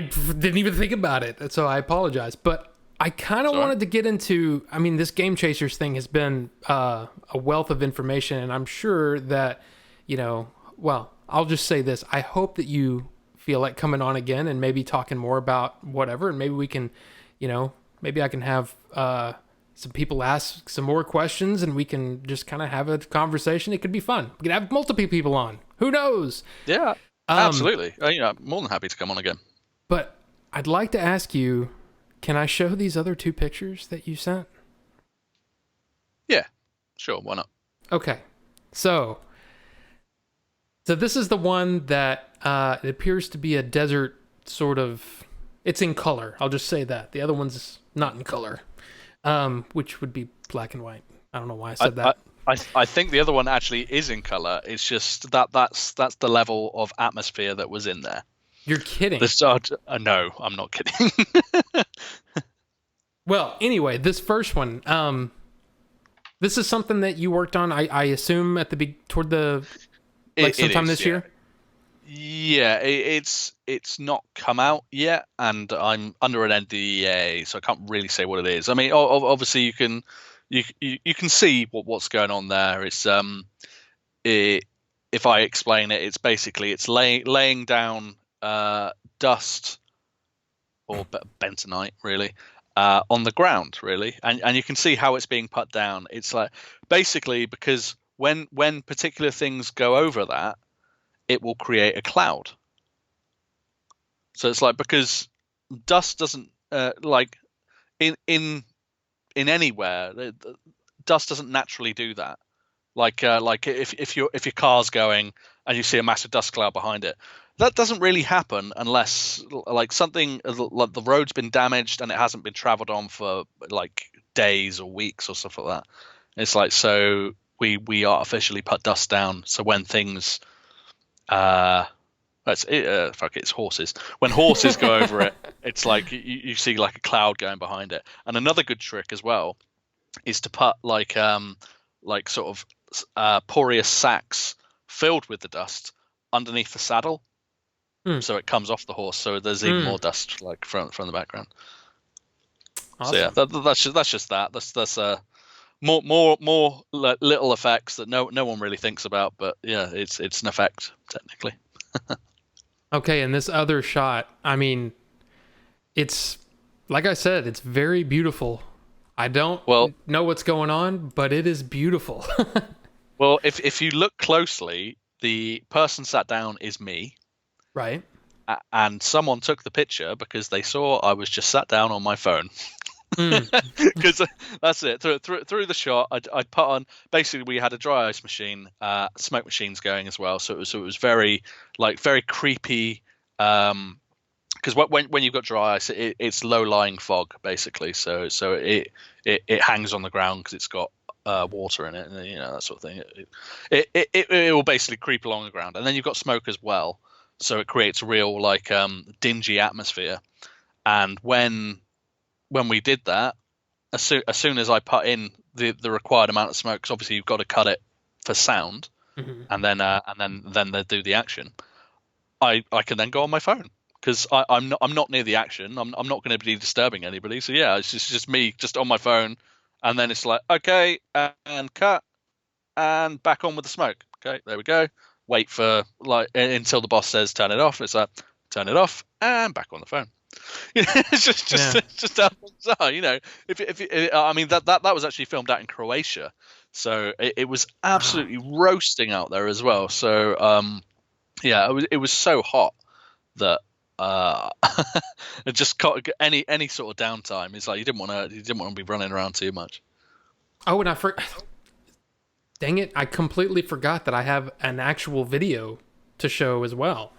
didn't even think about it, so I apologize. But I kind of wanted to get into, I mean, this Game Chasers thing has been a wealth of information, and I'm sure that, well, I'll just say this. I hope that you feel like coming on again and maybe talking more about whatever, and maybe we can, maybe I can have some people ask some more questions, and we can just kind of have a conversation. It could be fun. We could have multiple people on. Who knows? Yeah, absolutely. I'm more than happy to come on again. But I'd like to ask you, can I show these other two pictures that you sent? Yeah, sure. Why not? Okay. So this is the one that it appears to be a desert sort of. It's in color. I'll just say that. The other one's not in color, which would be black and white. I don't know why I said that. I think the other one actually is in color. It's just that's the level of atmosphere that was in there. You're kidding. No, I'm not kidding. Well, anyway, this first one, this is something that you worked on, I assume, at toward the sometime this year. Yeah, it's not come out yet, and I'm under an NDA, so I can't really say what it is. I mean, obviously you can see what's going on there. It's if I explain it, it's basically laying down dust or bentonite, really, on the ground, really, and you can see how it's being put down. It's like basically because when particular things go over that, it will create a cloud. So it's like, because dust doesn't like in anywhere, dust doesn't naturally do that. Like if your car's going and you see a massive dust cloud behind it, that doesn't really happen unless like something like the road's been damaged and it hasn't been traveled on for like days or weeks or stuff like that. It's like, so we artificially put dust down, so when things it's horses. When horses go over it, it's like you see like a cloud going behind it. And another good trick as well is to put like sort of porous sacks filled with the dust underneath the saddle, so it comes off the horse, so there's even more dust like from the background. Awesome. So yeah, that's just that. That's little effects that no one really thinks about, but yeah, it's an effect technically. Okay, and this other shot, I mean, it's like I said, it's very beautiful. I don't Well, know what's going on, but it is beautiful. if you look closely, the person sat down is me, Right. and someone took the picture because they saw I was just sat down on my phone. Mm. Because that's it. Through the shot, I'd put on. Basically, we had a dry ice machine, smoke machines going as well. So it was very very creepy. Because when you've got dry ice, it's low lying fog basically. So it hangs on the ground because it's got water in it, and that sort of thing. It will basically creep along the ground, and then you've got smoke as well. So it creates a real dingy atmosphere. And when we did that, as soon as I put in the required amount of smoke, because obviously you've got to cut it for sound, Mm-hmm. and then they do the action. I can then go on my phone because I'm not near the action. I'm not going to be disturbing anybody. So yeah, it's just me just on my phone, and then it's like okay, and cut, and back on with the smoke. Okay, there we go. Wait for until the boss says turn it off. It's like turn it off and back on the phone. It's just how things are. If I mean that was actually filmed out in Croatia, so it was absolutely roasting out there as well. So yeah, it was so hot that it just got any sort of downtime. It's like you didn't want to be running around too much. Oh, and dang it, I completely forgot that I have an actual video to show as well.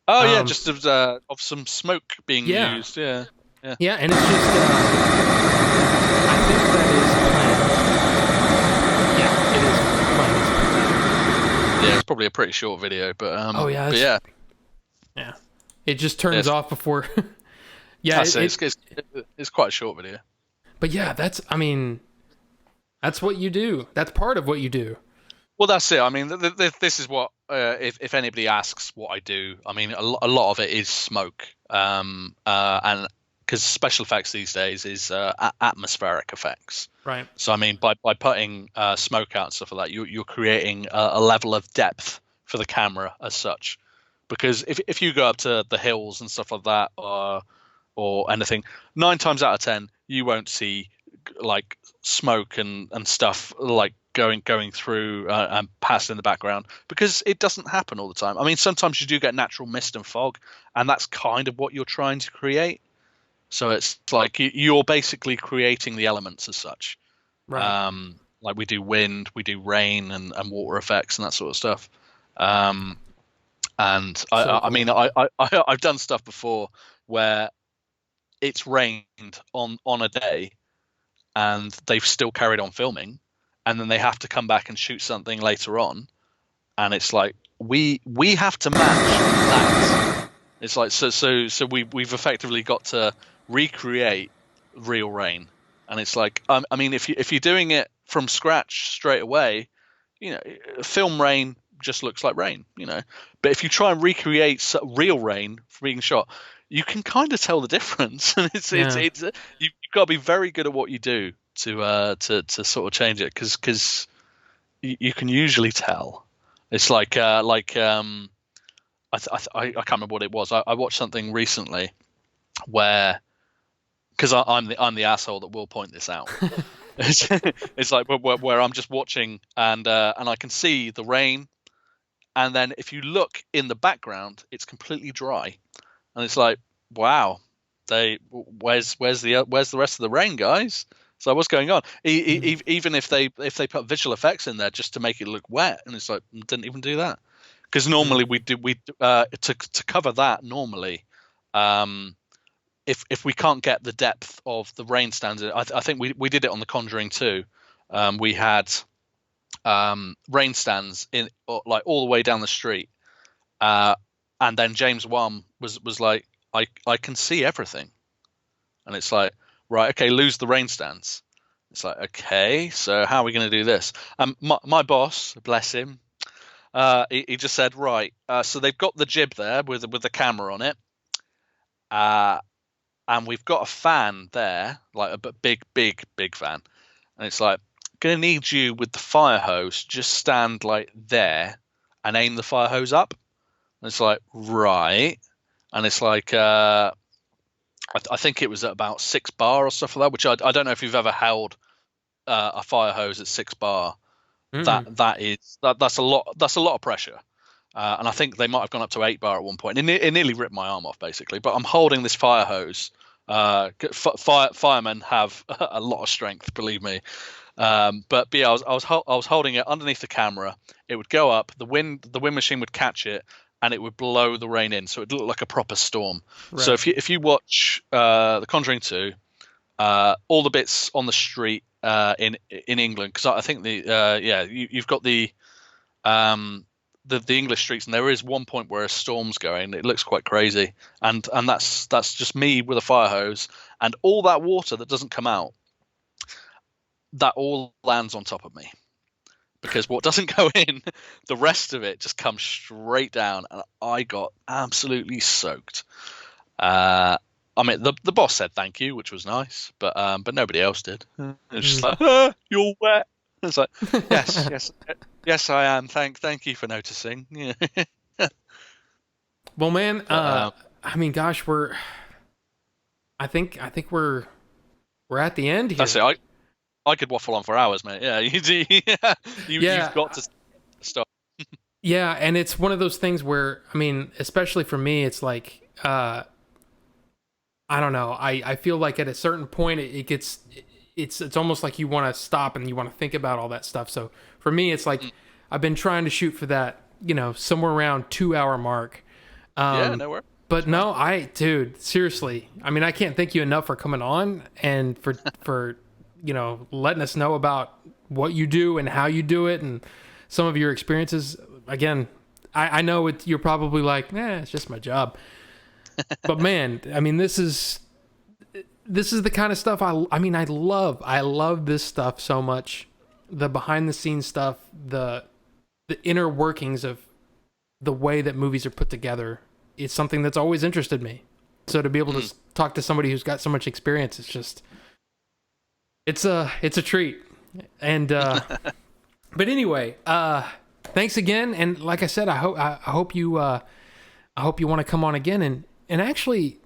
Oh yeah, just of some smoke being Yeah. used. Yeah. Yeah, and it's just I think that is planned. Yeah, it is planned. Yeah, it's probably a pretty short video, but Oh yeah, but yeah, yeah. It just turns off before. Yeah, it's quite a short video. but yeah, I mean, that's what you do. That's part of what you do. Well, that's it. I mean, this is what if anybody asks what I do, I mean, a lot of it is smoke, and because special effects these days is atmospheric effects. Right. So I mean, by putting smoke out and stuff like that, you're creating a level of depth for the camera as such. Because if you go up to the hills and stuff like that, or anything, 9 times out of 10 you won't see like smoke and stuff like going through and past in the background, because it doesn't happen all the time. I mean, sometimes you do get natural mist and fog, and that's kind of what you're trying to create. So it's like you're basically creating the elements as such. Right. Like we do wind, we do rain and water effects and that sort of stuff. And So I cool. mean, I've done stuff before where it's rained on a day and they've still carried on filming, and then they have to come back and shoot something later on, and it's like we have to match that. It's like so we've effectively got to recreate real rain, and it's like I mean, if you're doing it from scratch straight away, film rain just looks like rain, but if you try and recreate real rain being shot, you can kind of tell the difference. And it's you've got to be very good at what you do to sort of change it, because you can usually tell. It's like I can't remember what it was. I watched something recently where, because I'm the asshole that will point this out. It's like where I'm just watching and I can see the rain, and then if you look in the background, it's completely dry, and it's like, wow, where's the rest of the rain, guys? So what's going on? Even if they put visual effects in there just to make it look wet, and it's like, didn't even do that, because normally we to cover that normally. If we can't get the depth of the rain standard, I think we did it on The Conjuring 2. We had rain stands in like all the way down the street, and then James Wan was like, I can see everything, and it's like, right, okay, lose the rain stands. It's like, okay, so how are we going to do this? My boss, bless him, he just said, right, so they've got the jib there with the camera on it, and we've got a fan there, like a big fan, and it's like, going to need you with the fire hose. Just stand like there and aim the fire hose up. And it's like, right. And it's like, I think it was at about 6 bar or stuff like that, which I don't know if you've ever held a fire hose at 6 bar. That's a lot of pressure. And I think they might have gone up to 8 bar at one point. It nearly ripped my arm off, basically. But I'm holding this fire hose. Firemen have a lot of strength, believe me. But yeah, I was holding it underneath the camera. It would go up. The wind machine would catch it, and it would blow the rain in. So it looked like a proper storm. Right. So if you watch The Conjuring 2, all the bits on the street in England, because I think you've got the English streets, and there is one point where a storm's going. It looks quite crazy, and that's just me with a fire hose, and all that water that doesn't come out, that all lands on top of me, because what doesn't go in, the rest of it just comes straight down, and I got absolutely soaked. I mean, the boss said thank you, which was nice, but nobody else did. It was just like, you're wet. It's like, yes, I am. Thank you for noticing. Yeah. Well, man, I mean, gosh, I think we're at the end here. That's it. I could waffle on for hours, mate. Yeah, you do. You've got to stop. Yeah, and it's one of those things where, I mean, especially for me, it's like, I don't know. I feel like at a certain point, it's almost like you want to stop and you want to think about all that stuff. So for me, it's like I've been trying to shoot for that, somewhere around 2-hour mark. Yeah, no worries. But no, dude, seriously. I mean, I can't thank you enough for coming on and for letting us know about what you do and how you do it and some of your experiences. Again, I know you're probably like, it's just my job. But man, I mean, this is the kind of stuff I love. I love this stuff so much. The behind the scenes stuff, the inner workings of the way that movies are put together is something that's always interested me. So to be able to talk to somebody who's got so much experience, it's a treat. And but anyway, thanks again. And like I said, I hope you want to come on again. And actually,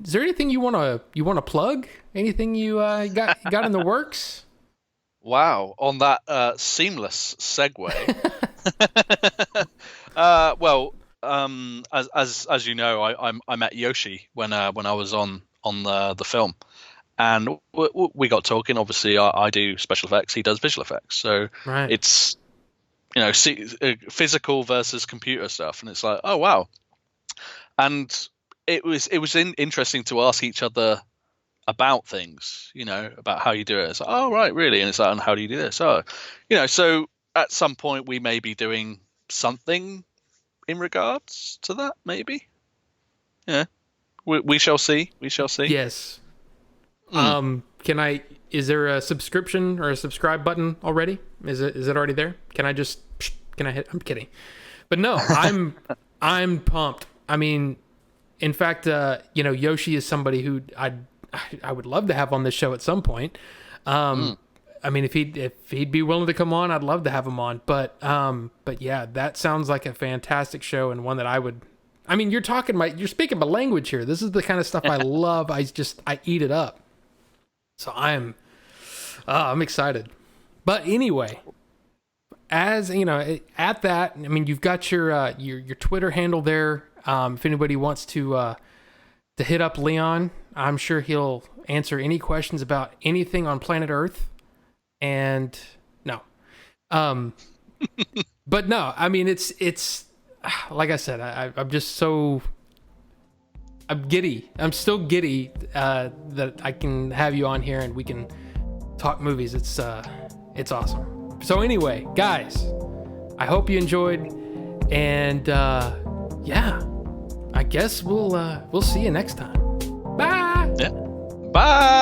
is there anything you want to plug? Anything you got in the works? Wow, on that seamless segue. Well, as you know, I met Yoshi when I was on the film, and we got talking. Obviously, I do special effects, he does visual effects, so right. It's physical versus computer stuff, and it's like, oh wow. And it was interesting to ask each other about things, about how you do it. It's like, oh right, really? And it's like, and how do you do this? Oh, so at some point we may be doing something in regards to that, maybe. Yeah, we shall see. We shall see. Yes. Is there a subscription or a subscribe button already? Is it already there? Can I hit? I'm kidding. But no, I'm pumped. I mean, in fact, Yoshi is somebody who I would love to have on this show at some point. I mean, if he'd be willing to come on, I'd love to have him on. But yeah, that sounds like a fantastic show and one that I would. I mean, you're speaking my language here. This is the kind of stuff I love. I eat it up. So I'm excited. But anyway, as at that, I mean, you've got your Twitter handle there. If anybody wants to hit up Leon, I'm sure he'll answer any questions about anything on planet Earth. And no, but no, I mean, it's like I said, I'm just so, I'm giddy. I'm still giddy, that I can have you on here and we can talk movies. It's awesome. So anyway, guys, I hope you enjoyed, and, yeah, I guess we'll see you next time. Bye. Yeah. Bye.